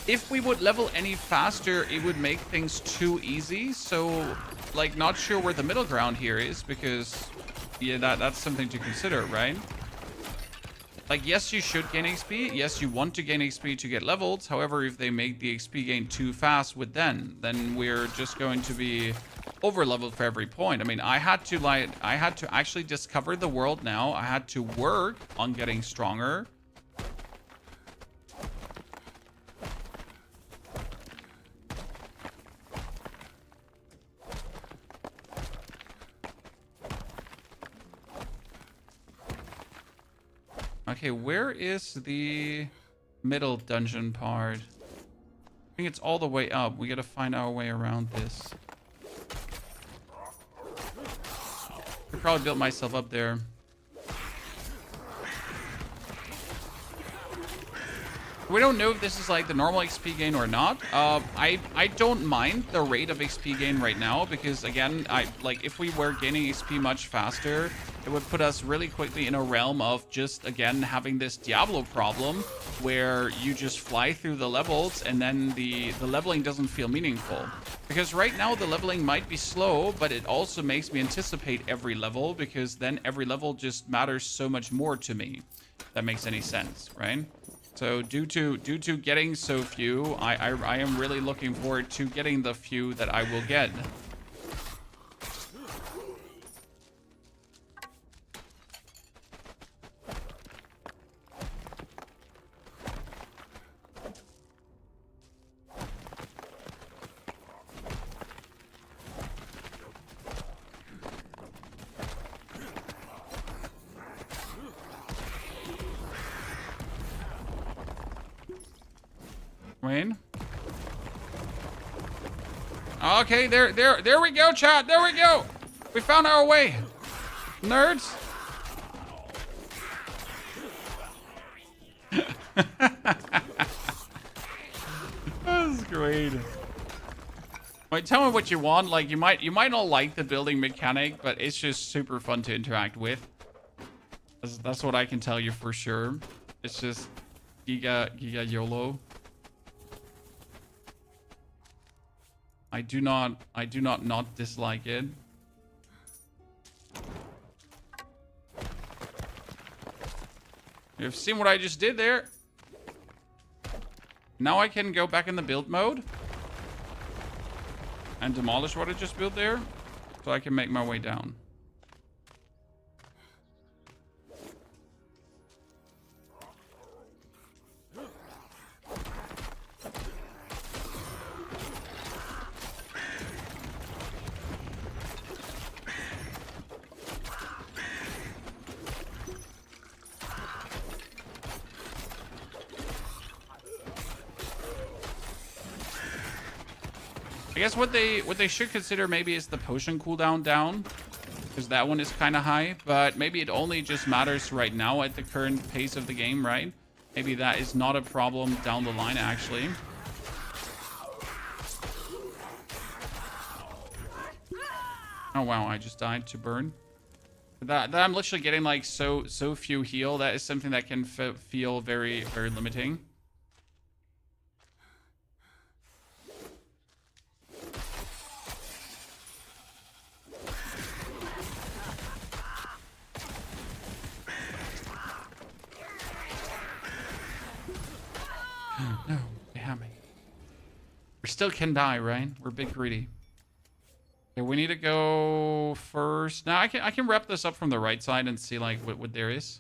If we would level any faster, it would make things too easy. So, like, not sure where the middle ground here is because, yeah, that's something to consider, right? Like, yes, you should gain XP. Yes, you want to gain XP to get leveled. However, if they make the XP gain too fast with then we're just going to be over leveled for every point. I mean, I had to actually discover the world now. I had to work on getting stronger. Okay, where is the middle dungeon part? I think it's all the way up. We gotta find our way around this. I probably built myself up there. We don't know if this is like the normal XP gain or not. I don't mind the rate of XP gain right now because again, if we were gaining XP much faster, it would put us really quickly in a realm of just again having this Diablo problem where you just fly through the levels and then the leveling doesn't feel meaningful. Because right now the leveling might be slow, but it also makes me anticipate every level because then every level just matters so much more to me. If that makes any sense, right? So due to getting so few, I am really looking forward to getting the few that I will get. Wayne? Okay, there we go, chat. There we go. We found our way. Nerds. That's great. Wait, tell me what you want. Like, you might not like the building mechanic, but it's just super fun to interact with. That's what I can tell you for sure. It's just Giga YOLO. I do not dislike it. You've seen what I just did there. Now I can go back in the build mode and demolish what I just built there, so I can make my way down. I guess what they should consider maybe is the potion cooldown down, because that one is kind of high, but maybe it only just matters right now at the current pace of the game, right? Maybe that is not a problem down the line, actually. Oh wow, I just died to burn. That I'm literally getting like so few heal. That is something that can feel very limiting. No, they have me. We still can die, right? We're big greedy. Okay, we need to go first. Now I can wrap this up from the right side and see like what there is.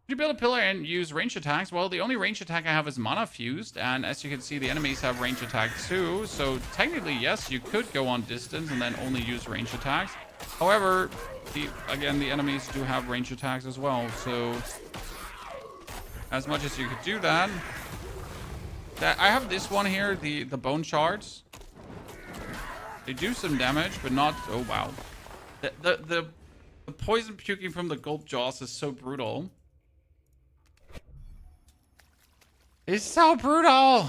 Could you build a pillar and use range attacks? Well, the only range attack I have is mana fused, and as you can see, the enemies have range attacks too. So technically, yes, you could go on distance and then only use range attacks. However, again, the enemies do have range attacks as well. So as much as you could do that, I have this one here, the bone shards. They do some damage, but not. Oh wow, the poison puking from the gulp jaws is so brutal. It's so brutal.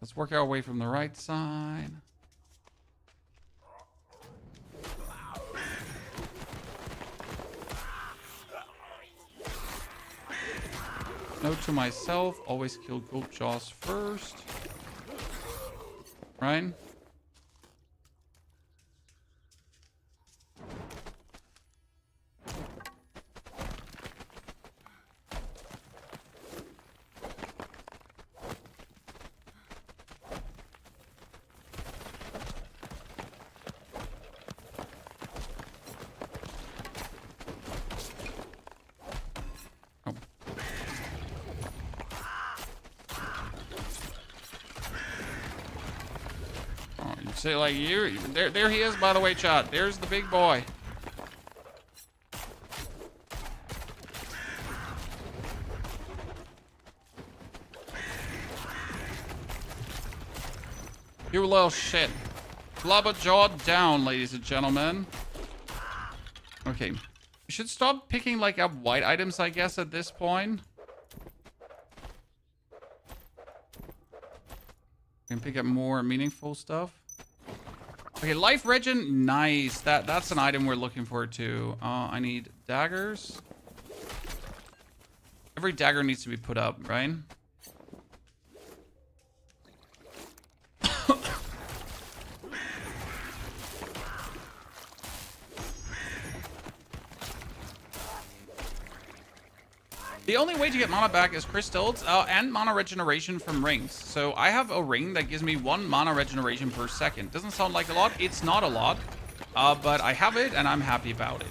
Let's work our way from the right side. Note to myself, always kill gulp jaws first. Right? Say like you there he is, by the way, chat. There's the big boy. You little shit. Blubber jaw down, ladies and gentlemen. Okay. We should stop picking like up white items, I guess, at this point. We can pick up more meaningful stuff. Okay, life regen, nice. That's an item we're looking for too. I need daggers. Every dagger needs to be put up, right? The only way to get mana back is crystals and mana regeneration from rings. So I have a ring that gives me 1 mana regeneration per second. Doesn't sound like a lot. It's not a lot. But I have it and I'm happy about it.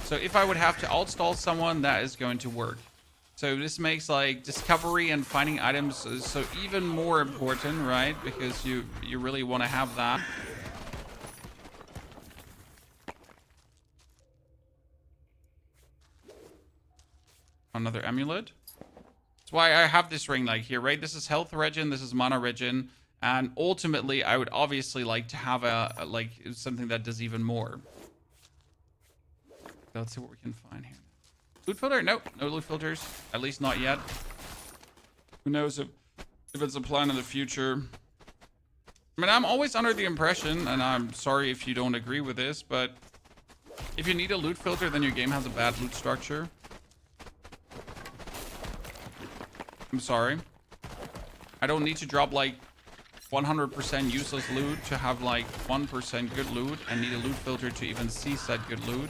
So if I would have to outstall someone, that is going to work. So this makes like discovery and finding items so even more important, right? Because you really want to have that. Another amulet. That's why I have this ring light here, right? This is health regen, this is mana regen, and ultimately I would obviously like to have a like something that does even more. Let's see what we can find here. Loot filter? Nope, no loot filters. At least not yet. Who knows if it's a plan in the future. I mean, I'm always under the impression, and I'm sorry if you don't agree with this, but if you need a loot filter, then your game has a bad loot structure. I'm sorry. I don't need to drop like 100% useless loot to have like 1% good loot, and need a loot filter to even see said good loot.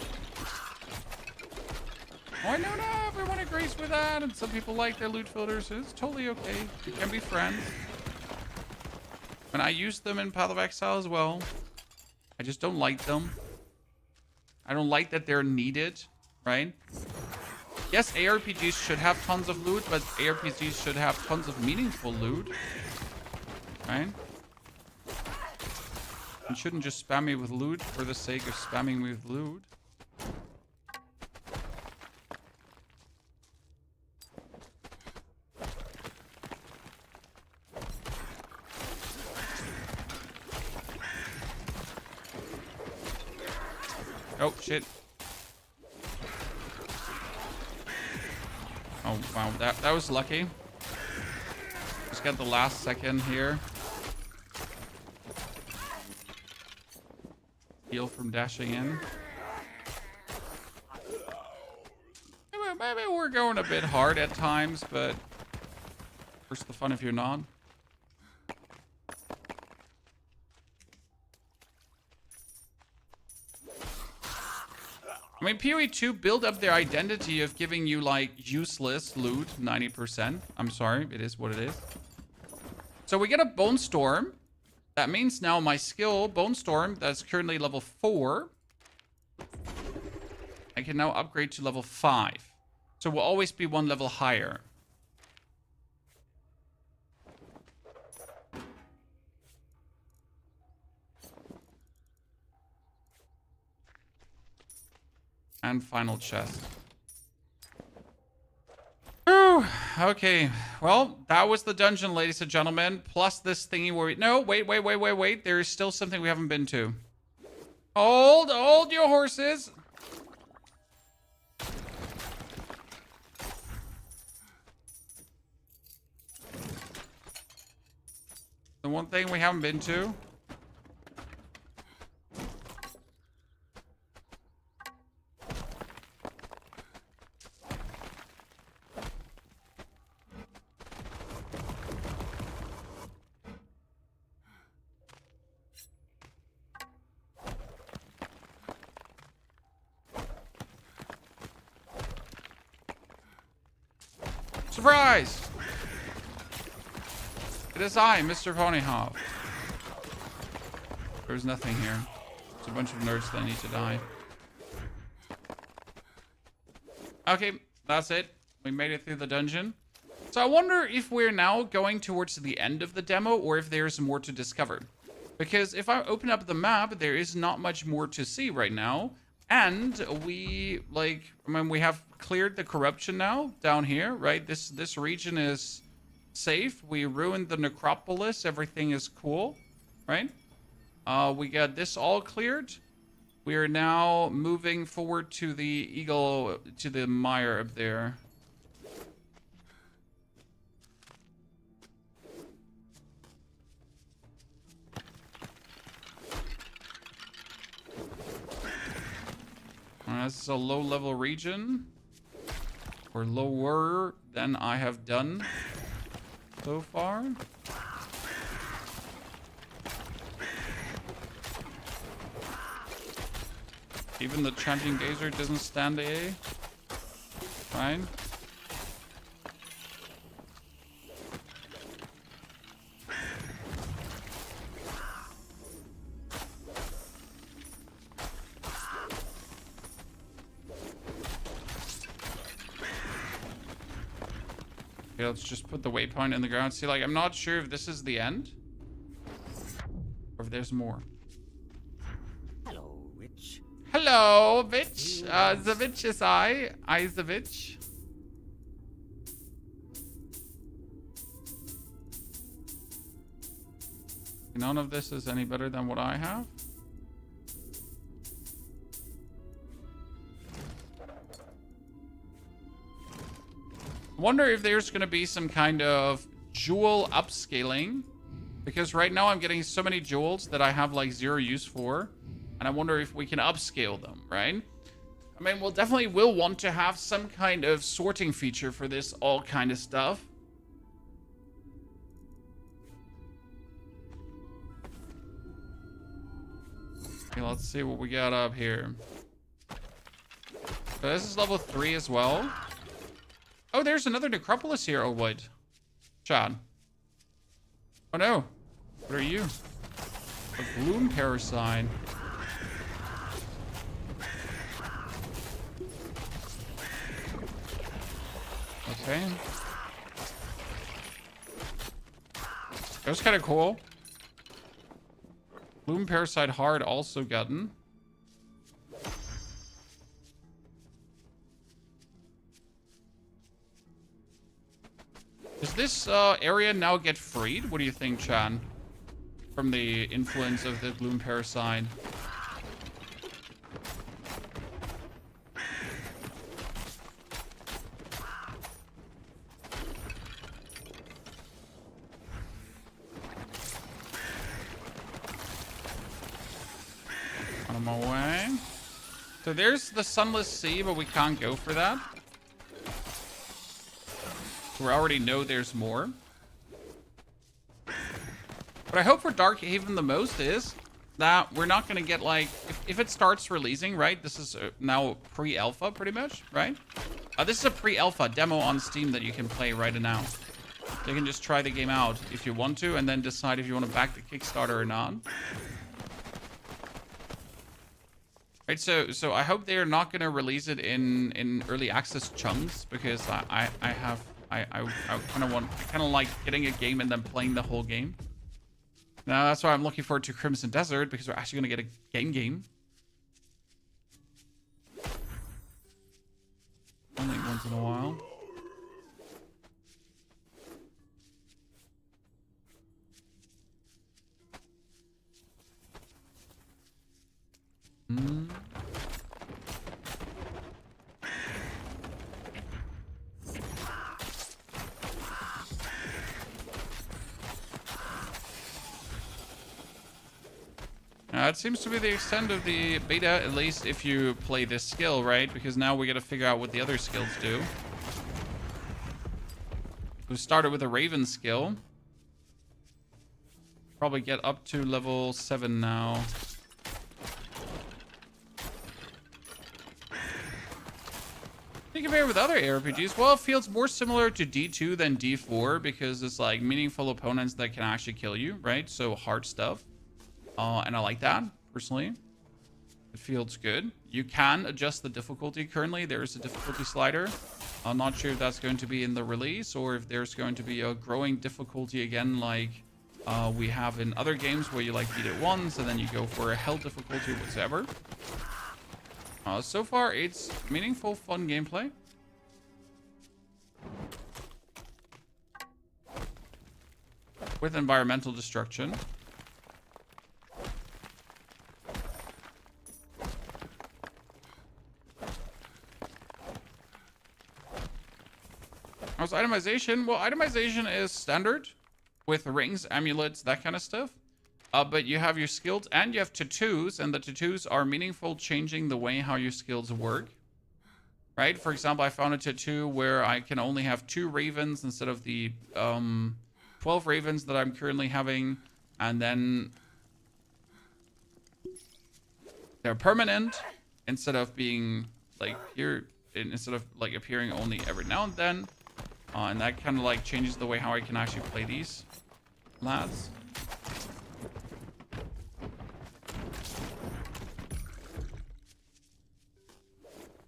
Oh, I know not everyone agrees with that, and some people like their loot filters. It's totally okay. You can be friends. And I use them in Path of Exile as well. I just don't like them. I don't like that they're needed, right? Yes, ARPGs should have tons of loot, but ARPGs should have tons of meaningful loot, right? You shouldn't just spam me with loot for the sake of spamming me with loot. Oh, shit. Oh, wow. That was lucky. Just got the last second here. Heal from dashing in. Maybe we're going a bit hard at times, but where's the fun if you're not? I mean, PoE 2 build up their identity of giving you, like, useless loot, 90%. I'm sorry, it is what it is. So we get a Bone Storm. That means now my skill, Bone Storm, that's currently level 4. I can now upgrade to level 5. So we'll always be one level higher. And final chest. Whew. Okay. Well, that was the dungeon, ladies and gentlemen. Plus this thingy where we... No, wait. There is still something we haven't been to. Hold your horses. The one thing we haven't been to. Surprise! It is I, Mr. Ponyhop. There's nothing here. It's a bunch of nerds that need to die. Okay, that's it. We made it through the dungeon. So I wonder if we're now going towards the end of the demo or if there's more to discover. Because if I open up the map, there is not much more to see right now. And we, like, I mean, we have cleared the corruption now down here, right? This region is safe. We ruined the Necropolis. Everything is cool, right? We got this all cleared. We are now moving forward to the eagle, to the mire up there. This is a low-level region, or lower than I have done so far. Even the chanting gazer doesn't stand A. Fine. Okay, let's just put the waypoint in the ground. See, like, I'm not sure if this is the end or if there's more. Hello, Witch. Hello, bitch. The bitch is I. The bitch. None of this is any better than what I have. I wonder if there's going to be some kind of jewel upscaling. Because right now I'm getting so many jewels that I have like 0 use for. And I wonder if we can upscale them, right? I mean, we'll definitely will want to have some kind of sorting feature for this all kind of stuff. Okay, let's see what we got up here. So this is level 3 as well. Oh, there's another Necropolis here. Oh, wait. Chad. Oh, no. What are you? A gloom parasite. Okay. That was kind of cool. Gloom parasite hard also gotten. Does this area now get freed? What do you think, Chan? From the influence of the gloom parasite. On my way. So there's the Sunless Sea, but we can't go for that. We already know there's more. What I hope for Darkhaven the most is that we're not going to get like... If it starts releasing, right? This is now pre-alpha pretty much, right? This is a pre-alpha demo on Steam that you can play right now. You can just try the game out if you want to and then decide if you want to back the Kickstarter or not. Right, so I hope they're not going to release it in early access chunks because I kind of like getting a game and then playing the whole game. Now that's why I'm looking forward to Crimson Desert because we're actually going to get a game. Only once in a while. It seems to be the extent of the beta, at least if you play this skill, right? Because now we got to figure out what the other skills do. We started with a Raven skill. Probably get up to level 7 now. You compare with other ARPGs, well, it feels more similar to D2 than D4 because it's like meaningful opponents that can actually kill you, right? So hard stuff. And I like that, personally. It feels good. You can adjust the difficulty currently. There is a difficulty slider. I'm not sure if that's going to be in the release or if there's going to be a growing difficulty again like we have in other games where you like beat it once and then you go for a hell difficulty or whatever. So far, it's meaningful, fun gameplay. With environmental destruction. How's itemization? Well, itemization is standard with rings, amulets, that kind of stuff. But you have your skills and you have tattoos, and the tattoos are meaningful, changing the way how your skills work. Right? For example, I found a tattoo where I can only have 2 ravens instead of the 12 ravens that I'm currently having, and then they're permanent instead of being like here, instead of like appearing only every now and then. And that kind of like changes the way how I can actually play these lads.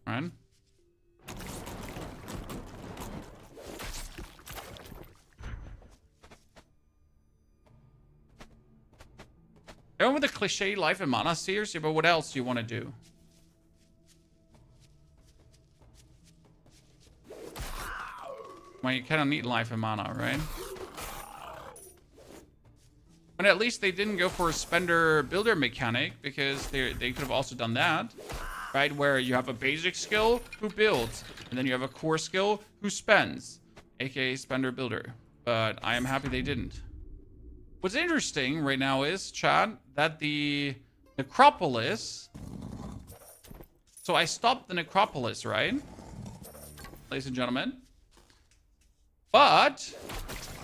Right. Going with the cliche life and mana series, yeah, but what else do you want to do? Well, you kind of need life and mana, right? But at least they didn't go for a spender builder mechanic, because they could have also done that, right? Where you have a basic skill who builds, and then you have a core skill who spends, aka spender builder. But I am happy they didn't. What's interesting right now is, Chad, that the Necropolis... So I stopped the Necropolis, right? Ladies and gentlemen. But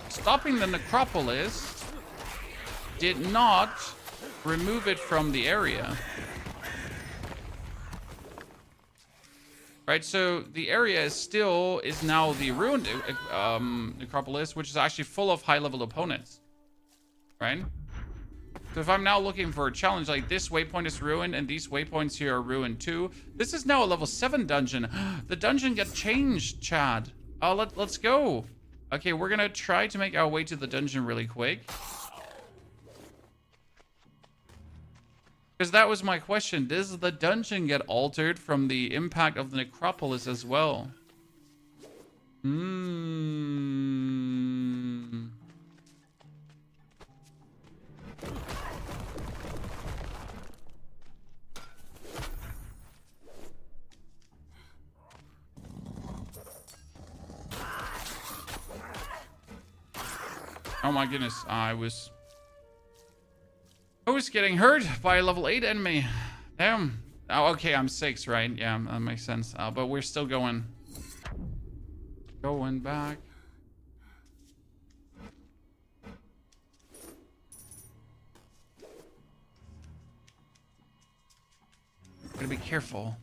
stopping the Necropolis did not remove it from the area. Right, so the area is now the ruined Necropolis, which is actually full of high-level opponents. Right? So if I'm now looking for a challenge, like this waypoint is ruined and these waypoints here are ruined too. This is now a level 7 dungeon. The dungeon got changed, Chad. Oh, let's go. Okay, we're gonna try to make our way to the dungeon really quick. Because that was my question. Does the dungeon get altered from the impact of the Necropolis as well? Oh my goodness, I was getting hurt by a level 8 enemy. Damn. Oh, okay, I'm 6, right? Yeah, that makes sense. But we're still going back. Gotta be careful.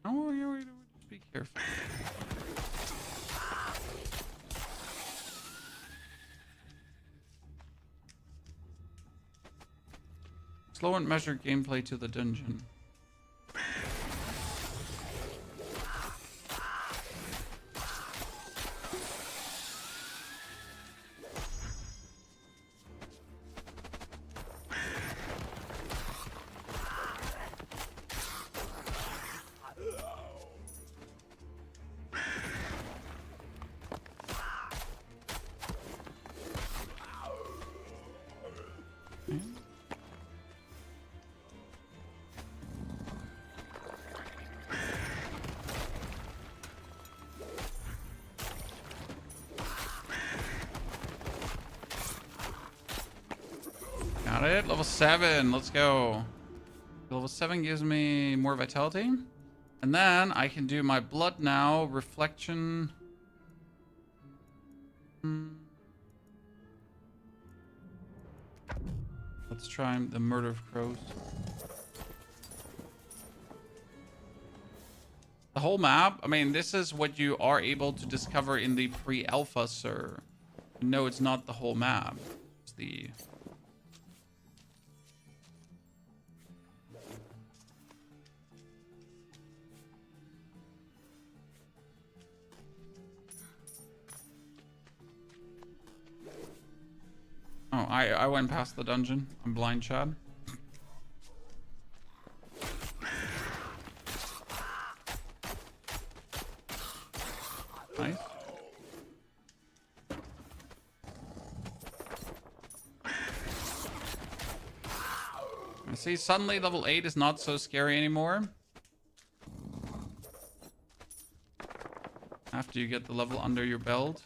Oh, yeah, just be careful. Slow and measured gameplay to the dungeon. Got it. Level 7. Let's go. Level 7 gives me more vitality. And then I can do my blood now. Reflection. Let's try the Murder of Crows. The whole map. I mean, this is what you are able to discover in the pre-alpha, sir. No, it's not the whole map. It's the... Oh, I went past the dungeon. I'm blind, Chad. Nice. I see suddenly level 8 is not so scary anymore. After you get the level under your belt.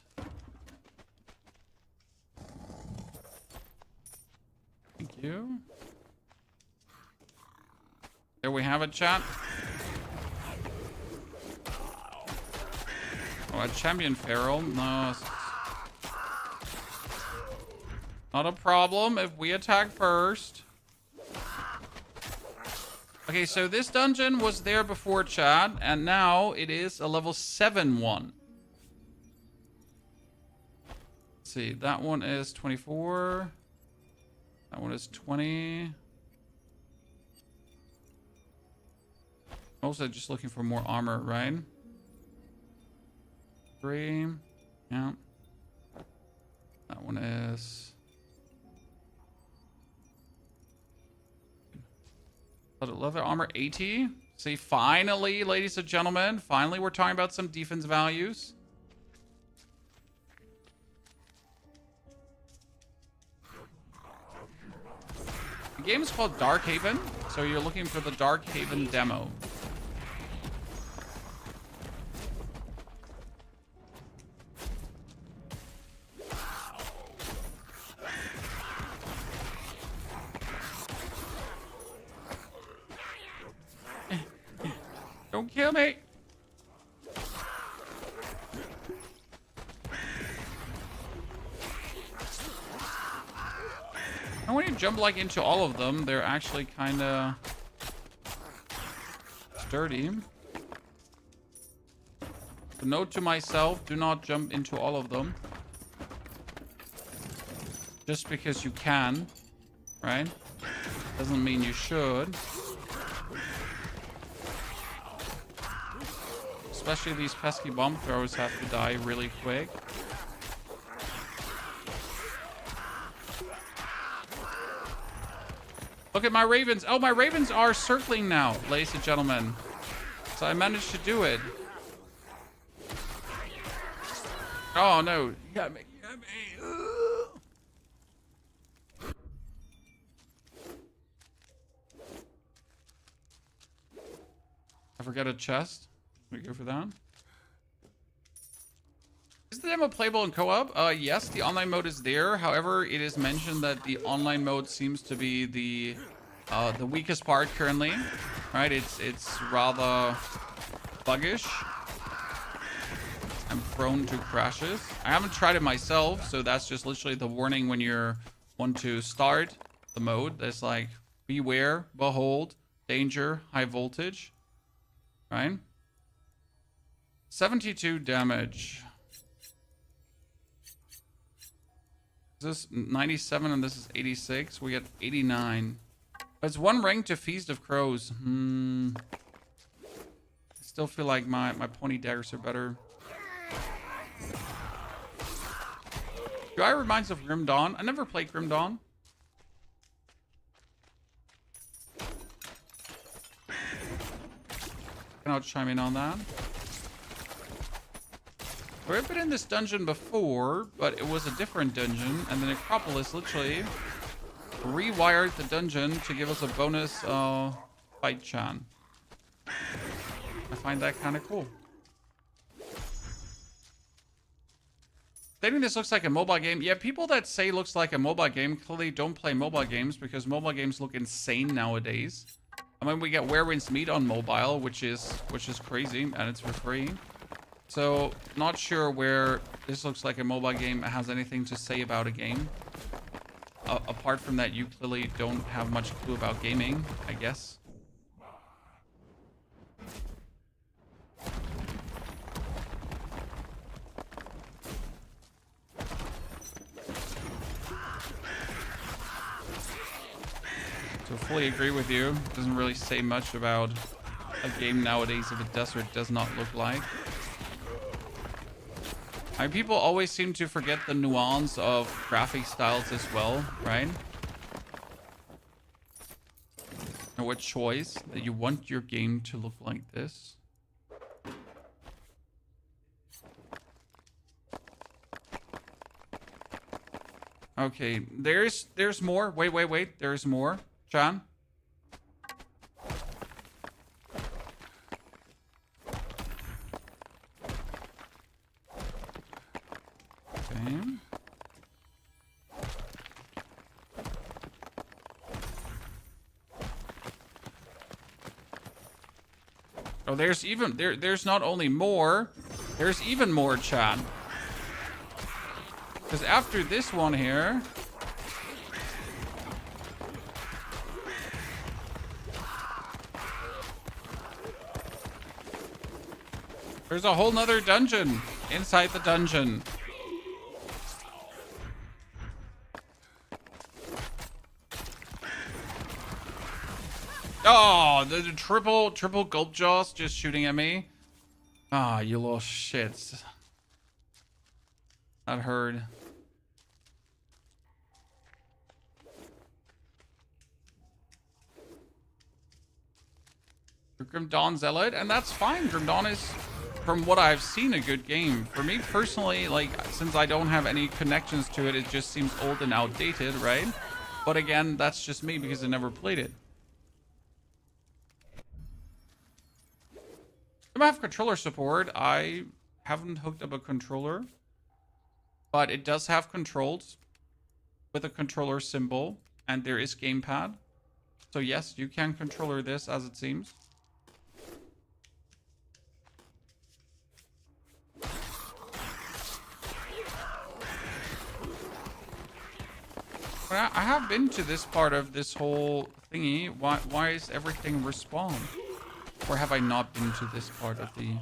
Thank you. There we have it, chat. Oh, a champion feral? No. Not a problem if we attack first. Okay, so this dungeon was there before, chat, and now it is a level 7 one. Let's see, that one is 24. That one is 20. Also just looking for more armor, right? 3. Yeah. That one is... leather armor 80. See, finally, ladies and gentlemen, finally we're talking about some defense values. The game is called Darkhaven, so you're looking for the Darkhaven demo. Don't kill me! And when you jump like into all of them, they're actually kind of sturdy. A note to myself, do not jump into all of them. Just because you can, right? Doesn't mean you should. Especially these pesky bomb throwers have to die really quick. Look at my ravens. Oh, my ravens are circling now, ladies and gentlemen. So I managed to do it. Oh, no. You got me. You got me. I forgot a chest. We go for that. Is the demo playable in co-op? Yes, the online mode is there. However, it is mentioned that the online mode seems to be the weakest part currently. Right? It's rather buggish and prone to crashes. I haven't tried it myself, so that's just literally the warning when you want to start the mode. There's like beware, behold, danger, high voltage. Right? 72 damage. This is 97 and this is 86. We get 89. It's one rank to Feast of Crows. I still feel like my pony daggers are better. UI reminds of Grim Dawn. I never played Grim Dawn. I'll chime in on that. We've been in this dungeon before, but it was a different dungeon, and the Necropolis literally rewired the dungeon to give us a bonus fight chan. I find that kind of cool. Stating this looks like a mobile game. Yeah, people that say looks like a mobile game clearly don't play mobile games because mobile games look insane nowadays. I mean, we get Where Winds Meet on mobile, which is crazy, and it's for free. So, not sure where this looks like a mobile game has anything to say about a game. Apart from that, you clearly don't have much clue about gaming, I guess. So, fully agree with you. Doesn't really say much about a game nowadays if it does or it does not look like. People always seem to forget the nuance of graphic styles as well, right? And what choice that you want your game to look like this. Okay, there's more. Wait. There's more. John? Oh, there's not only more, there's even more, chat. Because after this one here, there's a whole nother dungeon inside the dungeon. Oh, the triple gulp jaws just shooting at me. Ah, you little shits. That hurt. Grim Dawn Zealot, and that's fine. Grim Dawn is, from what I've seen, a good game. For me personally, like, since I don't have any connections to it, it just seems old and outdated, right? But again, that's just me because I never played it. I have controller support. I haven't hooked up a controller, but it does have controls with a controller symbol, and there is gamepad. So yes, you can controller this as it seems. But I have been to this part of this whole thingy. Why is everything respawn? Or have I not been to this part of the...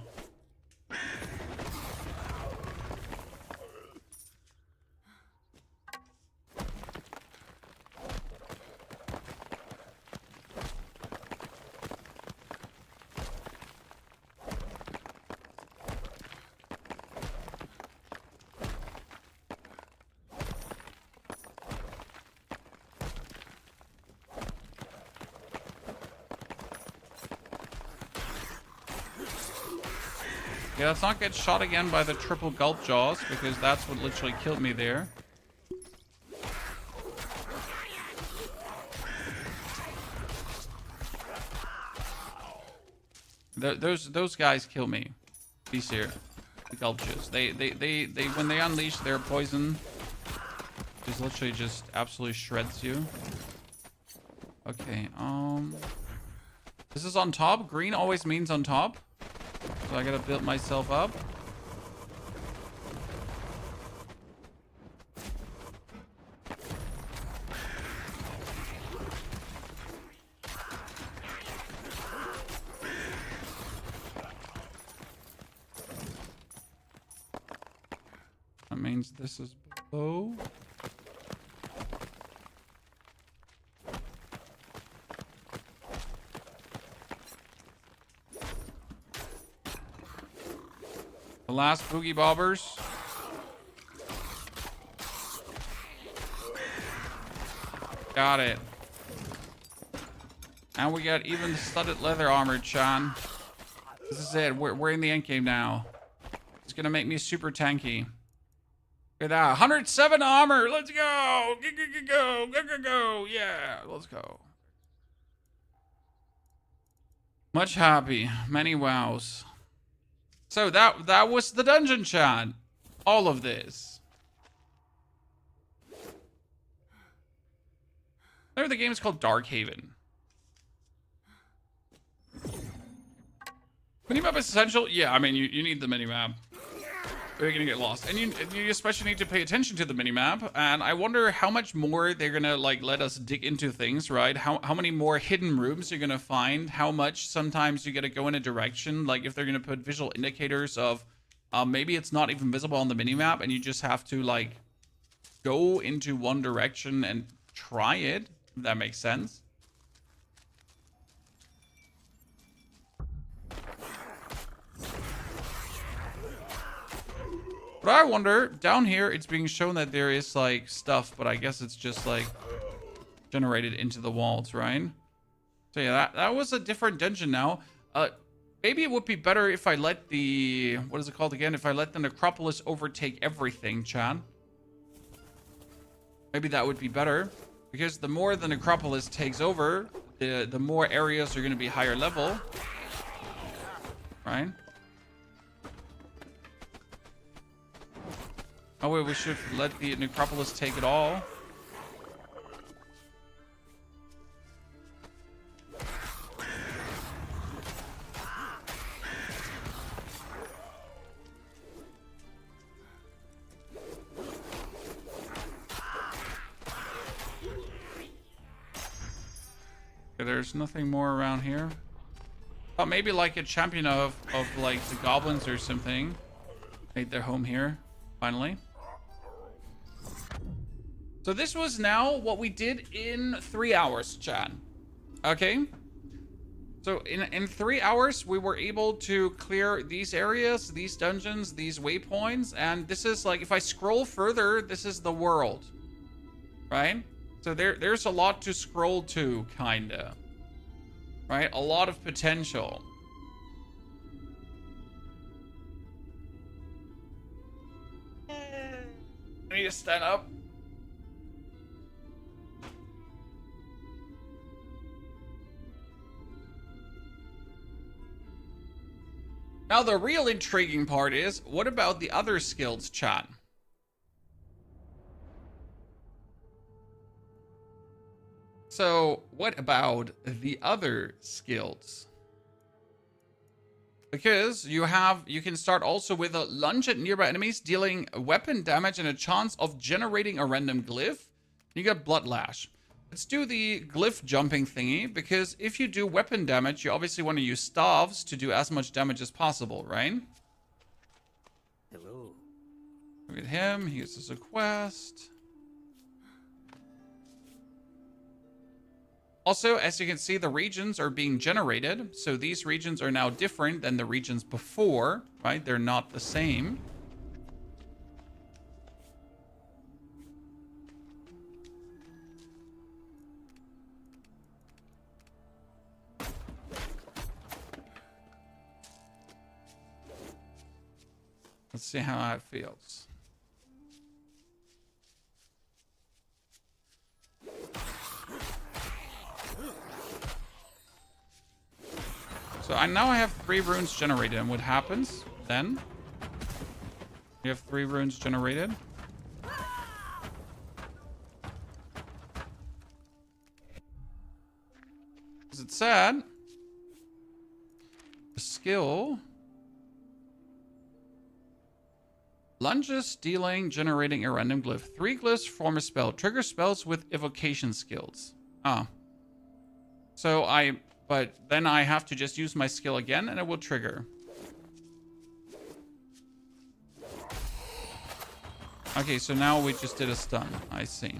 Yeah, let's not get shot again by the triple gulp jaws, because that's what literally killed me there. Those guys kill me. These here, the gulpjes. They when they unleash their poison, just literally just absolutely shreds you. Okay, this is on top. Green always means on top. So I gotta build myself up. That means this is below. The last boogie bobbers. Got it. And we got even studded leather armor, Chan. This is it. We're in the endgame now. It's gonna make me super tanky. Look at that. 107 armor. Let's go. Go. Yeah, let's go. Much happy. Many wows. So that was the dungeon, Chan. All of this. There, the game is called Darkhaven. Minimap is essential. Yeah, I mean you need the minimap. Or you're gonna get lost, and you especially need to pay attention to the minimap. And I wonder how much more they're gonna like let us dig into things, right? How many more hidden rooms you're gonna find? How much sometimes you gotta go in a direction, like if they're gonna put visual indicators of maybe it's not even visible on the minimap, and you just have to like go into one direction and try it. If that makes sense. But I wonder, down here, it's being shown that there is, like, stuff, but I guess it's just, like, generated into the walls, right? So, yeah, that was a different dungeon now. Maybe it would be better if I let the... What is it called again? If I let the Necropolis overtake everything, Chan. Maybe that would be better. Because the more the Necropolis takes over, the more areas are going to be higher level. Right? Oh wait, we should let the Necropolis take it all. Okay, there's nothing more around here. Thought maybe like a champion of like the goblins or something made their home here, finally. So this was now what we did in 3 hours, Chad. Okay. So in 3 hours, we were able to clear these areas, these dungeons, these waypoints. And this is like, if I scroll further, this is the world. Right? So there's a lot to scroll to, kinda. right? A lot of potential. I need to stand up. Now the real intriguing part is, what about the other skills, chat? So, what about the other skills? Because you can start also with a lunge at nearby enemies, dealing weapon damage and a chance of generating a random glyph. You got Blood Lash. Let's do the glyph jumping thingy, because if you do weapon damage, you obviously want to use staves to do as much damage as possible, right? Hello. Look at him, he uses a quest. Also, as you can see, the regions are being generated. So these regions are now different than the regions before, right? They're not the same. Let's see how it feels. So now I have 3 runes generated, and what happens then? You have 3 runes generated. As it said, the skill lunges, dealing, generating a random glyph. 3 glyphs form a spell. Trigger spells with evocation skills. But then I have to just use my skill again and it will trigger. Okay, so now we just did a stun. I see.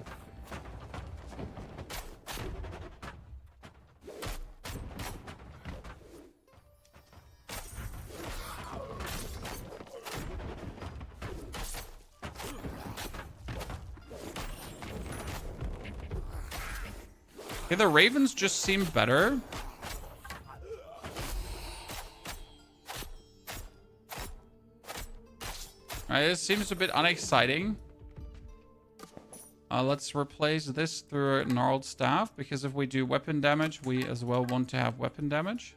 Okay, the ravens just seem better. Alright, this seems a bit unexciting. Let's replace this through a gnarled staff, because if we do weapon damage, we as well want to have weapon damage.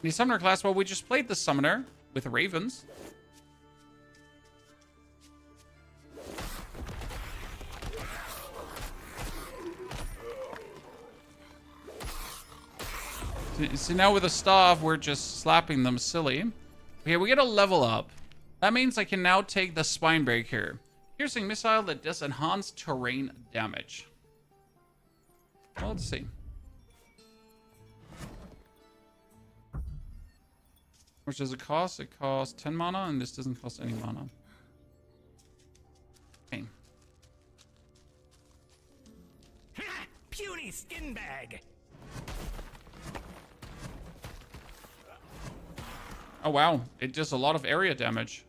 The summoner class, well, we just played the summoner with ravens. See, now with a staff, we're just slapping them silly. Okay, we get a level up. That means I can now take the spine breaker. Piercing missile that does enhanced terrain damage. Well, let's see. How much does it cost? It costs 10 mana, and this doesn't cost any mana. Okay. Puny skin bag. Oh wow, it does a lot of area damage.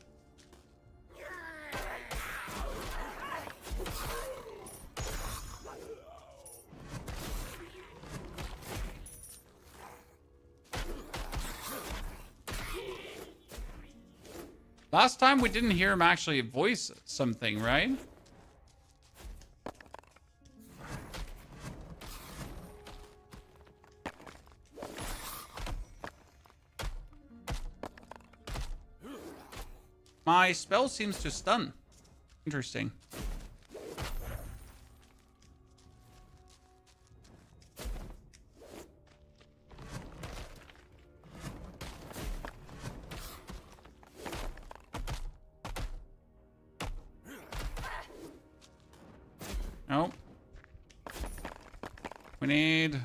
Last time we didn't hear him actually voice something, right? My spell seems to stun. Interesting. Nope. We need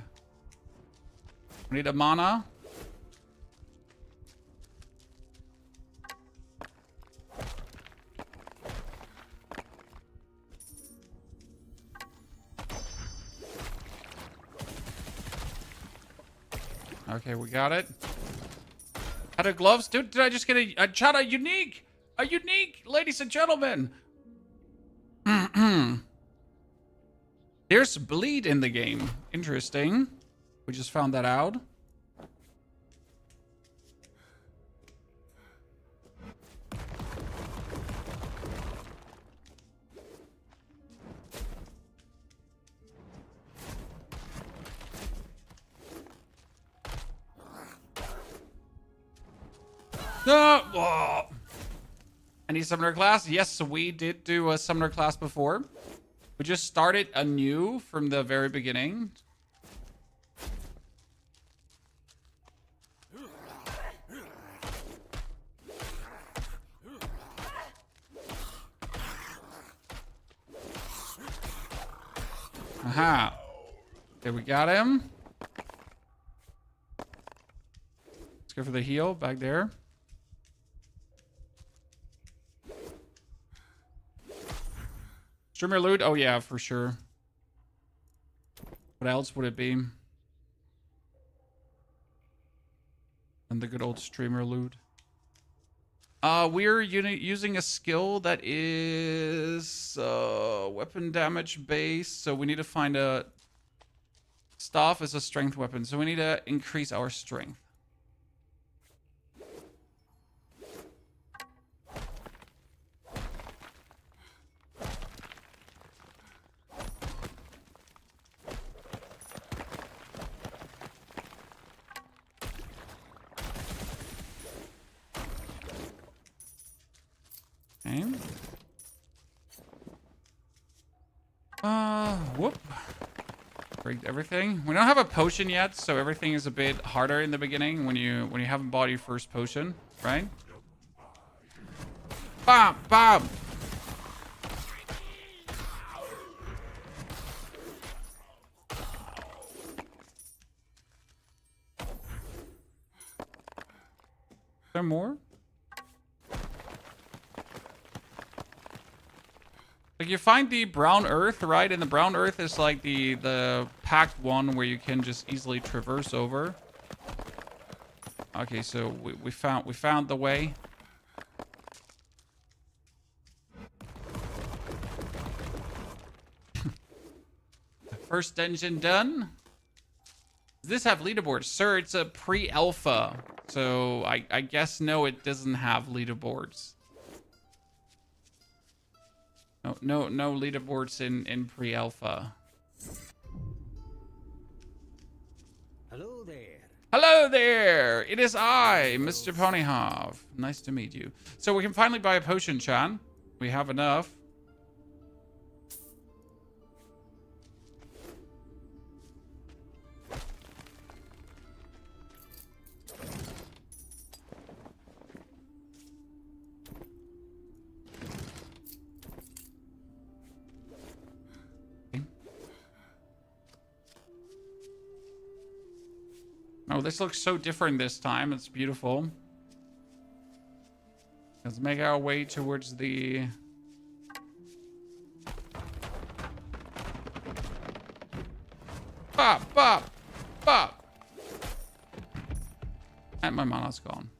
a mana. Okay, we got it. Out of gloves? Dude, did I just get a unique? A unique, ladies and gentlemen. There's bleed in the game. Interesting. We just found that out. Whoa. Any summoner class? Yes, we did do a summoner class before. We just started anew from the very beginning. Aha. Okay, we got him. Let's go for the heal back there. Streamer loot? Oh yeah, for sure. What else would it be? And the good old streamer loot. We're using a skill that is weapon damage based, so we need to find a staff is a strength weapon, so we need to increase our strength. Okay. Whoop. Break everything. We don't have a potion yet, so everything is a bit harder in the beginning when you haven't bought your first potion, right? Bam! Bam! Is there more? Like, you find the brown earth, right? And the brown earth is like the packed one where you can just easily traverse over. Okay, so we found the way. First dungeon done. Does this have leaderboards? Sir, it's a pre-alpha. So I guess no, it doesn't have leaderboards. No leaderboards in pre-alpha. Hello there. Hello there! It is I, Mr. Ponyhoff. Nice to meet you. So we can finally buy a potion, Chan. We have enough. Oh, this looks so different this time. It's beautiful. Let's make our way towards the... Bop, bop, bop. And my mana's gone.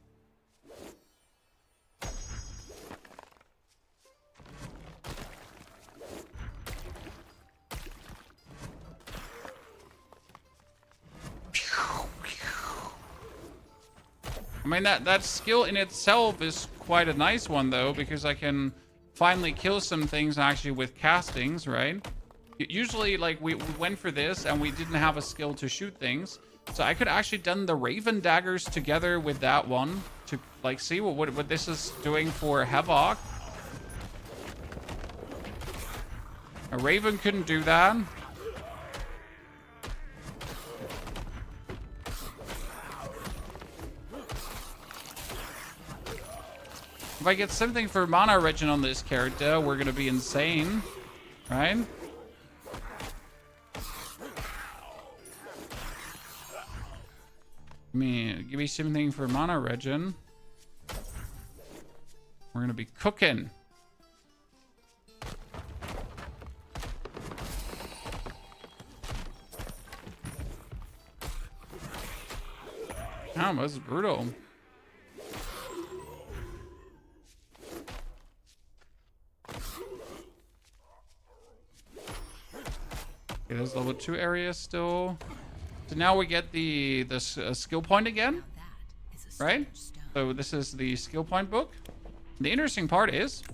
I mean, that skill in itself is quite a nice one, though, because I can finally kill some things actually with castings, right? Usually, like, we went for this and we didn't have a skill to shoot things. So I could actually done the Raven daggers together with that one to, like, see what this is doing for Havoc. A Raven couldn't do that. If I get something for mana regen on this character, we're gonna be insane, right? Give me something for mana regen. We're gonna be cooking. Damn, that's brutal. Okay, there's level 2 area still. So now we get the skill point again, right? So this is the skill point book. The interesting part is,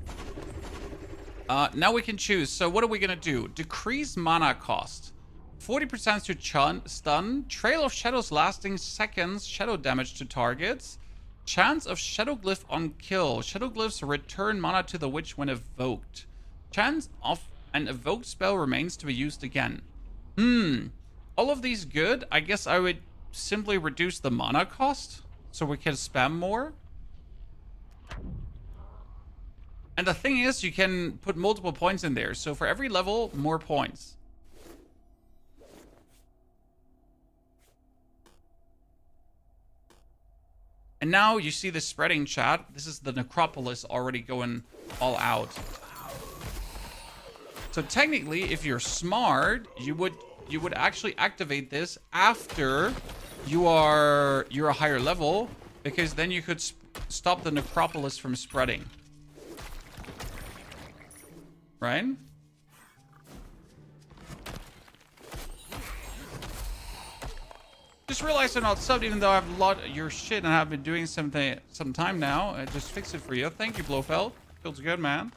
now we can choose. So what are we gonna do? Decrease mana cost, 40% to stun, trail of shadows lasting seconds, shadow damage to targets, chance of shadow glyph on kill. Shadow glyphs return mana to the witch when evoked. Chance of an evoked spell remains to be used again. All of these good. I guess I would simply reduce the mana cost so we can spam more. And the thing is, you can put multiple points in there. So for every level, more points. And now you see the spreading, chat. This is the Necropolis already going all out. So technically, if you're smart, you would actually activate this after you're a higher level, because then you could stop the Necropolis from spreading. Right? Just realized I'm not subbed, even though I have a lot of your shit and I've been doing some time now. I just fixed it for you. Thank you, Blofeld. Feels good, man.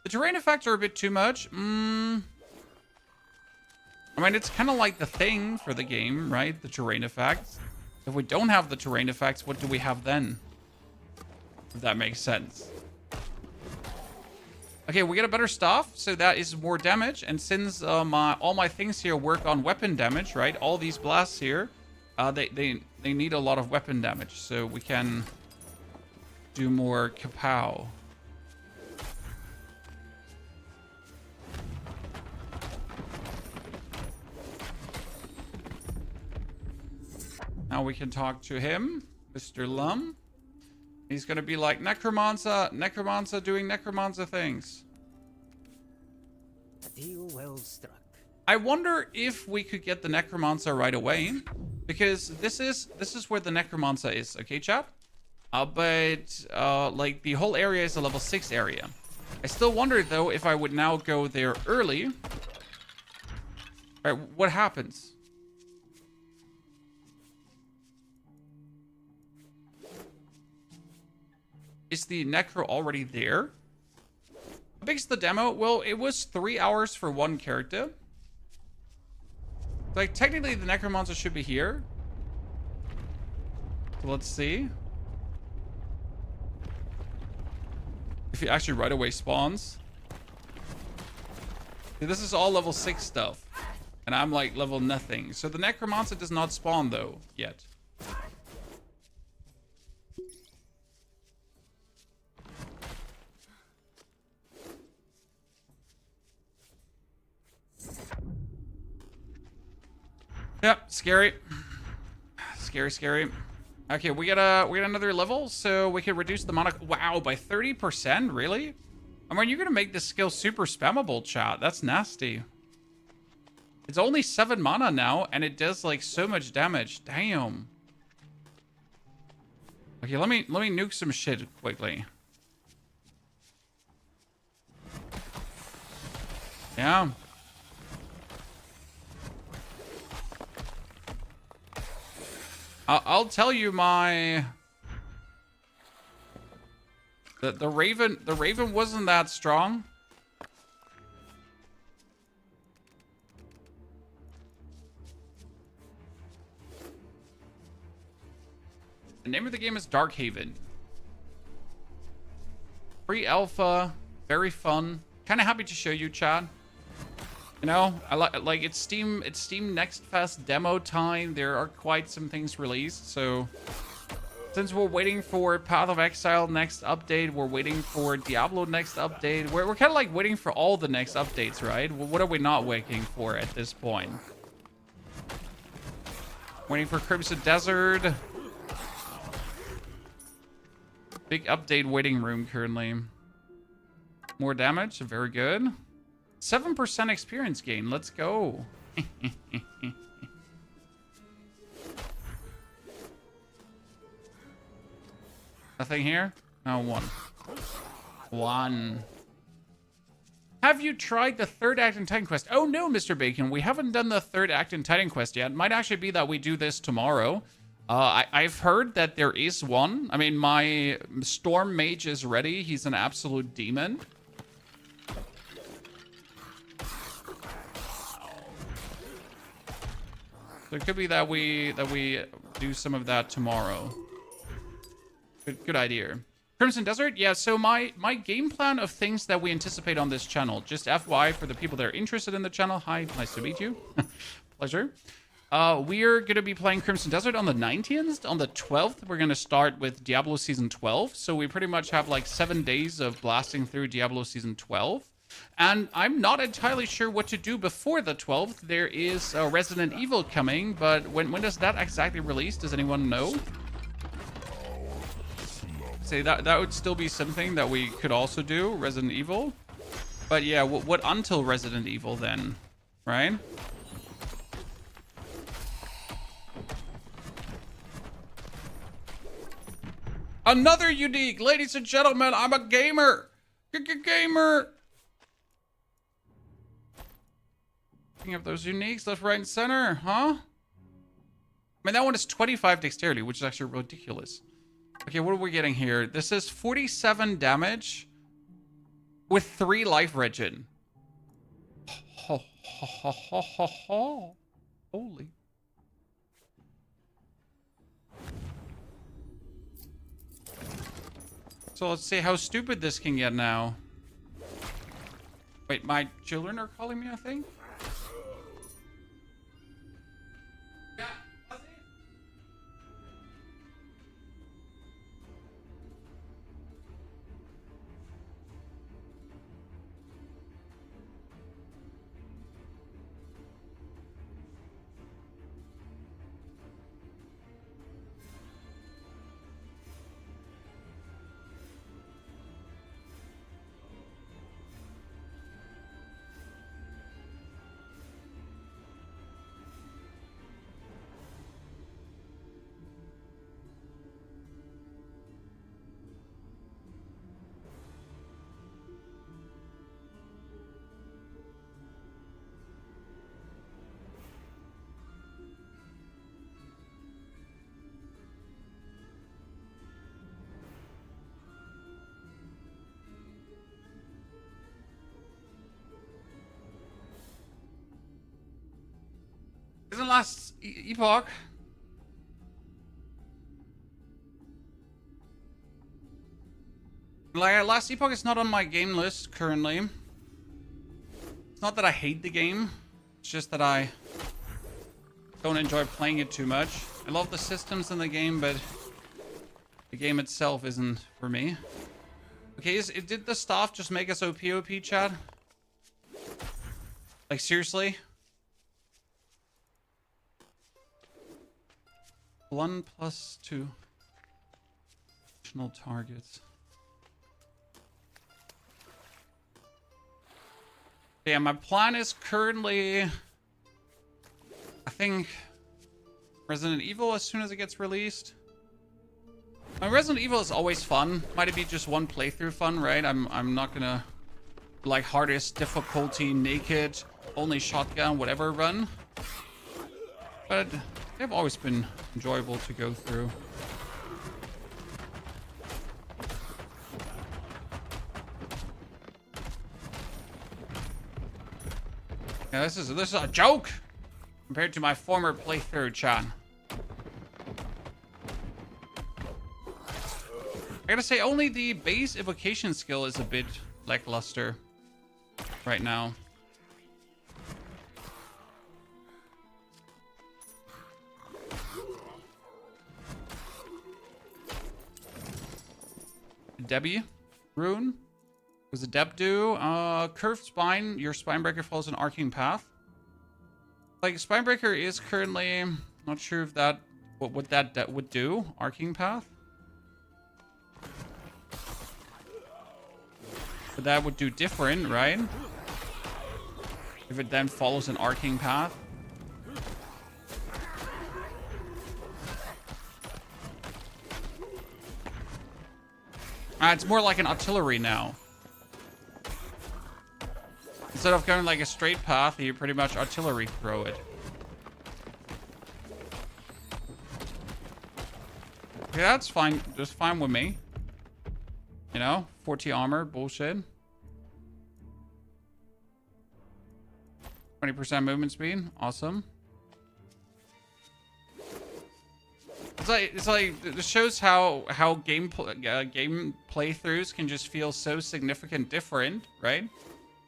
The terrain effects are a bit too much. I mean, it's kind of like the thing for the game, right? The terrain effects. If we don't have the terrain effects, what do we have then? If that makes sense. Okay, we get a better stuff, so that is more damage. And since all my things here work on weapon damage, right? All these blasts here, they need a lot of weapon damage, so we can do more kapow. Now we can talk to him, Mr. Lum. He's gonna be like, Necromancer doing Necromancer things. Steel well struck. I wonder if we could get the Necromancer right away, because this is where the Necromancer is, okay, chat? But like the whole area is a level 6 area. I still wonder though if I would now go there early. Right, what happens? Is the Necro already there? How big's the demo? Well, it was 3 hours for one character. Like, technically, the Necromancer should be here. So let's see. If he actually right away spawns. See, this is all level 6 stuff. And I'm like level nothing. So the Necromancer does not spawn, though, yet. Yep, scary. Scary. Okay, we got another level, so we can reduce the mana. Wow, by 30%? Really? I mean, you're gonna make this skill super spammable, chat. That's nasty. It's only 7 mana now, and it does like so much damage. Damn. Okay, let me nuke some shit quickly. Yeah. I'll tell you the Raven wasn't that strong. The name of the game is Darkhaven. Free alpha, very fun. Kind of happy to show you, Chad. You know, I like it's Steam Next Fest demo time. There are quite some things released. So since we're waiting for Path of Exile next update, we're waiting for Diablo next update. We're kind of like waiting for all the next updates, right? Well, what are we not waiting for at this point? Waiting for Crimson Desert. Big update waiting room currently. More damage, very good. 7% experience gain. Let's go. Nothing here? No, one. Have you tried the third act in Titan Quest? Oh no, Mr. Bacon, we haven't done the third act in Titan Quest yet. Might actually be that we do this tomorrow. I've heard that there is one. I mean, my Storm Mage is ready. He's an absolute demon. So it could be that we do some of that tomorrow. Good idea. Crimson Desert? Yeah, so my game plan of things that we anticipate on this channel, just FYI for the people that are interested in the channel. Hi, nice to meet you. Pleasure. We're going to be playing Crimson Desert on the 19th. On the 12th, we're going to start with Diablo Season 12. So we pretty much have like 7 days of blasting through Diablo Season 12. And I'm not entirely sure what to do before the 12th. There is Resident Evil coming, but when does that exactly release? Does anyone know? Say that would still be something that we could also do, Resident Evil. But yeah, what until Resident Evil then, right? Another unique, ladies and gentlemen, I'm a gamer. Gamer. Picking up those uniques left, right, and center, huh? I mean, that one is 25 dexterity, which is actually ridiculous. Okay, what are we getting here? This is 47 damage with 3 life regen. Holy. So let's see how stupid this can get now. Wait, my children are calling me, I think? Isn't last epoch? Like, last epoch is not on my game list currently. It's not that I hate the game. It's just that I don't enjoy playing it too much. I love the systems in the game, but the game itself isn't for me. Okay, did the staff just make us OP, Chad? Like, seriously? 1+2 additional targets. Yeah, my plan is currently, I think, Resident Evil as soon as it gets released. My Resident Evil is always fun. Might it be just one playthrough fun, right? I'm not gonna like hardest difficulty, naked, only shotgun, whatever run. But they've always been enjoyable to go through. Yeah, this is a joke compared to my former playthrough, Chan. I gotta say, only the base evocation skill is a bit lackluster right now. Debbie rune. Was a Deb do? Curved spine. Your spinebreaker follows an arcing path. Like, spinebreaker is currently not sure if that what that would do. Arcing path. But that would do different, right? If it then follows an arcing path. It's more like an artillery now. Instead of going like a straight path, you pretty much artillery throw it. Okay, that's fine. Just fine with me. You know, 40 armor, bullshit. 20% movement speed, awesome. It's like it shows how game playthroughs can just feel so significant different, right?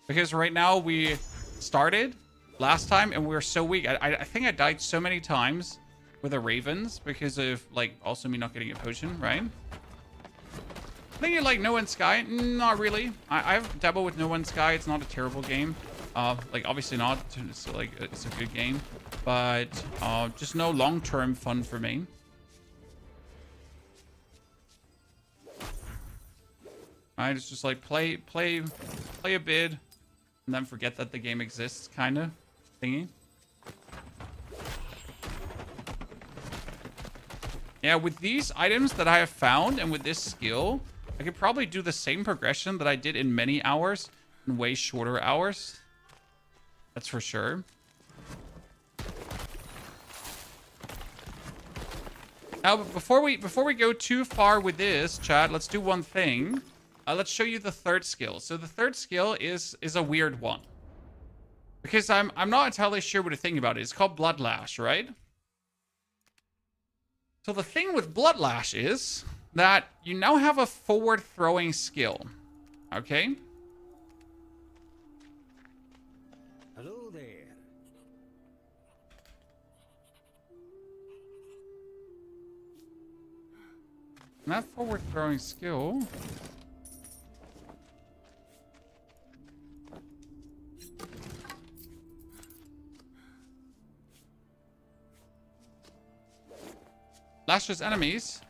Because right now we started last time and we were so weak. I think I died so many times with the Ravens because of like also me not getting a potion, right? I think you like No One's Sky? Not really. I've dabbled with No One's Sky. It's not a terrible game. Like obviously not. It's like it's a good game, but just no long-term fun for me. Alright, it's just like play a bit, and then forget that the game exists, kind of thingy. Yeah, with these items that I have found and with this skill, I could probably do the same progression that I did in many hours in way shorter hours. That's for sure. Now, before we go too far with this, chat, let's do one thing. Let's show you the third skill. So the third skill is a weird one. Because I'm not entirely sure what to think about it. It's called Bloodlash, right? So the thing with Bloodlash is that you now have a forward throwing skill. Okay? Hello there. And that forward throwing skill... lashes enemies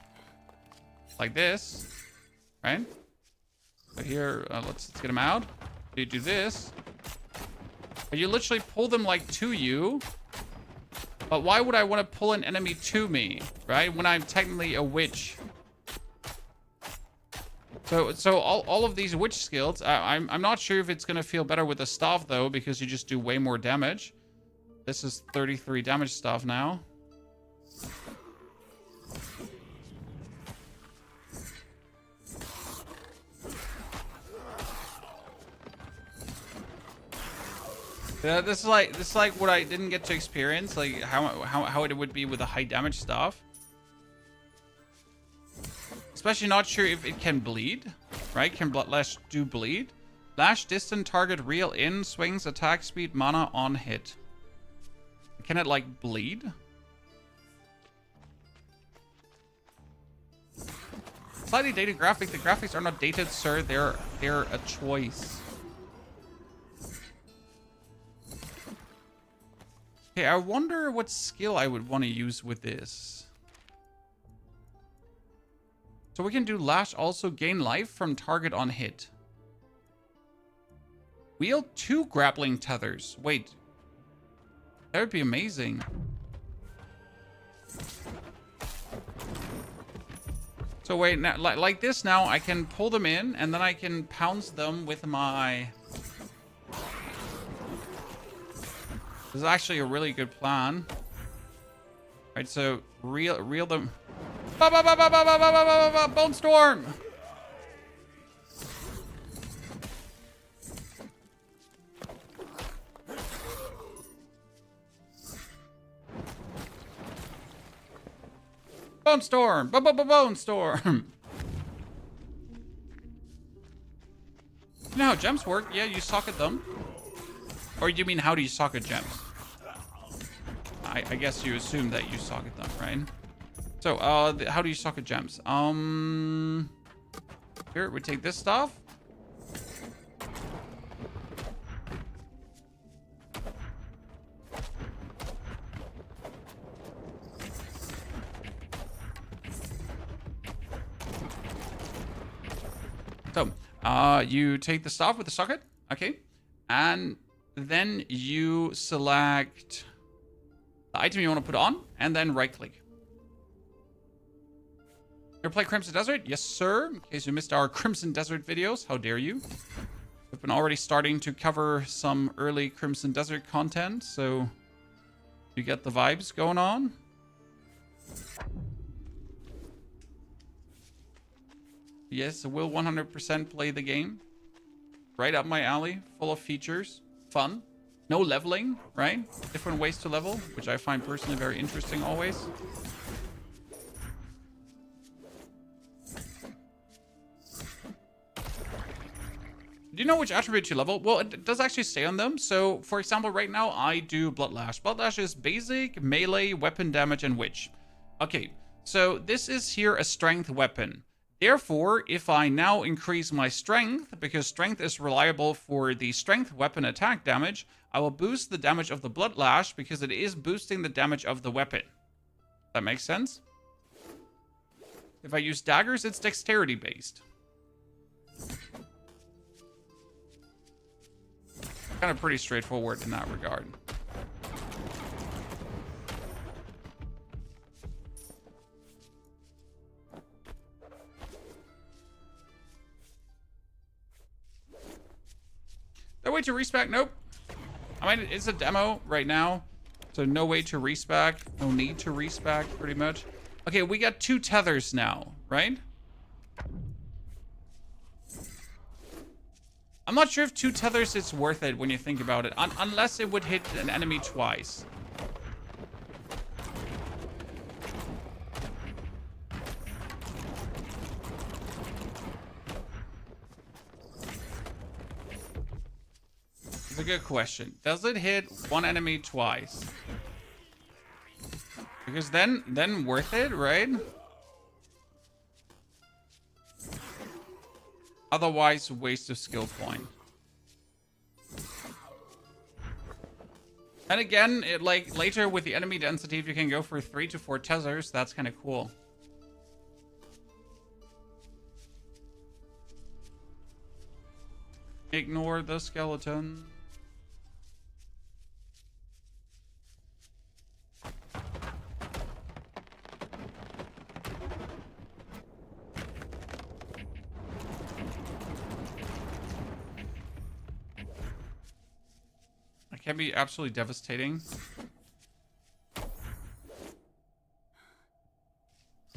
like this, right? So here, let's get them out. You do this, but you literally pull them like to you. But why would I want to pull an enemy to me, right? When I'm technically a witch. So all of these witch skills, I'm not sure if it's gonna feel better with the staff though, because you just do way more damage. This is 33 damage staff now. Yeah, this is like what I didn't get to experience, like how it would be with the high damage stuff. Especially not sure if it can bleed, right? Can Bloodlash do bleed? Lash distant target reel in, swings, attack speed, mana on hit. Can it like bleed? Slightly dated graphic. The graphics are not dated, sir. They're a choice. Okay, I wonder what skill I would want to use with this. So we can do Lash also gain life from target on hit. Wield 2 grappling tethers. Wait. That would be amazing. So wait, now, like this now, I can pull them in and then I can pounce them with my... This is actually a really good plan. Right, so reel them. Bone storm. Bone storm. Bone storm. You know how gems work? Yeah, you socket them. Or you mean how do you socket gems? I guess you assume that you socket them, right? So, how do you socket gems? Here, we take this stuff. So, you take the stuff with the socket, okay? And then you select the item you want to put on, and then right-click. You ever play Crimson Desert? Yes, sir. In case you missed our Crimson Desert videos, how dare you? I've been already starting to cover some early Crimson Desert content, so you get the vibes going on. Yes, I will 100% play the game. Right up my alley, full of features, fun. No leveling, right? Different ways to level, which I find personally very interesting always. Do you know which attribute you level? Well, it does actually say on them. So, for example, right now I do Bloodlash. Bloodlash is basic, melee, weapon damage, and witch. Okay, so this is here a strength weapon. Therefore, if I now increase my strength, because strength is reliable for the strength weapon attack damage, I will boost the damage of the Bloodlash because it is boosting the damage of the weapon. That makes sense? If I use daggers, it's dexterity based. Kind of pretty straightforward in that regard. No way to respec? Nope. I mean, it's a demo right now, so no way to respec. No need to respec, pretty much. Okay, we got 2 tethers now, right? I'm not sure if 2 tethers is worth it when you think about it, unless it would hit an enemy twice. It's a good question. Does it hit one enemy twice? Because then worth it, right? Otherwise, waste of skill point. And again, it like later with the enemy density, if you can go for 3 to 4 tethers, that's kind of cool. Ignore the skeleton. Can be absolutely devastating.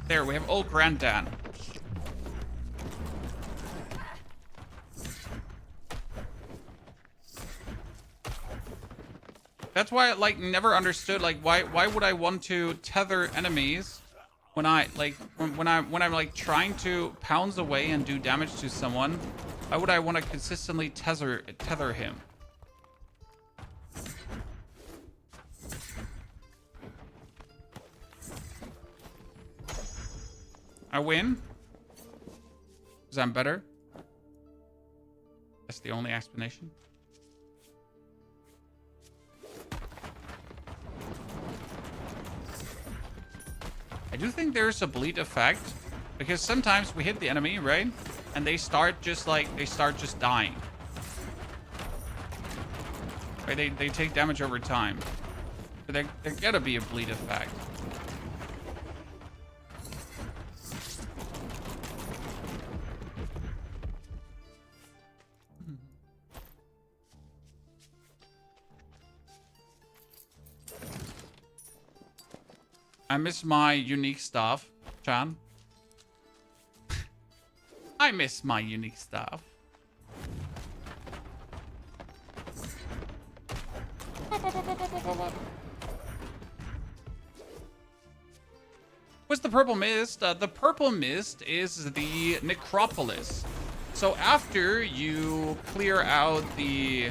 There, we have old Granddad. That's why I like never understood like why would I want to tether enemies when I like when I'm like trying to pounce away and do damage to someone? Why would I want to consistently tether him? I win. Because I'm better. That's the only explanation. I do think there's a bleed effect. Because sometimes we hit the enemy, right? And they start just dying. Right? They take damage over time. But there gotta be a bleed effect. I miss my unique stuff, Chan. I miss my unique stuff. What's the purple mist? The purple mist is the Necropolis. So after you clear out the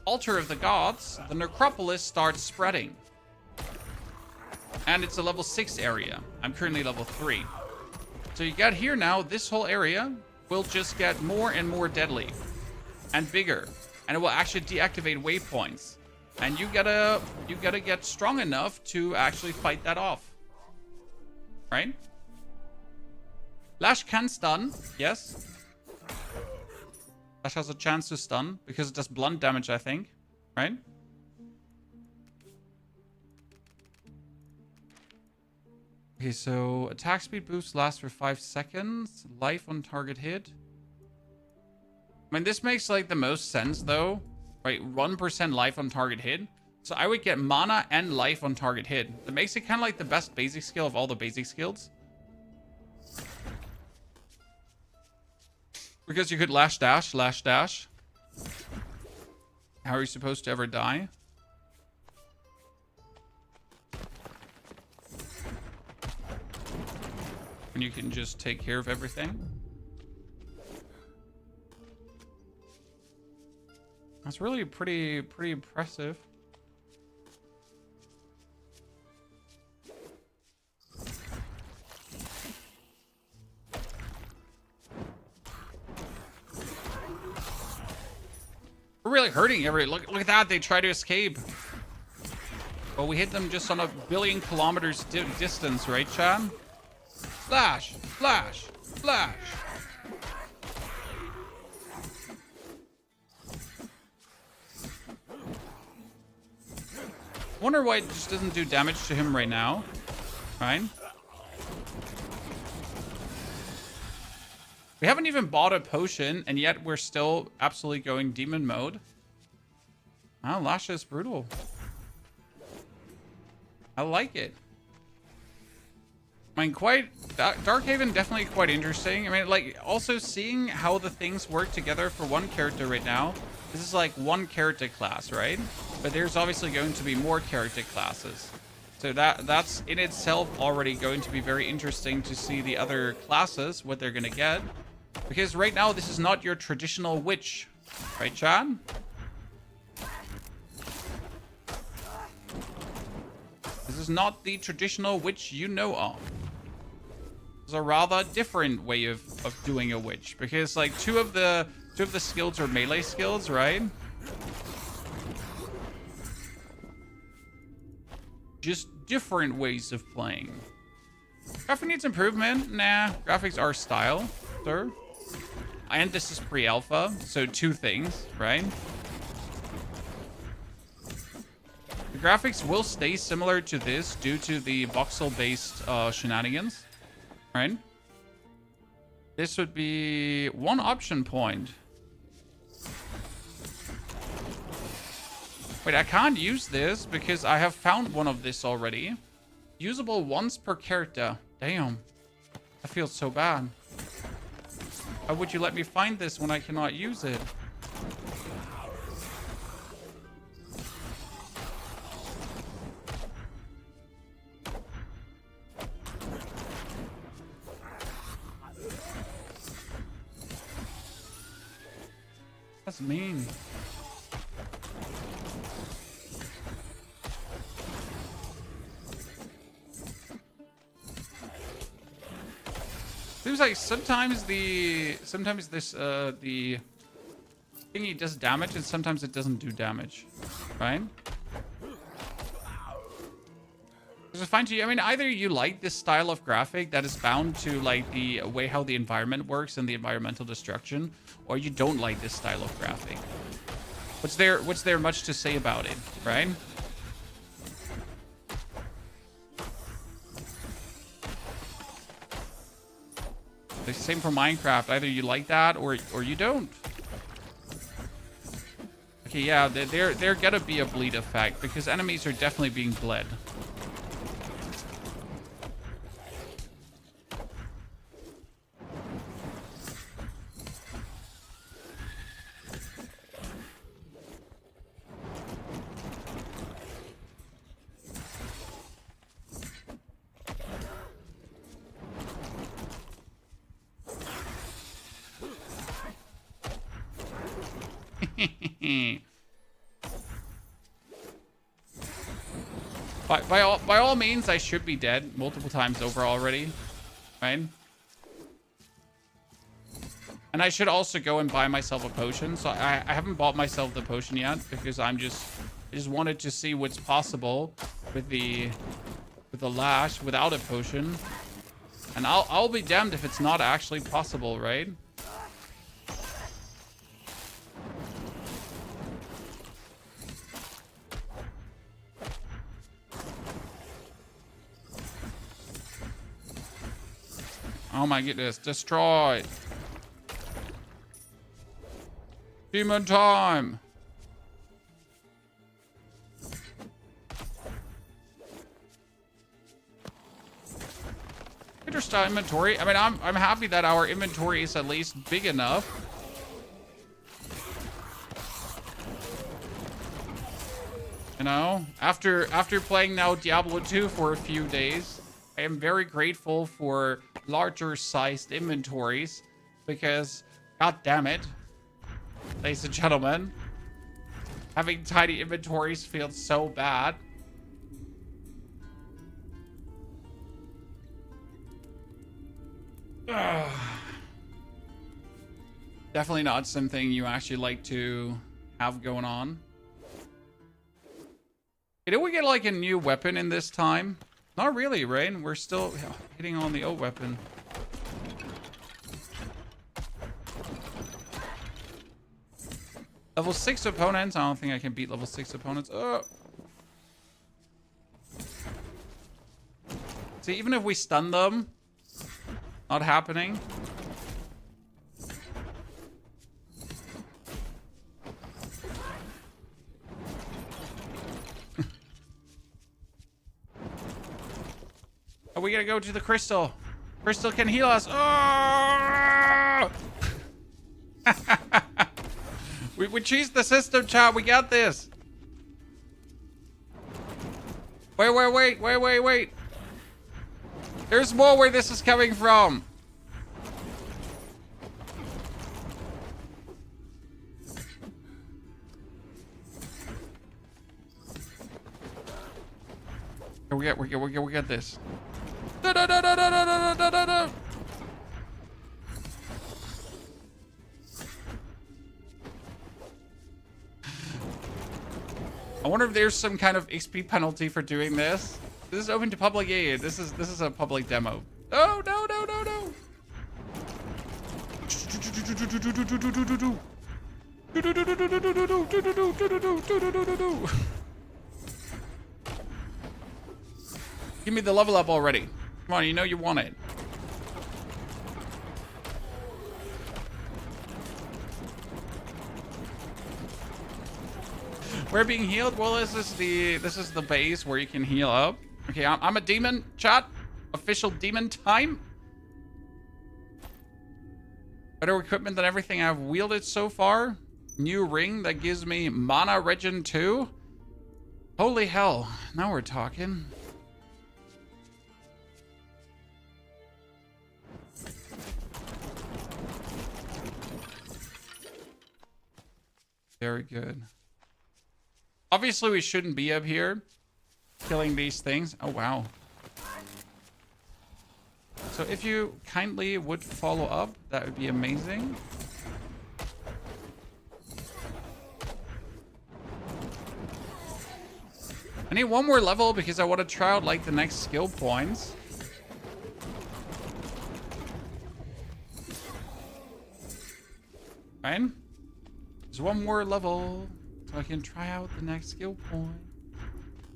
altar of the gods, the Necropolis starts spreading. And it's a level 6 area. I'm currently level 3. So you got here now, this whole area will just get more and more deadly. And bigger. And it will actually deactivate waypoints. And you gotta get strong enough to actually fight that off. Right? Lash can stun, yes. Lash has a chance to stun, because it does blunt damage, I think. Right? Okay, so attack speed boost lasts for 5 seconds. Life on target hit. I mean, this makes like the most sense though, right? 1% life on target hit. So I would get mana and life on target hit. That makes it kind of like the best basic skill of all the basic skills. Because you could lash dash, lash dash. How are you supposed to ever die? And you can just take care of everything. That's really pretty impressive. We're really hurting look at that, they try to escape. Well, we hit them just on a billion kilometers distance, right, Chad? Flash! Flash! Flash! Wonder why it just doesn't do damage to him right now. Right? We haven't even bought a potion, and yet we're still absolutely going demon mode. Wow, Lasha is brutal. I like it. I mean, Darkhaven definitely quite interesting. I mean, like, also seeing how the things work together for one character right now. This is like one character class, right? But there's obviously going to be more character classes. So that's in itself already going to be very interesting to see the other classes, what they're going to get. Because right now, this is not your traditional witch. Right, Chad? This is not the traditional witch you know of. It's a rather different way of doing a witch. Because, like, two of the skills are melee skills, right? Just different ways of playing. Graphic needs improvement? Nah, graphics are style, sir. And this is pre-alpha, so two things, right? The graphics will stay similar to this due to the voxel-based shenanigans, right? This would be one option point. Wait, I can't use this because I have found one of this already. Usable once per character. Damn. That feels so bad. How would you let me find this when I cannot use it? That's mean. Seems like sometimes the thingy does damage and sometimes it doesn't do damage, right? It's fine to you. I mean, either you like this style of graphic that is bound to like the way how the environment works and the environmental destruction, or you don't like this style of graphic. What's there much to say about it, right? The same for Minecraft. Either you like that or you don't. Okay, yeah, there gotta be a bleed effect because enemies are definitely being bled. By all means, I should be dead multiple times over already, right? And I should also go and buy myself a potion. So I haven't bought myself the potion yet because I just wanted to see what's possible with the lash without a potion. And I'll be damned if it's not actually possible, right? Oh my goodness, destroy. Demon time. Style inventory. I mean, I'm happy that our inventory is at least big enough. You know, after playing now Diablo 2 for a few days, I am very grateful for larger sized inventories because, god damn it, ladies and gentlemen, having tiny inventories feels so bad. Definitely not something you actually like to have going on. Did we get like a new weapon in this time? Not really, right? We're still hitting on the old weapon. Level 6 opponents. I don't think I can beat level 6 opponents. See, even if we stun them, not happening. Oh, we gotta go to the crystal. Crystal can heal us. Oh! we cheesed the system, chat. We got this. Wait. There's more where this is coming from. We get this. No. I wonder if there's some kind of XP penalty for doing this. This is open to public aid. This is a public demo. Oh, no. Give me the level up already. Come on, you know you want it. We're being healed. Well, this is the base where you can heal up. Okay, I'm a demon, chat. Official demon time. Better equipment than everything I've wielded so far. New ring that gives me mana regen 2. Holy hell. Now we're talking. Very good. Obviously, we shouldn't be up here killing these things. Oh, wow. So if you kindly would follow up, that would be amazing. I need one more level because I want to try out like the next skill points. Fine. There's one more level so I can try out the next skill point.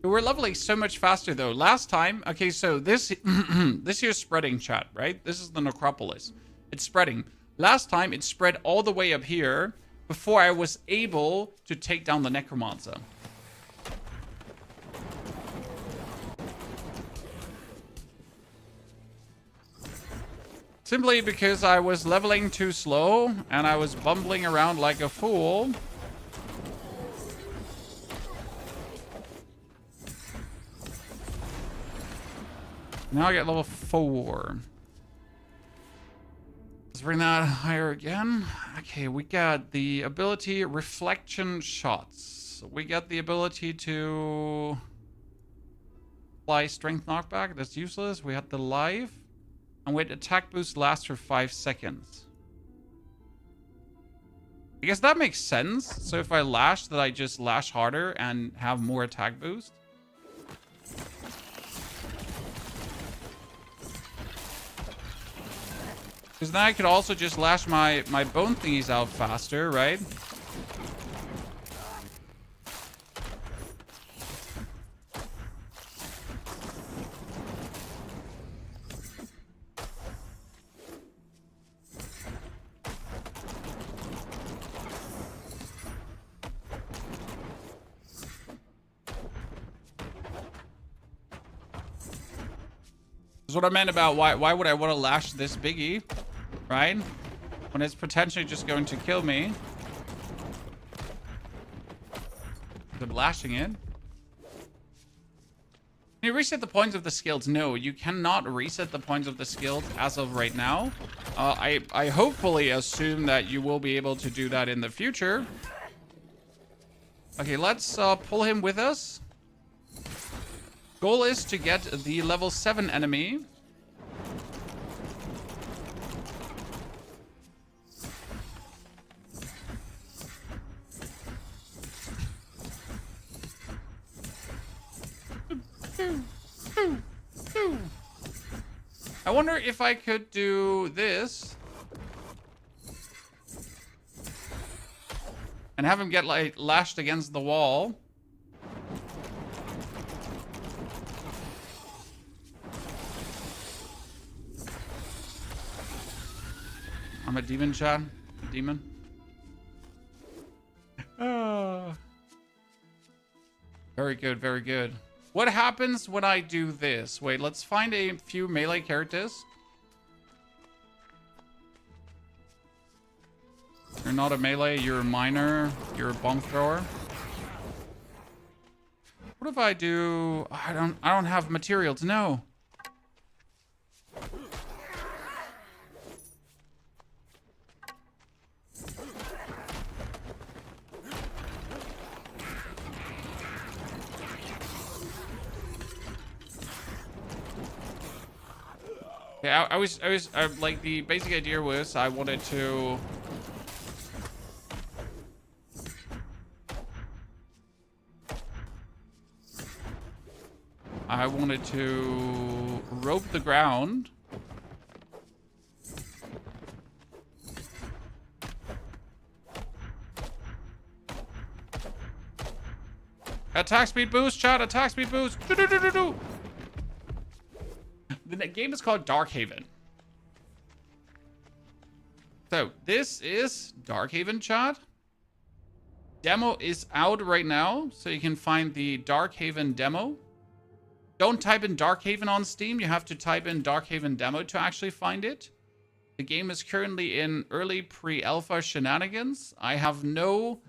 We're leveling so much faster though. Last time, okay, so this this here's spreading, chat, right? This is the Necropolis. It's spreading. Last time it spread all the way up here before I was able to take down the Necromancer. Simply because I was leveling too slow and I was bumbling around like a fool. Now I get level 4. Let's bring that higher again. Okay, we got the ability Reflection Shots. We got the ability to apply Strength Knockback. That's useless. We had the Life. And with attack boost lasts for 5 seconds. I guess that makes sense. So if I lash, that I just lash harder and have more attack boost. Because then I could also just lash my bone thingies out faster, right? That's what I meant about why would I want to lash this biggie, right? When it's potentially just going to kill me. I'm lashing it. Can you reset the points of the skills? No, you cannot reset the points of the skills as of right now. I hopefully assume that you will be able to do that in the future. Okay, let's pull him with us. Goal is to get the level 7 enemy. I wonder if I could do this and have him get like lashed against the wall. I'm a demon, Chad. A demon. Very good, very good. What happens when I do this? Wait, let's find a few melee characters. You're not a melee, you're a miner, you're a bomb thrower. What if I do... I don't have materials, no. Yeah, I was like, the basic idea was I wanted to rope the ground. Attack speed boost, chat, attack speed boost. Do-do-do-do-do. The game is called Darkhaven. So, this is Darkhaven, chat. Demo is out right now, so you can find the Darkhaven demo. Don't type in Darkhaven on Steam. You have to type in Darkhaven demo to actually find it. The game is currently in early pre-alpha shenanigans. I have nothing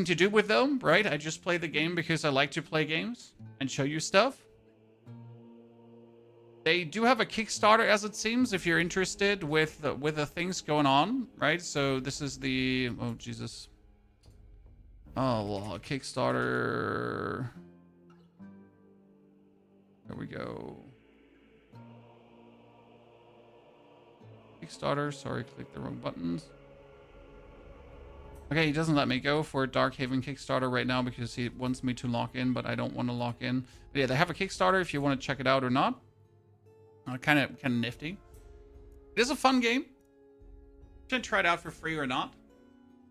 to do with them, right? I just play the game because I like to play games and show you stuff. They do have a Kickstarter, as it seems, if you're interested with the things going on, right? So this is the... Oh, Jesus. Oh, well, Kickstarter... There we go. Kickstarter. Sorry, clicked the wrong buttons. Okay, he doesn't let me go for Darkhaven Kickstarter right now because he wants me to lock in, but I don't want to lock in. But yeah, they have a Kickstarter if you want to check it out or not. Kind of nifty. It is a fun game. Should try it out for free or not.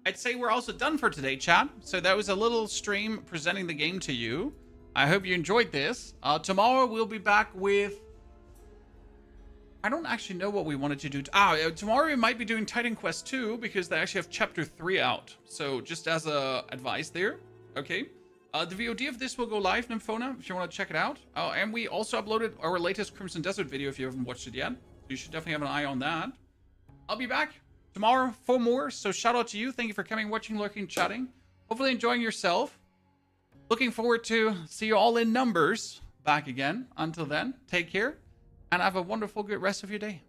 I'd say we're also done for today, chat. So that was a little stream presenting the game to you. I hope you enjoyed this. Tomorrow we'll be back with... I don't actually know what we wanted to do. Tomorrow we might be doing Titan Quest 2 because they actually have Chapter 3 out. So just as a advice there. Okay. The VOD of this will go live, Nymphona, if you want to check it out. And we also uploaded our latest Crimson Desert video if you haven't watched it yet. You should definitely have an eye on that. I'll be back tomorrow for more. So shout out to you. Thank you for coming, watching, lurking, chatting. Hopefully enjoying yourself. Looking forward to see you all in numbers back again. Until then, take care and have a wonderful, good rest of your day.